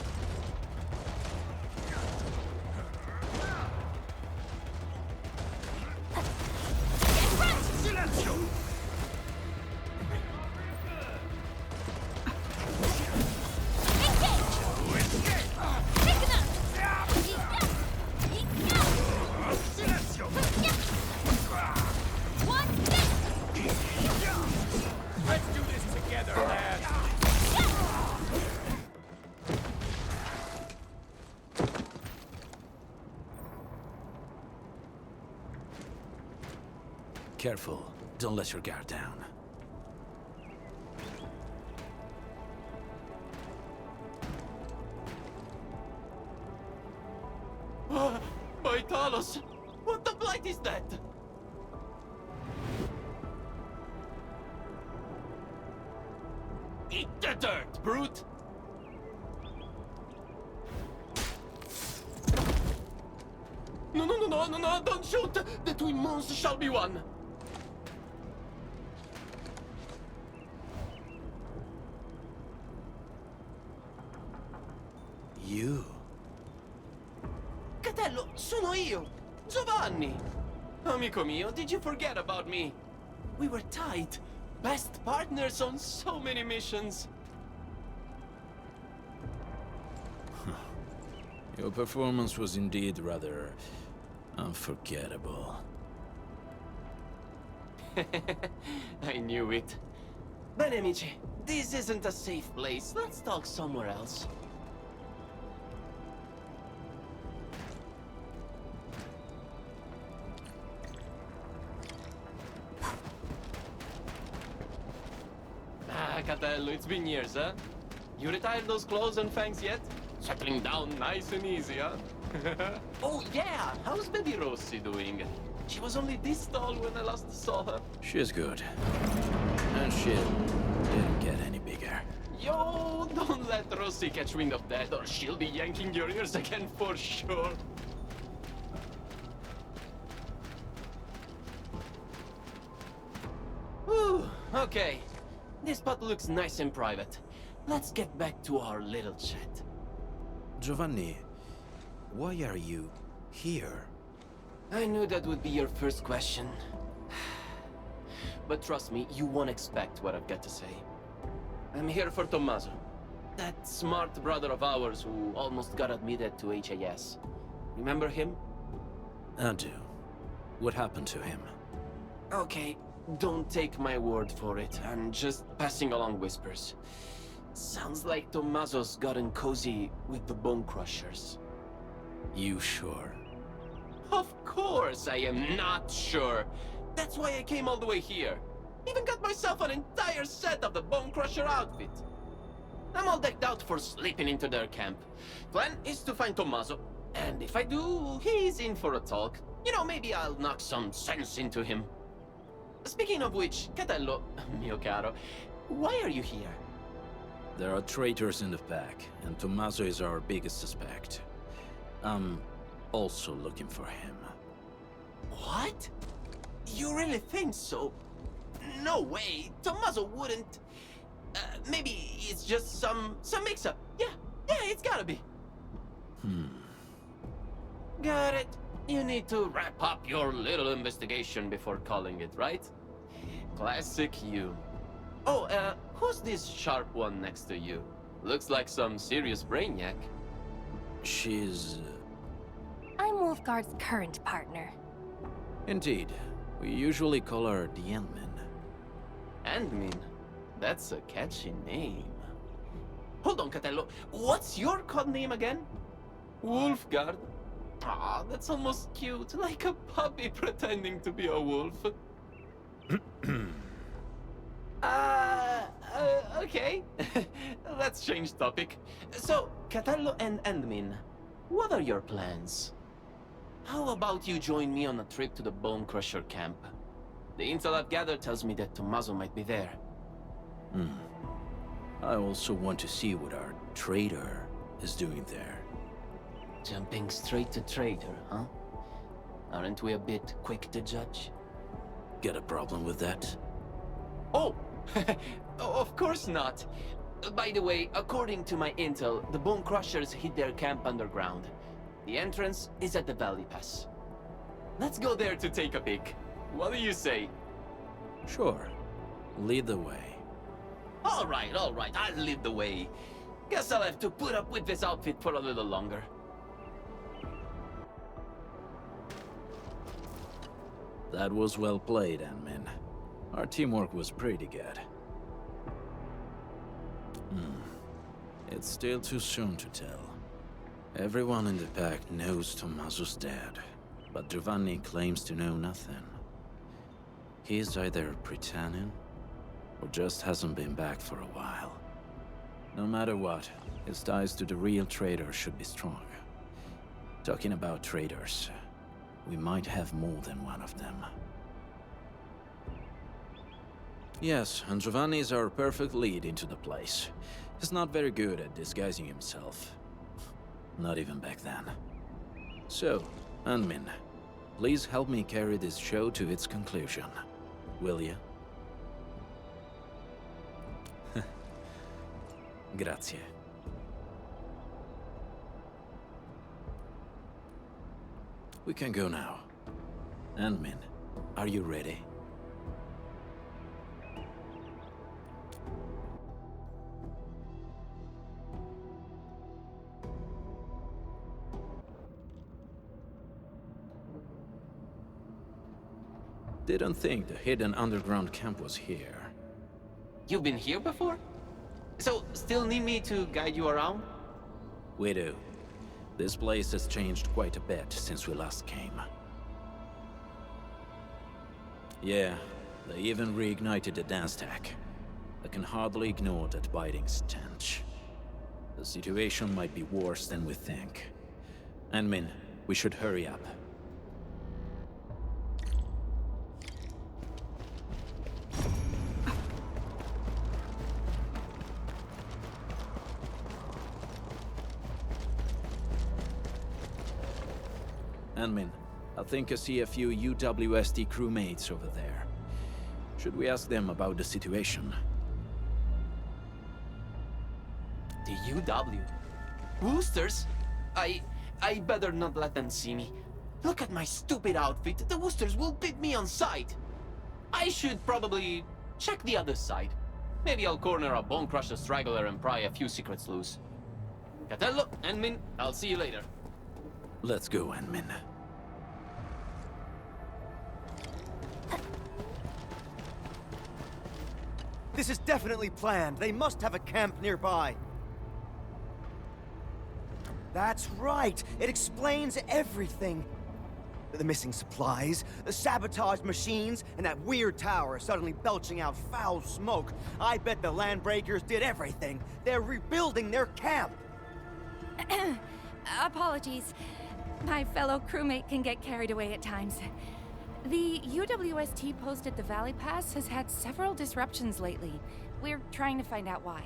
Let's do this together, lads! Careful, don't let your guard down. My Talos! What the blight is that? Eat the dirt, brute! No, don't shoot! The twin moons shall be one! You? Catello, sono io! Giovanni! Amico mio, did you forget about me? We were tight. Best partners on so many missions. Your performance was indeed rather unforgettable. I knew it. Bene, amici, this isn't a safe place. Let's talk somewhere else. Catello, it's been years, huh? You retired those claws and fangs yet? Settling down nice and easy, huh? Oh yeah, how's baby Rossi doing? She was only this tall when I last saw her. She's good. And she didn't get any bigger. Yo, don't let Rossi catch wind of that, or she'll be yanking your ears again for sure. Whew, okay. This spot looks nice and private. Let's get back to our little chat. Giovanni, why are you here? I knew that would be your first question. But trust me, you won't expect what I've got to say. I'm here for Tommaso. That smart brother of ours who almost got admitted to HAS. Remember him? I do. What happened to him? Okay, don't take my word for it. I'm just passing along whispers. Sounds like Tommaso's gotten cozy with the Bone Crushers. You sure? Of course I am not sure. That's why I came all the way here. Even got myself an entire set of the Bone Crusher outfit. I'm all decked out for slipping into their camp. Plan is to find Tommaso, and if I do, he's in for a talk. You know, maybe I'll knock some sense into him. Speaking of which, Catello, mio caro, why are you here? There are traitors in the pack, and Tommaso is our biggest suspect. I'm also looking for him. What? You really think so? No way, Tommaso wouldn't. Maybe it's just some mix-up. Yeah, it's gotta be. Got it. You need to wrap up your little investigation before calling it, right? Classic you. Oh, who's this sharp one next to you? Looks like some serious brainiac. She's... I'm Wolfguard's current partner. Indeed. We usually call her the Endmin. Endmin? That's a catchy name. Hold on, Catello. What's your code name again? Wolfguard. Ah, that's almost cute, like a puppy pretending to be a wolf. Okay. Let's change topic. So, Catello and Endmin, what are your plans? How about you join me on a trip to the Bone Crusher camp? The intel I've gathered tells me that Tommaso might be there. I also want to see what our traitor is doing there. Jumping straight to traitor, huh? Aren't we a bit quick to judge? Got a problem with that? Oh! Of course not. By the way, according to my intel, the Bone Crushers hid their camp underground. The entrance is at the Valley Pass. Let's go there to take a peek. What do you say? Sure. Lead the way. All right, I'll lead the way. Guess I'll have to put up with this outfit for a little longer. That was well played, Endmin. Our teamwork was pretty good. It's still too soon to tell. Everyone in the pack knows Tommaso's dead, but Giovanni claims to know nothing. He's either pretending, or just hasn't been back for a while. No matter what, his ties to the real traitor should be strong. Talking about traitors, we might have more than one of them. Yes, and Giovanni is our perfect lead into the place. He's not very good at disguising himself. Not even back then. So, Endmin, please help me carry this show to its conclusion. Will you? Grazie. We can go now. Endmin, are you ready? Didn't think the hidden underground camp was here. You've been here before? So, still need me to guide you around? We do. This place has changed quite a bit since we last came. Yeah, they even reignited the dance tech. I can hardly ignore that biting stench. The situation might be worse than we think. Admin, we should hurry up. Admin, I think I see a few UWST crewmates over there. Should we ask them about the situation? The UW? Woosters? I better not let them see me. Look at my stupid outfit. The Woosters will beat me on sight. I should probably check the other side. Maybe I'll corner a Bone Crusher straggler and pry a few secrets loose. Catello, Enmin, I'll see you later. Let's go, Enmin. This is definitely planned. They must have a camp nearby. That's right. It explains everything. The missing supplies, the sabotaged machines, and that weird tower suddenly belching out foul smoke. I bet the Landbreakers did everything. They're rebuilding their camp. Apologies. My fellow crewmate can get carried away at times. The UWST post at the Valley Pass has had several disruptions lately. We're trying to find out why.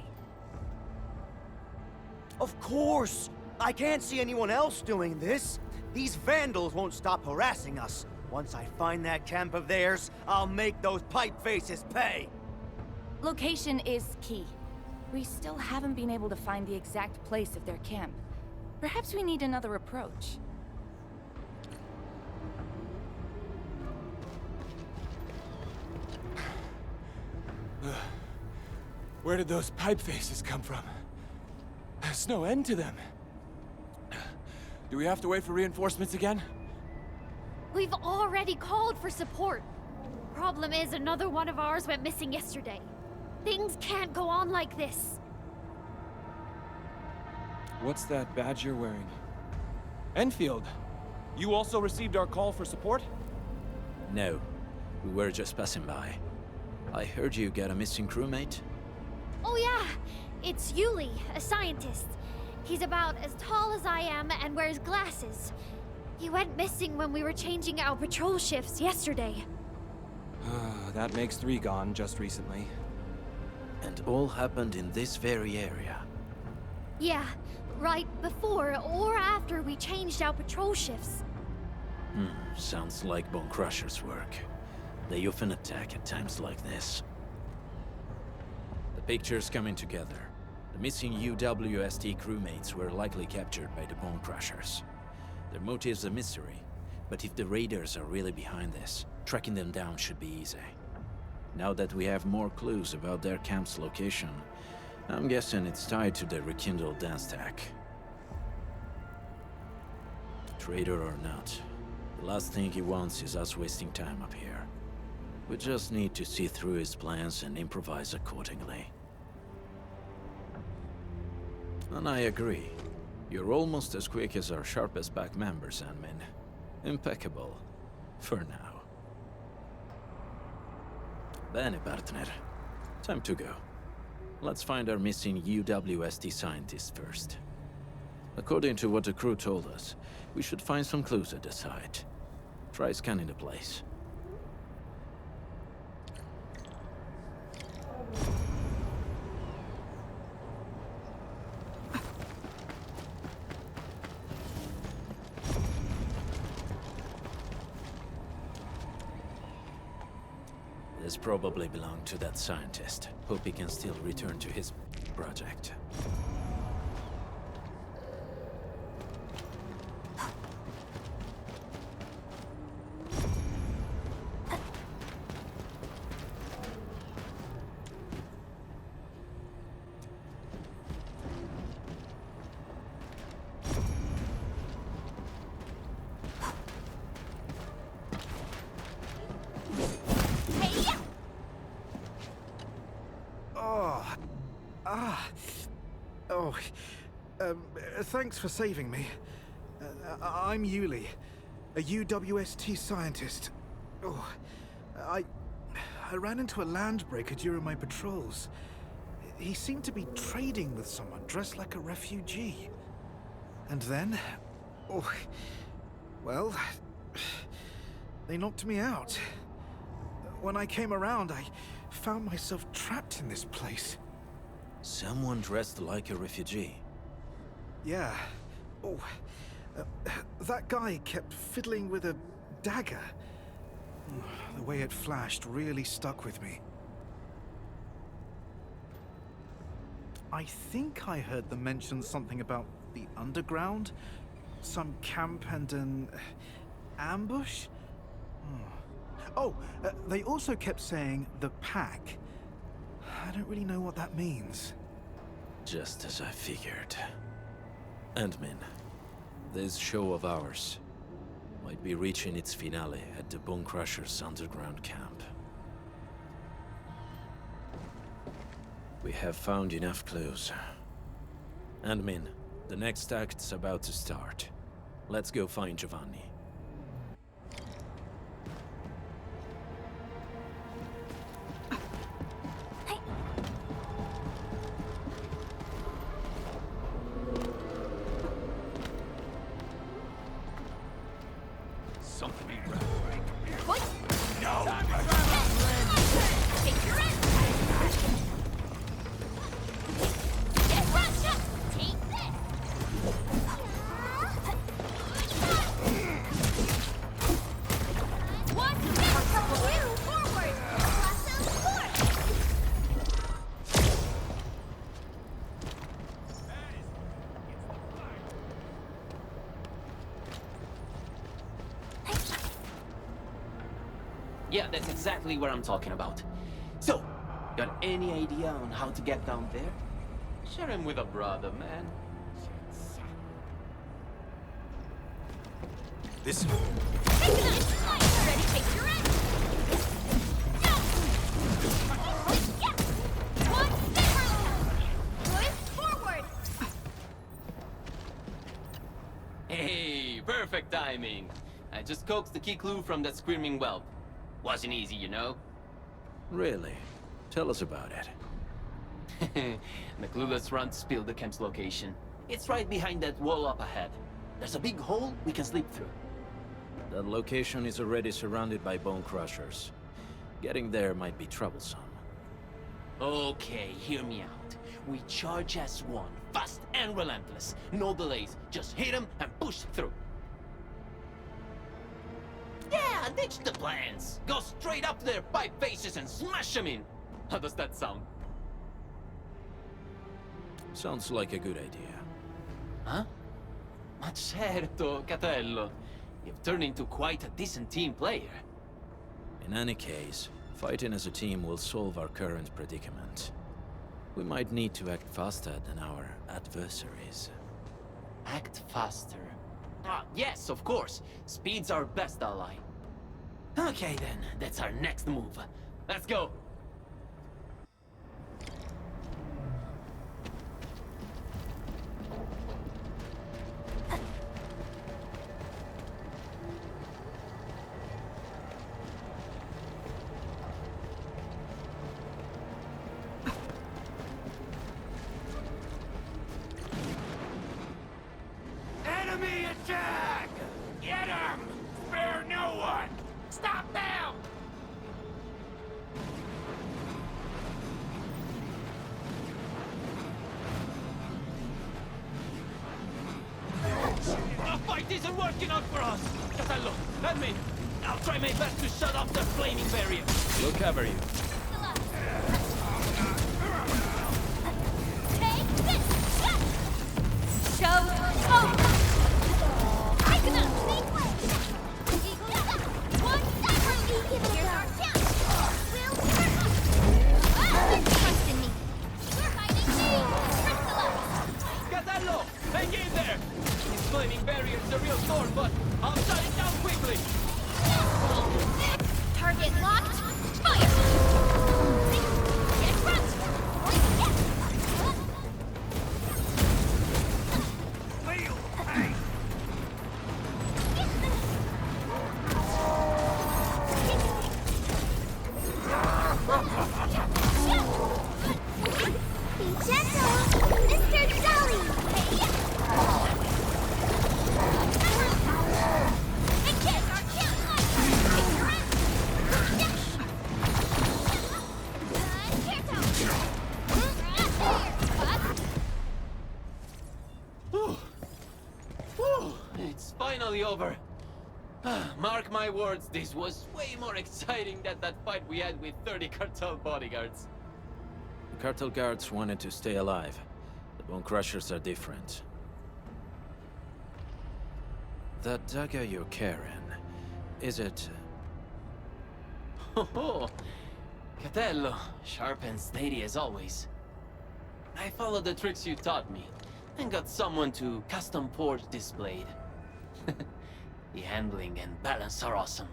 Of course! I can't see anyone else doing this. These vandals won't stop harassing us. Once I find that camp of theirs, I'll make those pipe faces pay! Location is key. We still haven't been able to find the exact place of their camp. Perhaps we need another approach. Where did those pipe faces come from? There's no end to them. Do we have to wait for reinforcements again? We've already called for support. Problem is, another one of ours went missing yesterday. Things can't go on like this. What's that badge you're wearing? Enfield, you also received our call for support? No, we were just passing by. I heard you got a missing crewmate? Oh yeah, it's Yuli, a scientist. He's about as tall as I am and wears glasses. He went missing when we were changing our patrol shifts yesterday. That makes 3 gone just recently. And all happened in this very area. Yeah, right before or after we changed our patrol shifts. Sounds like Bone Crusher's work. They often attack at times like this. The picture's coming together. The missing UWST crewmates were likely captured by the Bone Crushers. Their motive's a mystery, but if the raiders are really behind this, tracking them down should be easy. Now that we have more clues about their camp's location, I'm guessing it's tied to the rekindled dance tech. Traitor or not, the last thing he wants is us wasting time up here. We just need to see through his plans and improvise accordingly. And I agree. You're almost as quick as our sharpest back members, Admin. Impeccable. For now. Bene, partner. Time to go. Let's find our missing UWST scientist first. According to what the crew told us, we should find some clues at the site. Try scanning the place. This probably belonged to that scientist. Hope he can still return to his project. Thanks for saving me. I'm Yuli, a UWST scientist. I ran into a landbreaker during my patrols. he seemed to be trading with someone dressed like a refugee. And then... oh... well... they knocked me out. When I came around, I found myself trapped in this place. Someone dressed like a refugee? Yeah. Oh... that guy kept fiddling with a dagger. The way it flashed really stuck with me. I think I heard them mention something about the underground, some camp and an ambush. They also kept saying the pack. I don't really know what that means. Just as I figured. Endmin, this show of ours might be reaching its finale at the Bone Crusher's underground camp. We have found enough clues. Endmin, the next act's about to start. Let's go find Giovanni. Something ain't right. What? No! Take your end! Get Russia! Take this! One, two, forward! Lasso, forth! Yeah, that's exactly what I'm talking about. So, got any idea on how to get down there? Share him with a brother, man. This... Ready, take your end! No! Yeah! One, good, forward! Hey, perfect timing. I just coaxed the key clue from that screaming whelp. Wasn't easy, you know? Really? Tell us about it. The clueless runt spilled the camp's location. It's right behind that wall up ahead. There's a big hole we can slip through. That location is already surrounded by bone crushers. Getting there might be troublesome. Okay, hear me out. We charge as one, fast and relentless. No delays, just hit them and push through. Yeah, ditch the plans. Go straight up to their pipe faces and smash them in. How does that sound? Sounds like a good idea. Huh? Ma certo, Catello. You've turned into quite a decent team player. In any case, fighting as a team will solve our current predicament. We might need to act faster than our adversaries. Act faster. Ah, yes, of course. Speed's our best ally. Okay then, that's our next move. Let's go! Enemy attack! Get him! Spare no one! Stop them! The fight isn't working out for us! Catello, admin, I'll try my best to shut off the flaming barrier. We'll cover you. Take this! Shut! Show over! Take enough! Same way! Eagle up! One second! Here's our chance! We'll turn up! Trust in me! We're fighting me! Crystallize! Catello, hang in there! This flaming barrier is a real sword, but I'll shut it down quickly! Target locked! Fire! Get front! over. Mark my words, this was way more exciting than that fight we had with 30 cartel bodyguards. The cartel guards wanted to stay alive. The Bone Crushers are different. That dagger you're carrying, is it... Oh, Catello, sharp and steady as always. I followed the tricks you taught me, and got someone to custom forge this blade. The handling and balance are awesome.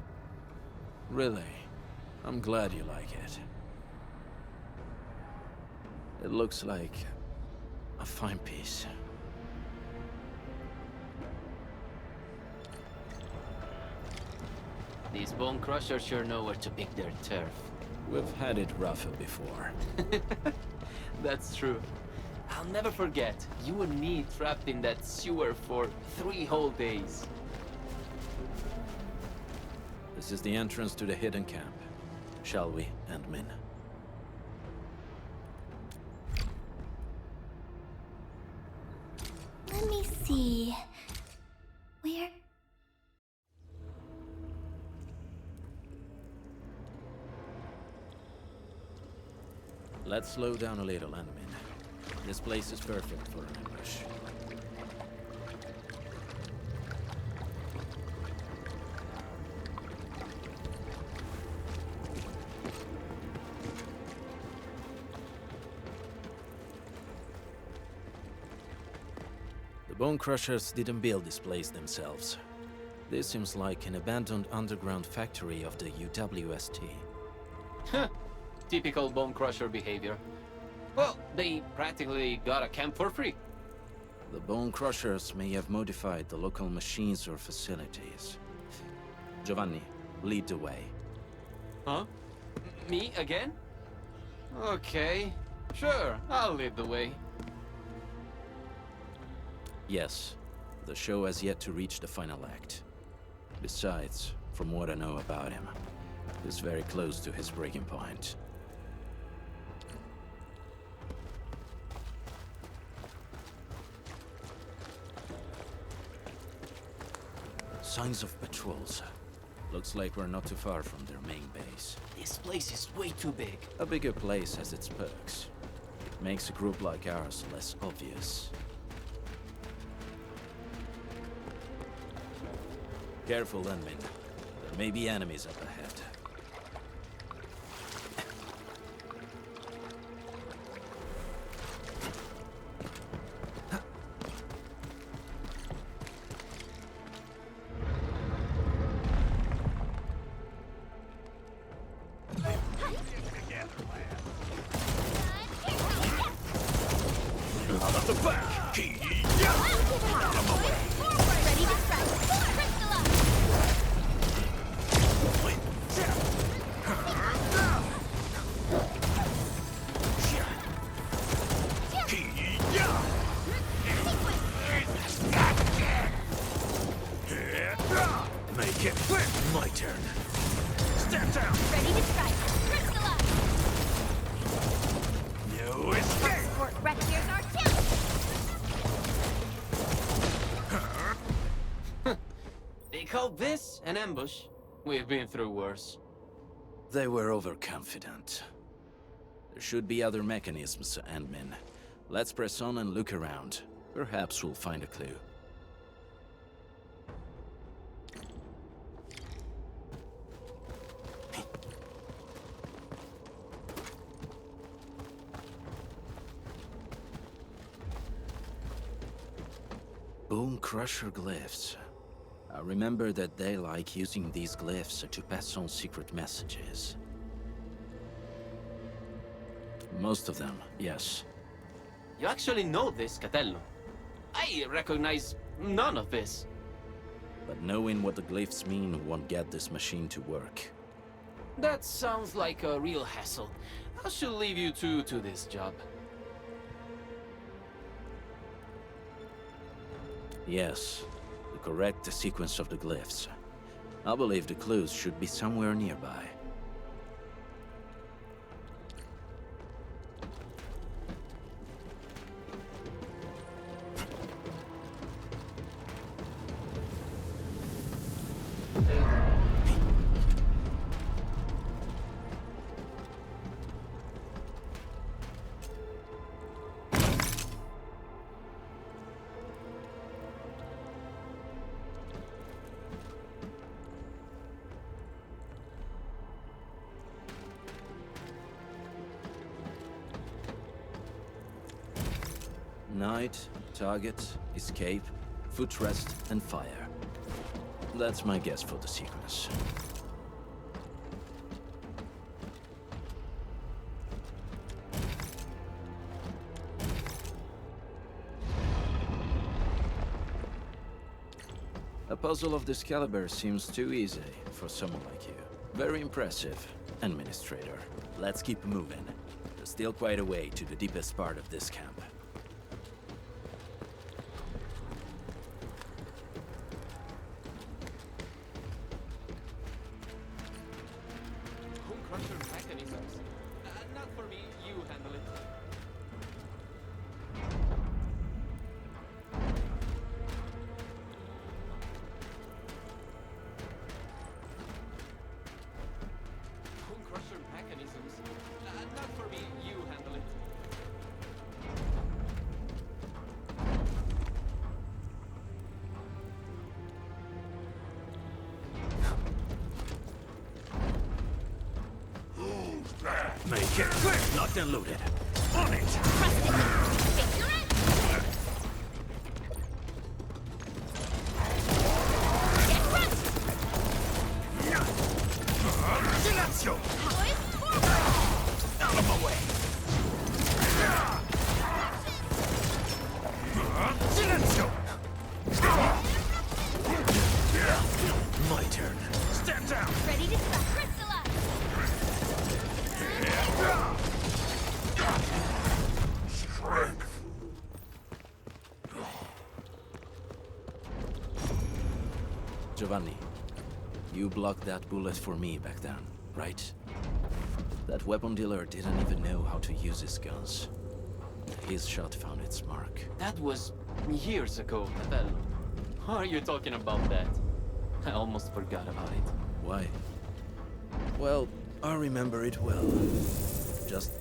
Really? I'm glad you like it. It looks like a fine piece. These Bone Crushers sure know where to pick their turf. We've had it rougher before. That's true. I'll never forget, you and me trapped in that sewer for 3 whole days. This is the entrance to the hidden camp. Shall we, Endmin? Let me see. Where? Let's slow down a little, Endmin. This place is perfect for an ambush. The Bone Crushers didn't build this place themselves. This seems like an abandoned underground factory of the UWST. Huh. Typical Bone Crusher behavior. Well, they practically got a camp for free. The Bone Crushers may have modified the local machines or facilities. Giovanni, lead the way. Huh? Me again? Okay. Sure, I'll lead the way. Yes, the show has yet to reach the final act. Besides, from what I know about him, he's very close to his breaking point. Signs of patrols. Looks like we're not too far from their main base. This place is way too big. A bigger place has its perks. It makes a group like ours less obvious. Careful, Endmin. There may be enemies up ahead. Out of the back! Ready to strike! Make it my turn. Step down! Ready to strike! Crystallize! No escape! Sport wreck, here's our chance! They call this an ambush. We've been through worse. They were overconfident. There should be other mechanisms, Endmin. Let's press on and look around. Perhaps we'll find a clue. Bone Crusher glyphs. I remember that they like using these glyphs to pass on secret messages. Most of them, yes. You actually know this, Catello. I recognize none of this. But knowing what the glyphs mean won't get this machine to work. That sounds like a real hassle. I should leave you two to this job. Yes, the correct sequence of the glyphs. I believe the clues should be somewhere nearby. Night, target, escape, footrest, and fire. That's my guess for the sequence. A puzzle of this caliber seems too easy for someone like you. Very impressive, Administrator. Let's keep moving. There's still quite a way to the deepest part of this camp. Home crusher mechanisms. Not for me, you handle it. Home crusher mechanisms. Not for me, you handle it. Make it quick! Locked and loaded. On it! Silenzio! Out of my way! Silenzio! My turn. Stand down! Ready to crystallize! Strength. Giovanni, you blocked that bullet for me back then, right? That weapon dealer didn't even know how to use his guns. His shot found its mark. That was years ago, Capello. Why are you talking about that? I almost forgot about it. Why? Well, I remember it well. Just...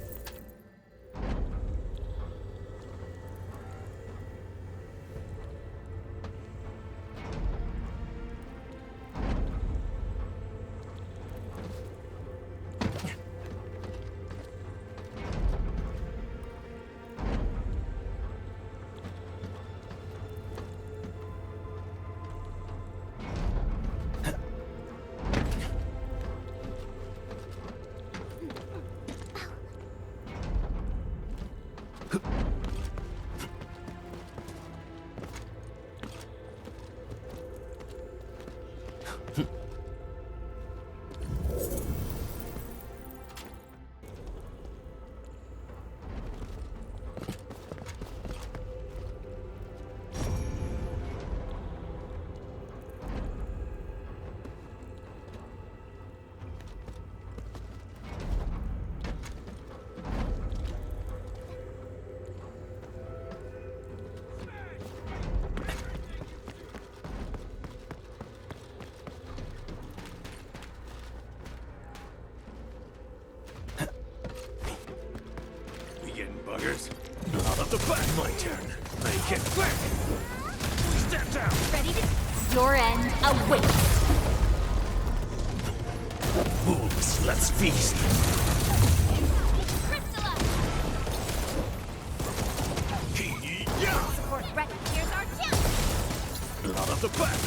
Buggers. Out of the back! My turn. Make it quick! Stand down! Ready to... Your end awaits! Wolves, let's feast! Support ready. Here's our kill! Out of the back!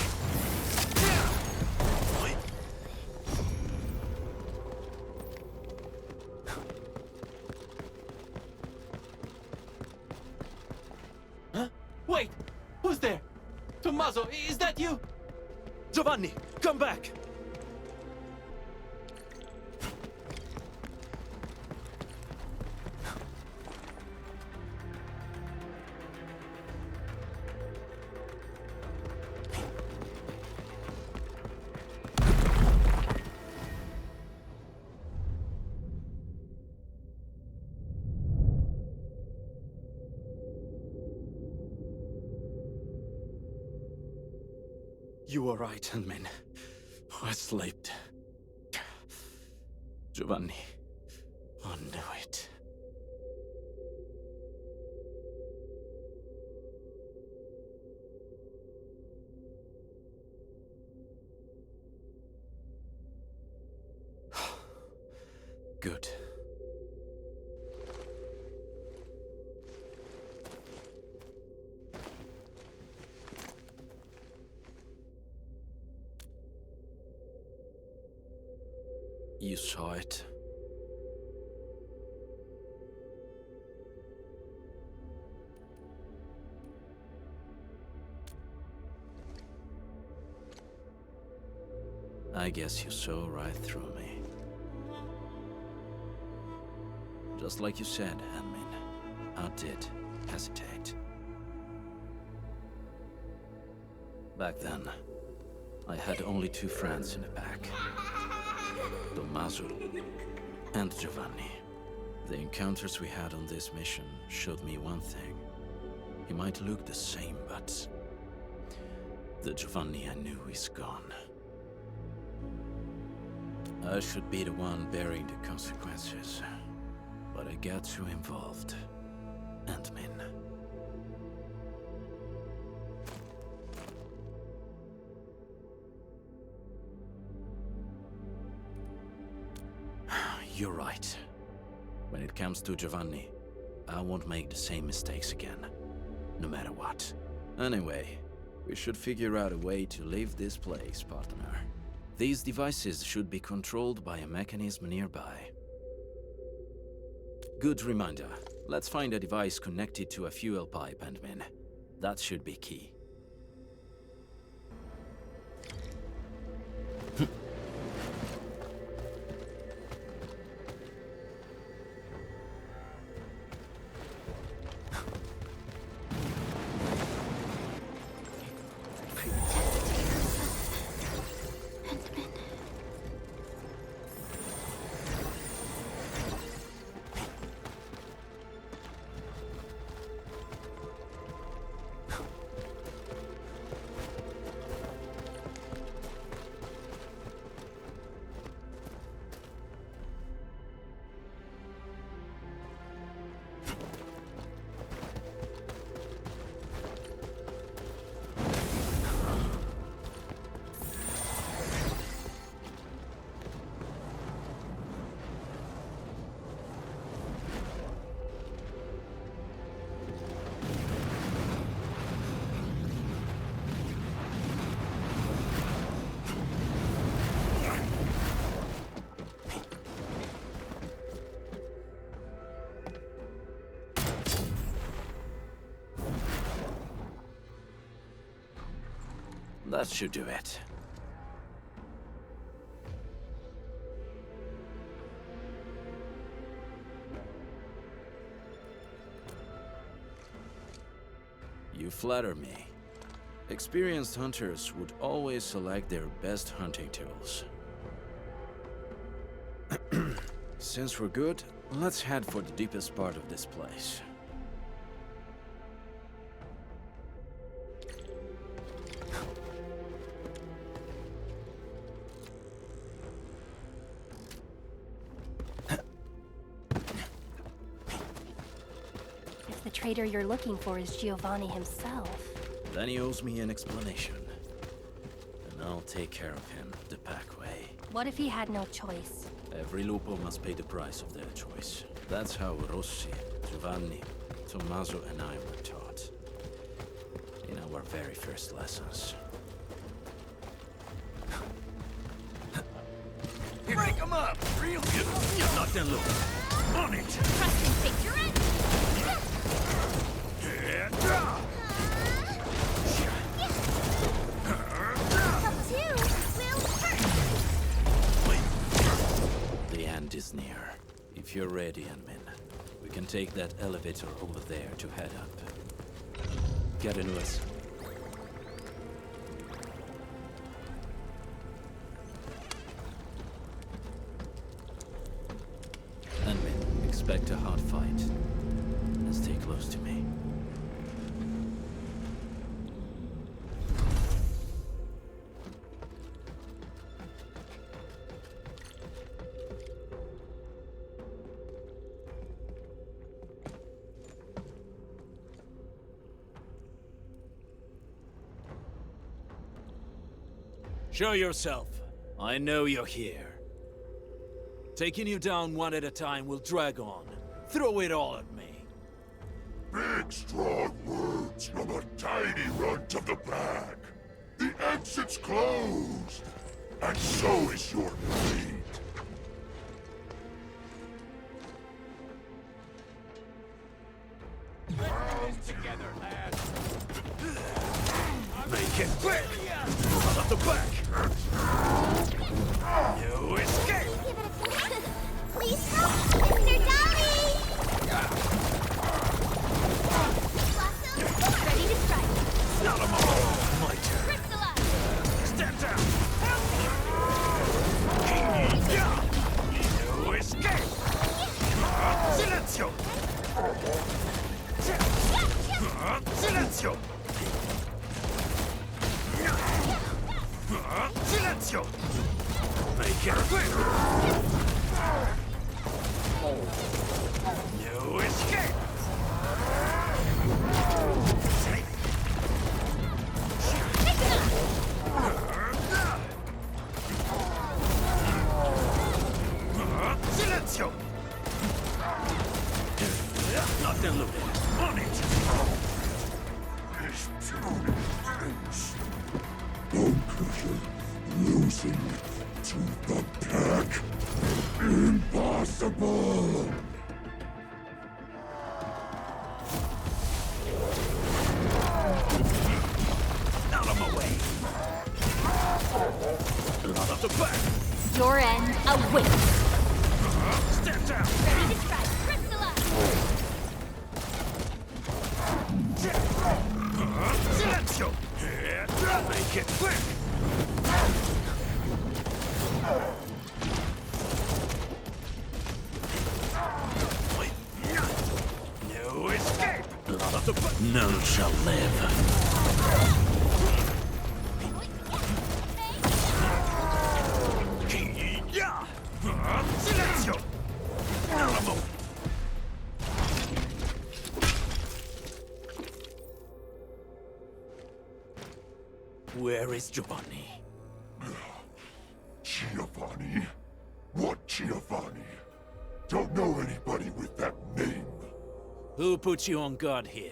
Wait! Who's there? Tommaso, is that you? Giovanni, come back! You were right, Hellman. I slept. Giovanni, I knew it. Good. You saw it? I guess you saw right through me. Just like you said, Hanmin, I did hesitate. Back then, I had only 2 friends in the pack. Tommaso and Giovanni. The encounters we had on this mission showed me one thing. He might look the same, but the Giovanni I knew is gone. I should be the one bearing the consequences, but I got too involved. Ant-Man. You're right. When it comes to Giovanni, I won't make the same mistakes again, no matter what. Anyway, we should figure out a way to leave this place, partner. These devices should be controlled by a mechanism nearby. Good reminder. Let's find a device connected to a fuel pipe, Ant-Man. That should be key. That should do it. You flatter me. Experienced hunters would always select their best hunting tools. Since we're good, let's head for the deepest part of this place. The traitor you're looking for is Giovanni himself. Then he owes me an explanation. And I'll take care of him the pack way. What if he had no choice? Every lupo must pay the price of their choice. That's how Rossi, Giovanni, Tommaso and I were taught. In our very first lessons. Break him up! Real good! Not then look! On it! Trust and picture it! The end is near. If you're ready, Anmin, we can take that elevator over there to head up. Get in with us. Anmin, expect a hard fight. And stay close to me. Show yourself. I know you're here. Taking you down one at a time will drag on. Throw it all at me. Big, strong words from a tiny runt of the pack. The exit's closed, and so is your fate. together, lad. Make it quick! Run at the back! You escape! Please help, Mr. Dolly! Ready to strike. Not a moment. My turn. Crystallize! Stand down! You escape! Silenzio! Silenzio! Silenzio! Make it quick! You escape! Silenzio! Not deluded. On it! Bone Crusher losing to the pack. Impossible! Out of my way! Out of the back! Your end awaits. Stand down! Ready to strike. Crystallize! Silenzio! Make it quick! You escape! Out of the back! None shall live. Silenzio! Alamo! Where is Giovanni? Giovanni? What Giovanni? Don't know anybody with that name. Who put you on guard here?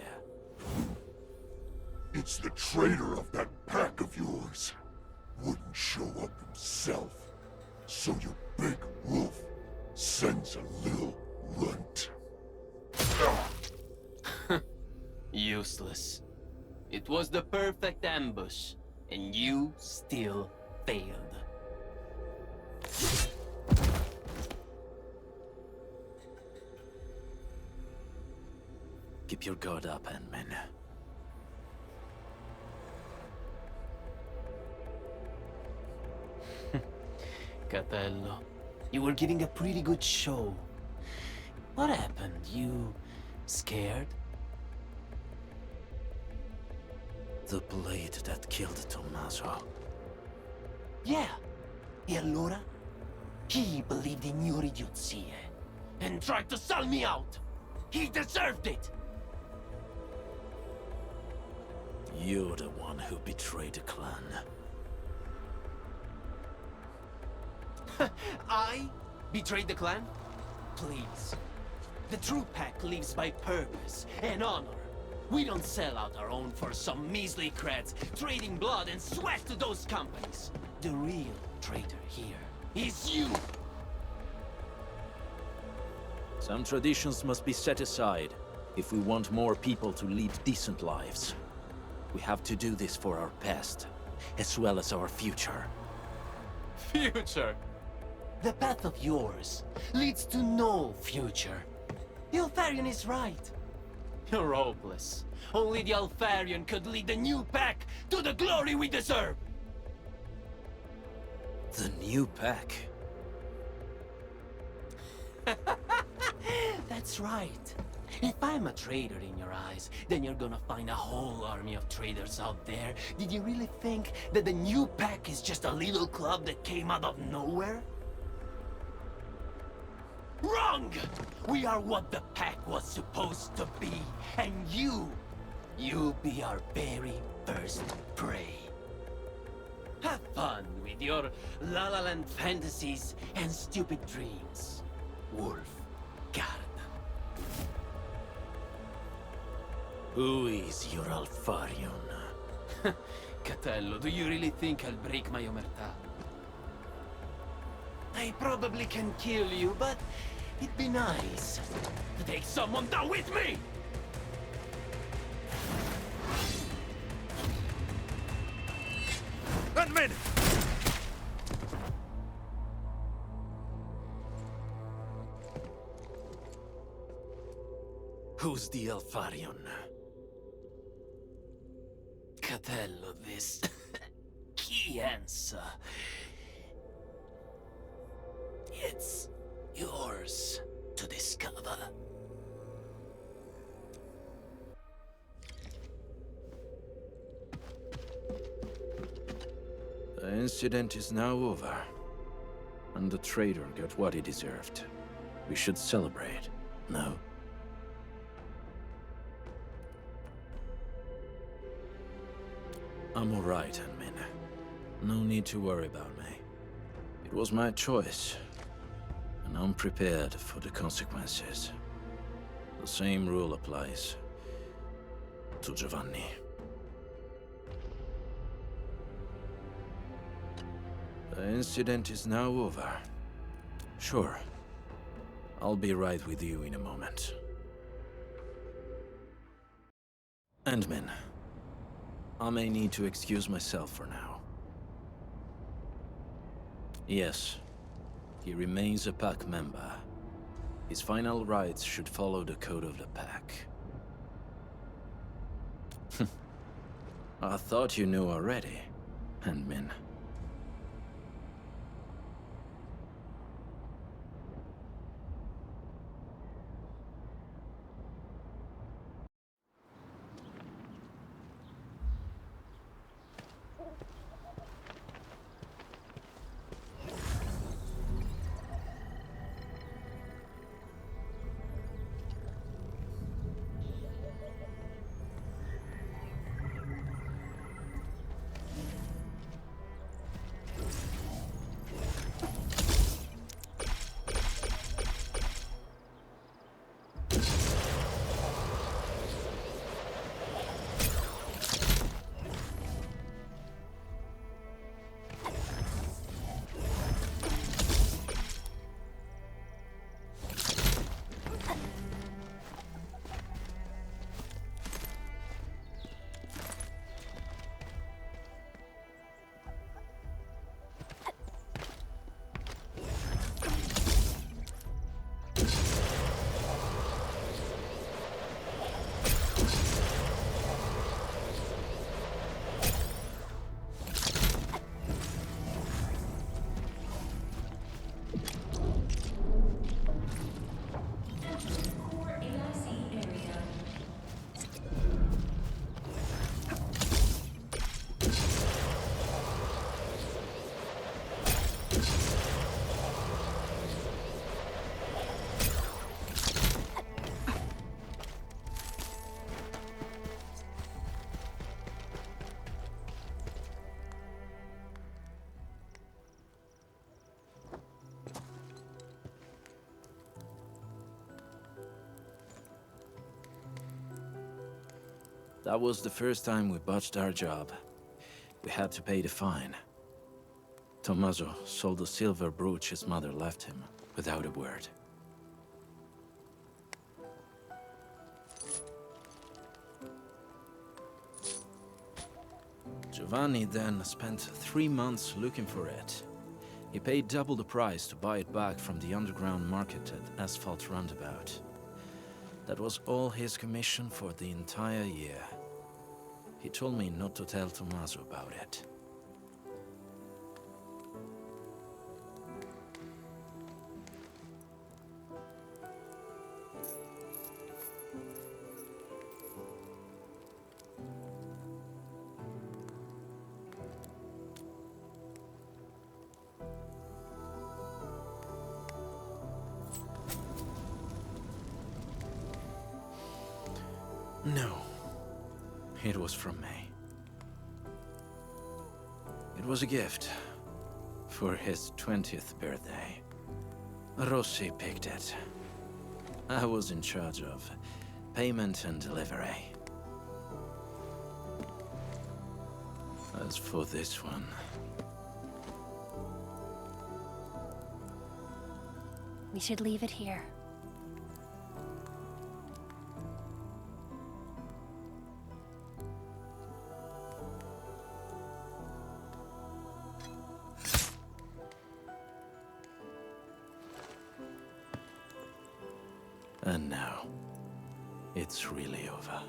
It's the traitor of that pack of yours. Wouldn't show up himself. So your big wolf sends a little runt. Useless. It was the perfect ambush, and you still failed. Keep your guard up, Ant-Man. Catello, you were giving a pretty good show. What happened? You scared? The blade that killed Tommaso. Yeah. E allora? He believed in your idiozie and tried to sell me out. He deserved it. You're the one who betrayed the clan. I betrayed the clan? Please. The true pack lives by purpose and honor. We don't sell out our own for some measly creds, trading blood and sweat to those companies. The real traitor here is you! Some traditions must be set aside if we want more people to lead decent lives. We have to do this for our past, as well as our future. Future? The path of yours leads to no future. The Alfarian is right. You're hopeless. Only the Alfarian could lead the new pack to the glory we deserve! The new pack? That's right. If I'm a traitor in your eyes, then you're gonna find a whole army of traitors out there. Did you really think that the new pack is just a little club that came out of nowhere? Wrong! We are what the pack was supposed to be, and you'll be our very first prey. Have fun with your La La Land fantasies and stupid dreams, Wolfguard. Who is your Alfarion? Catello, do you really think I'll break my omertà? I probably can kill you, but it'd be nice to take someone down with me! Endman! Who's the Elfarion? Catello this. Chi answer. It's yours to discover. The incident is now over, and the traitor got what he deserved. We should celebrate, no? I'm alright, Henmin. No need to worry about me. It was my choice, and I'm prepared for the consequences. The same rule applies to Giovanni. The incident is now over. Sure. I'll be right with you in a moment. Endman, I may need to excuse myself for now. Yes, he remains a pack member. His final rites should follow the code of the pack. I thought you knew already, Endman. That was the first time we botched our job. We had to pay the fine. Tommaso sold the silver brooch his mother left him, without a word. Giovanni then spent 3 months looking for it. He paid double the price to buy it back from the underground market at Asphalt Roundabout. That was all his commission for the entire year. He told me not to tell Tommaso about it. No. It was from me. It was a gift for his 20th birthday. Rossi picked it. I was in charge of payment and delivery. As for this one... We should leave it here. And now, it's really over.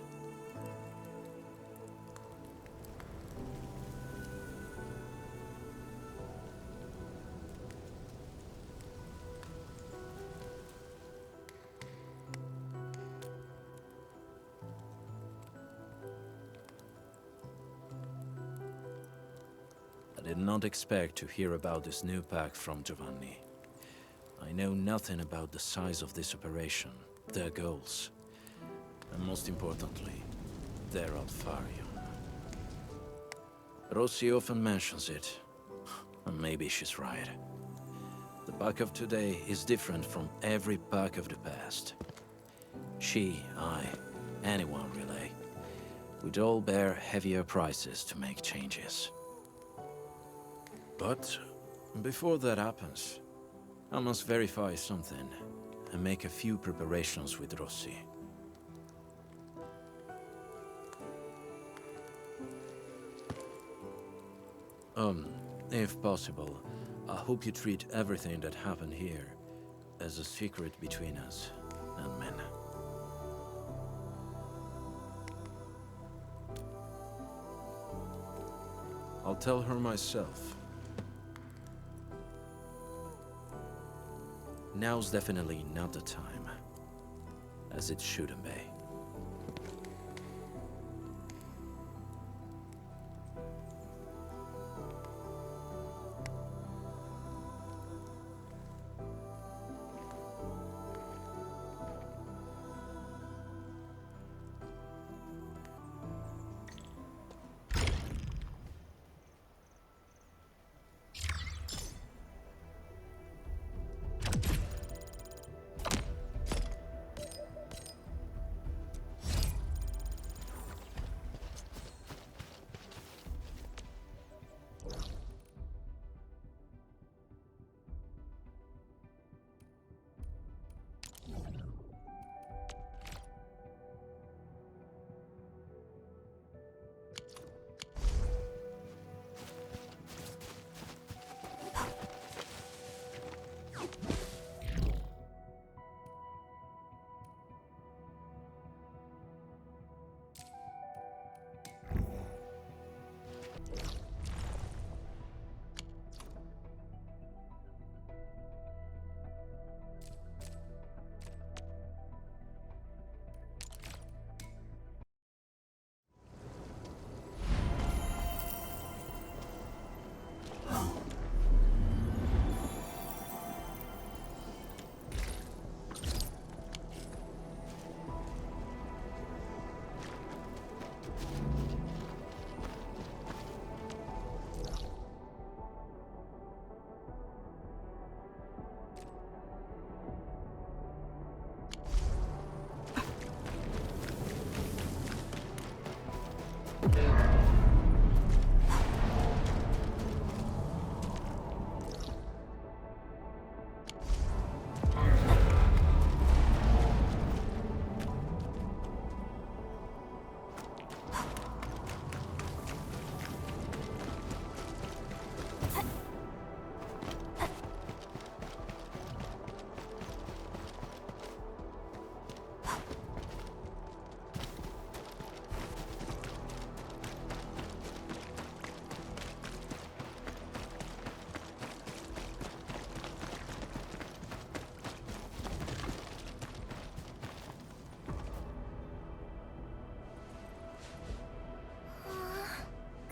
I did not expect to hear about this new pack from Giovanni. I know nothing about the size of this operation, their goals, and most importantly, their Alfarium. Rossi often mentions it, and maybe she's right. The pack of today is different from every pack of the past. She, I, anyone really, would all bear heavier prices to make changes. But before that happens, I must verify something and make a few preparations with Rossi. If possible, I hope you treat everything that happened here as a secret between us and men. I'll tell her myself. Now's definitely not the time, as it shouldn't be.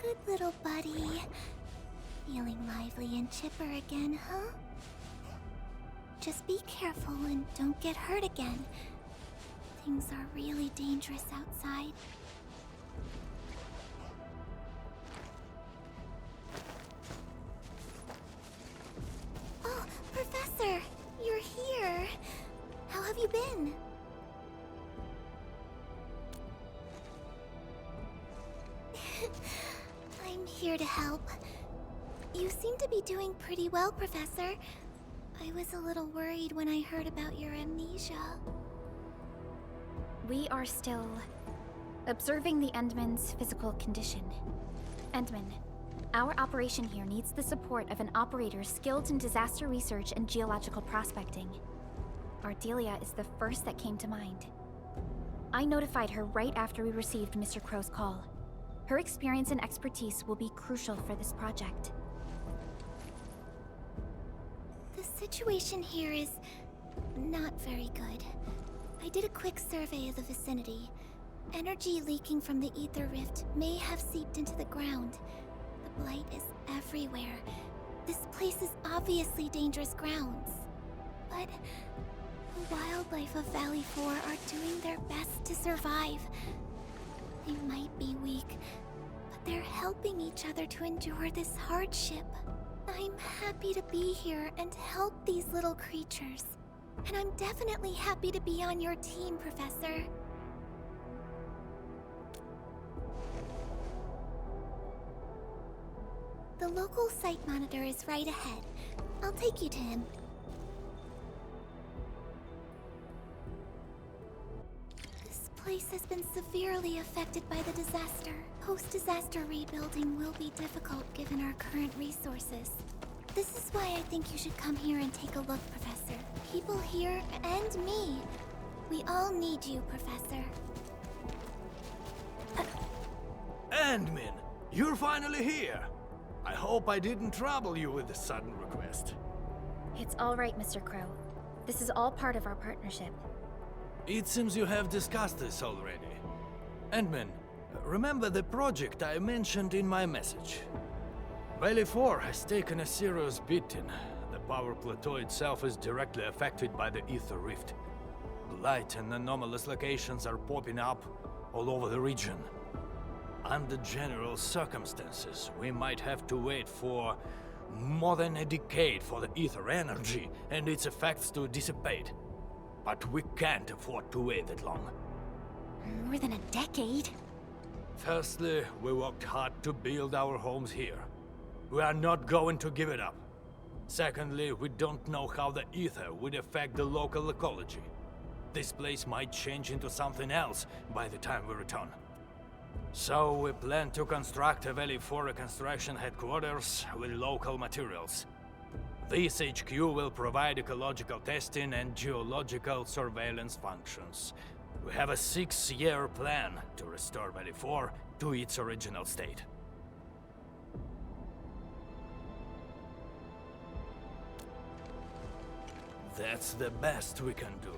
Good little buddy. Feeling lively and chipper again, huh? Just be careful and don't get hurt again. Things are really dangerous outside. Oh, Professor! You're here! How have you been? I'm here to help. You seem to be doing pretty well, Professor. I was a little worried when I heard about your amnesia. We are still observing the Endman's physical condition. Endman, our operation here needs the support of an operator skilled in disaster research and geological prospecting. Ardelia is the first that came to mind. I notified her right after we received Mr. Crow's call. Her experience and expertise will be crucial for this project. The situation here is not very good. I did a quick survey of the vicinity. Energy leaking from the ether rift may have seeped into the ground. The blight is everywhere. This place is obviously dangerous grounds. But the wildlife of Valley 4 are doing their best to survive. They might be weak, but they're helping each other to endure this hardship. I'm happy to be here and help these little creatures. And I'm definitely happy to be on your team, Professor. The local site monitor is right ahead. I'll take you to him. This place has been severely affected by the disaster. Post-disaster rebuilding will be difficult given our current resources. This is why I think you should come here and take a look, Professor. People here, and me. We all need you, Professor. Andmin, you're finally here. I hope I didn't trouble you with a sudden request. It's all right, Mr. Crow. This is all part of our partnership. It seems you have discussed this already. Andmin, remember the project I mentioned in my message? Valley 4 has taken a serious beating. The power plateau itself is directly affected by the ether rift. Blight and anomalous locations are popping up all over the region. Under general circumstances, we might have to wait for more than a decade for the ether energy and its effects to dissipate. But we can't afford to wait that long. More than a decade? Firstly, we worked hard to build our homes here. We are not going to give it up. Secondly, we don't know how the ether would affect the local ecology. This place might change into something else by the time we return. So we plan to construct a Valley 4 reconstruction headquarters with local materials. This HQ will provide ecological testing and geological surveillance functions. We have a 6-year plan to restore Valley 4 to its original state. That's the best we can do.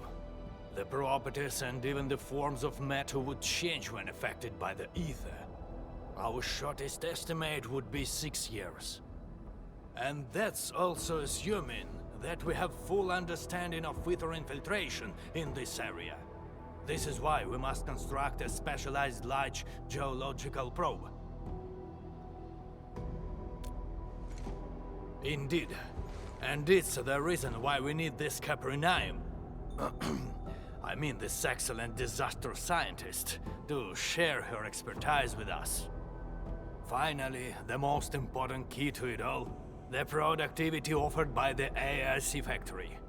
The properties and even the forms of matter would change when affected by the ether. Our shortest estimate would be 6 years. And that's also assuming that we have full understanding of ether infiltration in this area. This is why we must construct a specialized large geological probe. Indeed. And it's the reason why we need this Caprinium. I mean this excellent disaster scientist, to share her expertise with us. Finally, the most important key to it all, the productivity offered by the AIC factory.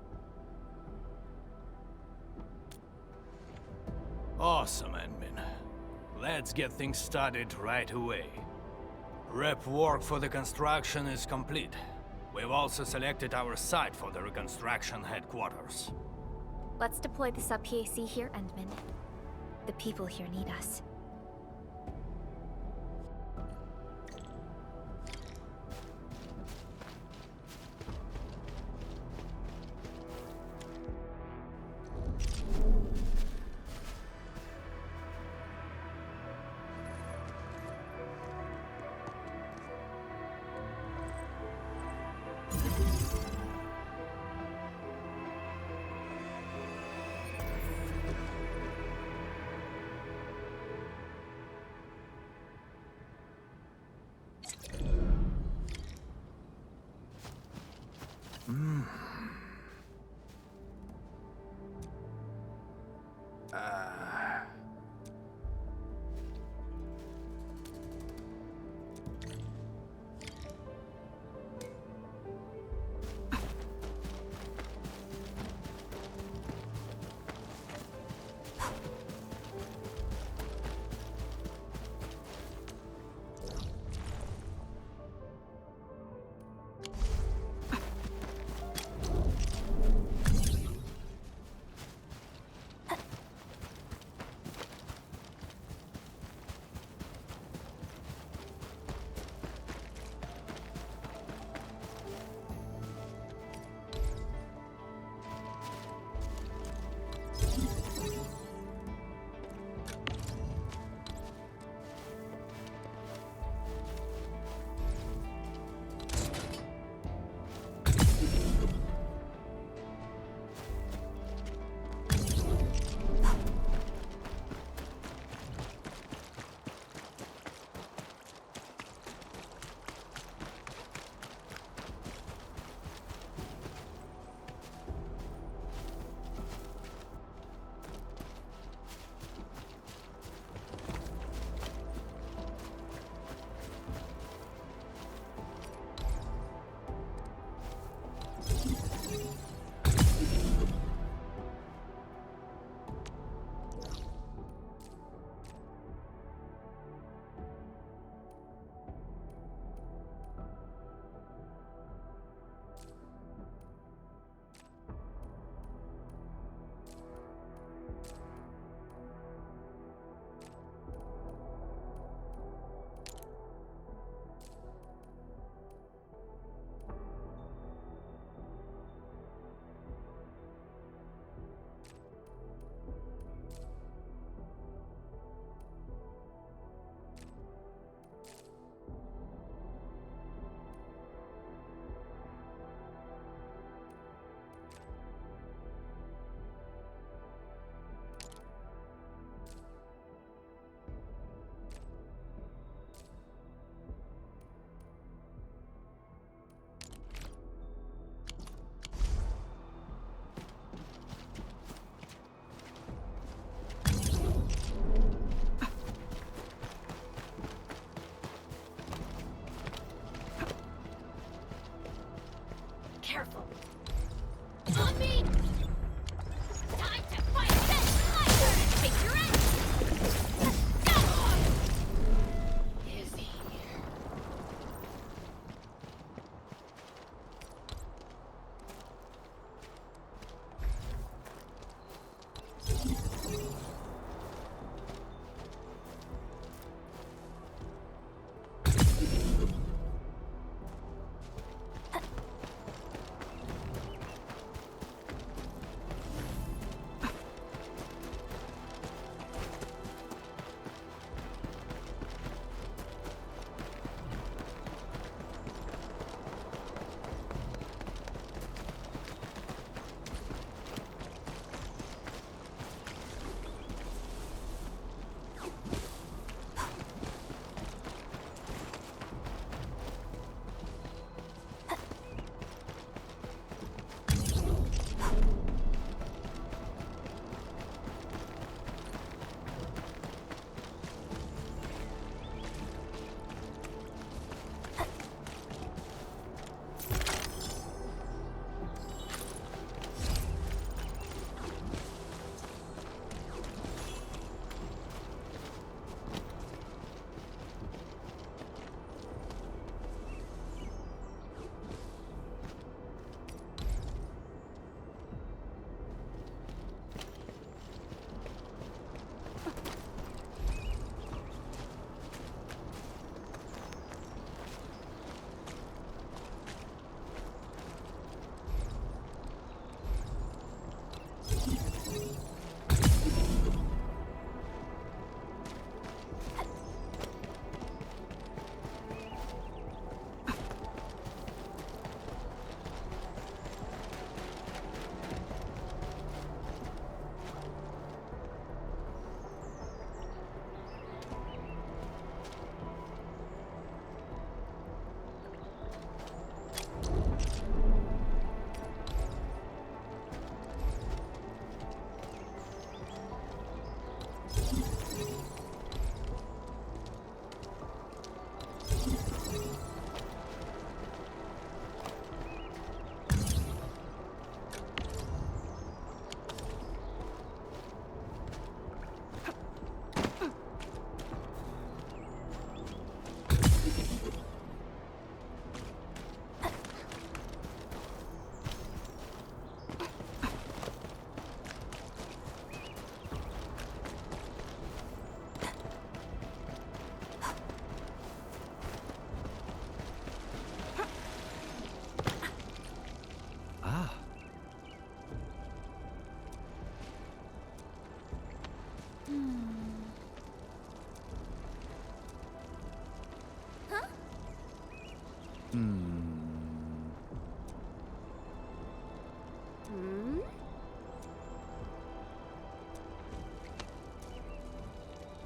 Awesome, Admin. Let's get things started right away. Rep work for the construction is complete. We've also selected our site for the reconstruction headquarters. Let's deploy the sub-PAC here, Endman. The people here need us.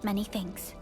Many thanks.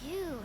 Phew.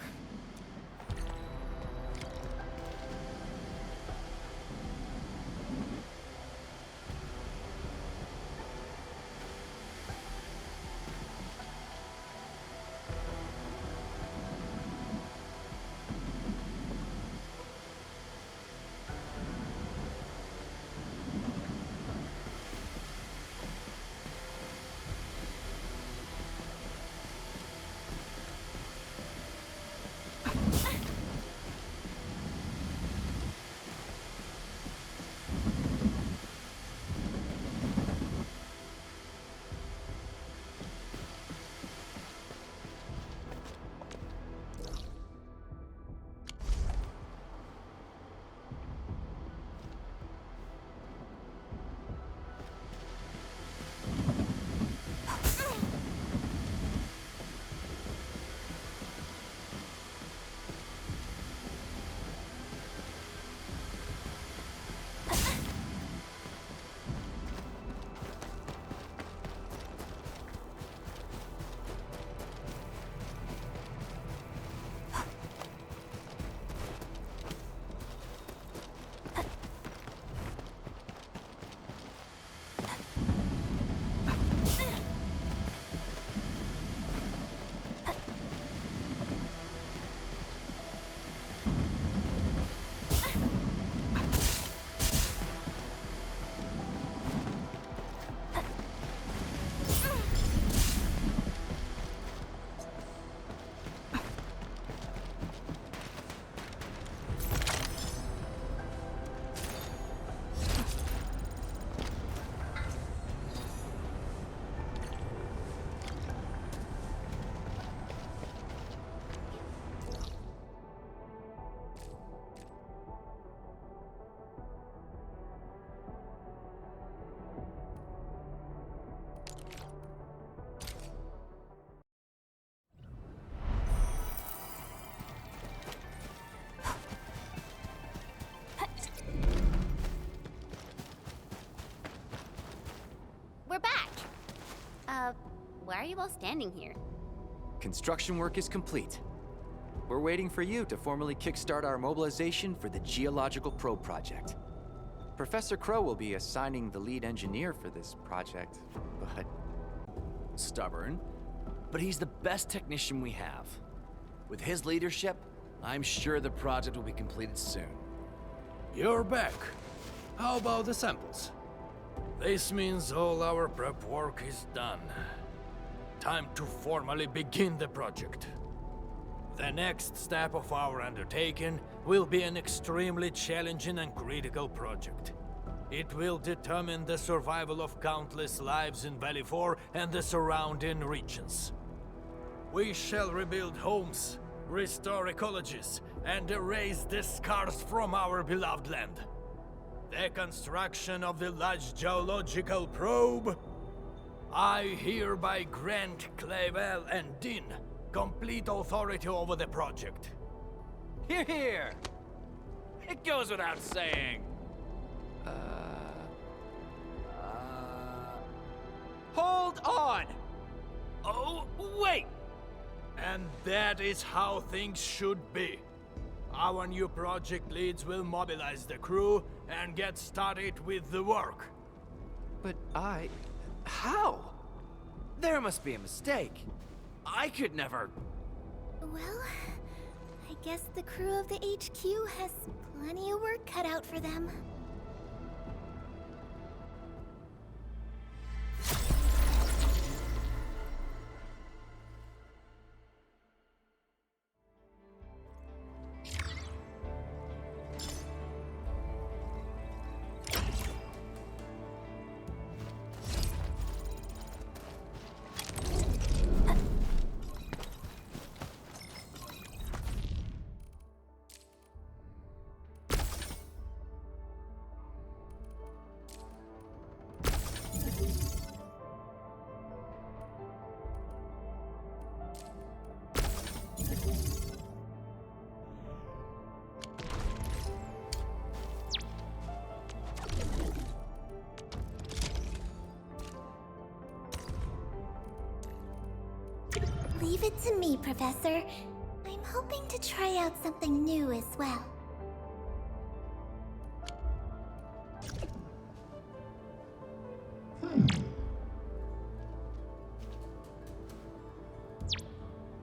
Why are you all standing here? Construction work is complete. We're waiting for you to formally kickstart our mobilization for the Geological Probe project. Professor Crow will be assigning the lead engineer for this project, but... Stubborn, but he's the best technician we have. With his leadership, I'm sure the project will be completed soon. You're back. How about the samples? This means all our prep work is done. Time to formally begin the project. The next step of our undertaking will be an extremely challenging and critical project. It will determine the survival of countless lives in Valley 4 and the surrounding regions. We shall rebuild homes, restore ecologies, and erase the scars from our beloved land. The construction of the large geological probe. I hereby grant Clavel and Din complete authority over the project. Hear, hear! It goes without saying. Hold on! Oh, wait! And that is how things should be. Our new project leads will mobilize the crew and get started with the work. But how? There must be a mistake. I could never... Well, I guess the crew of the HQ has plenty of work cut out for them. Leave it to me, Professor. I'm hoping to try out something new as well.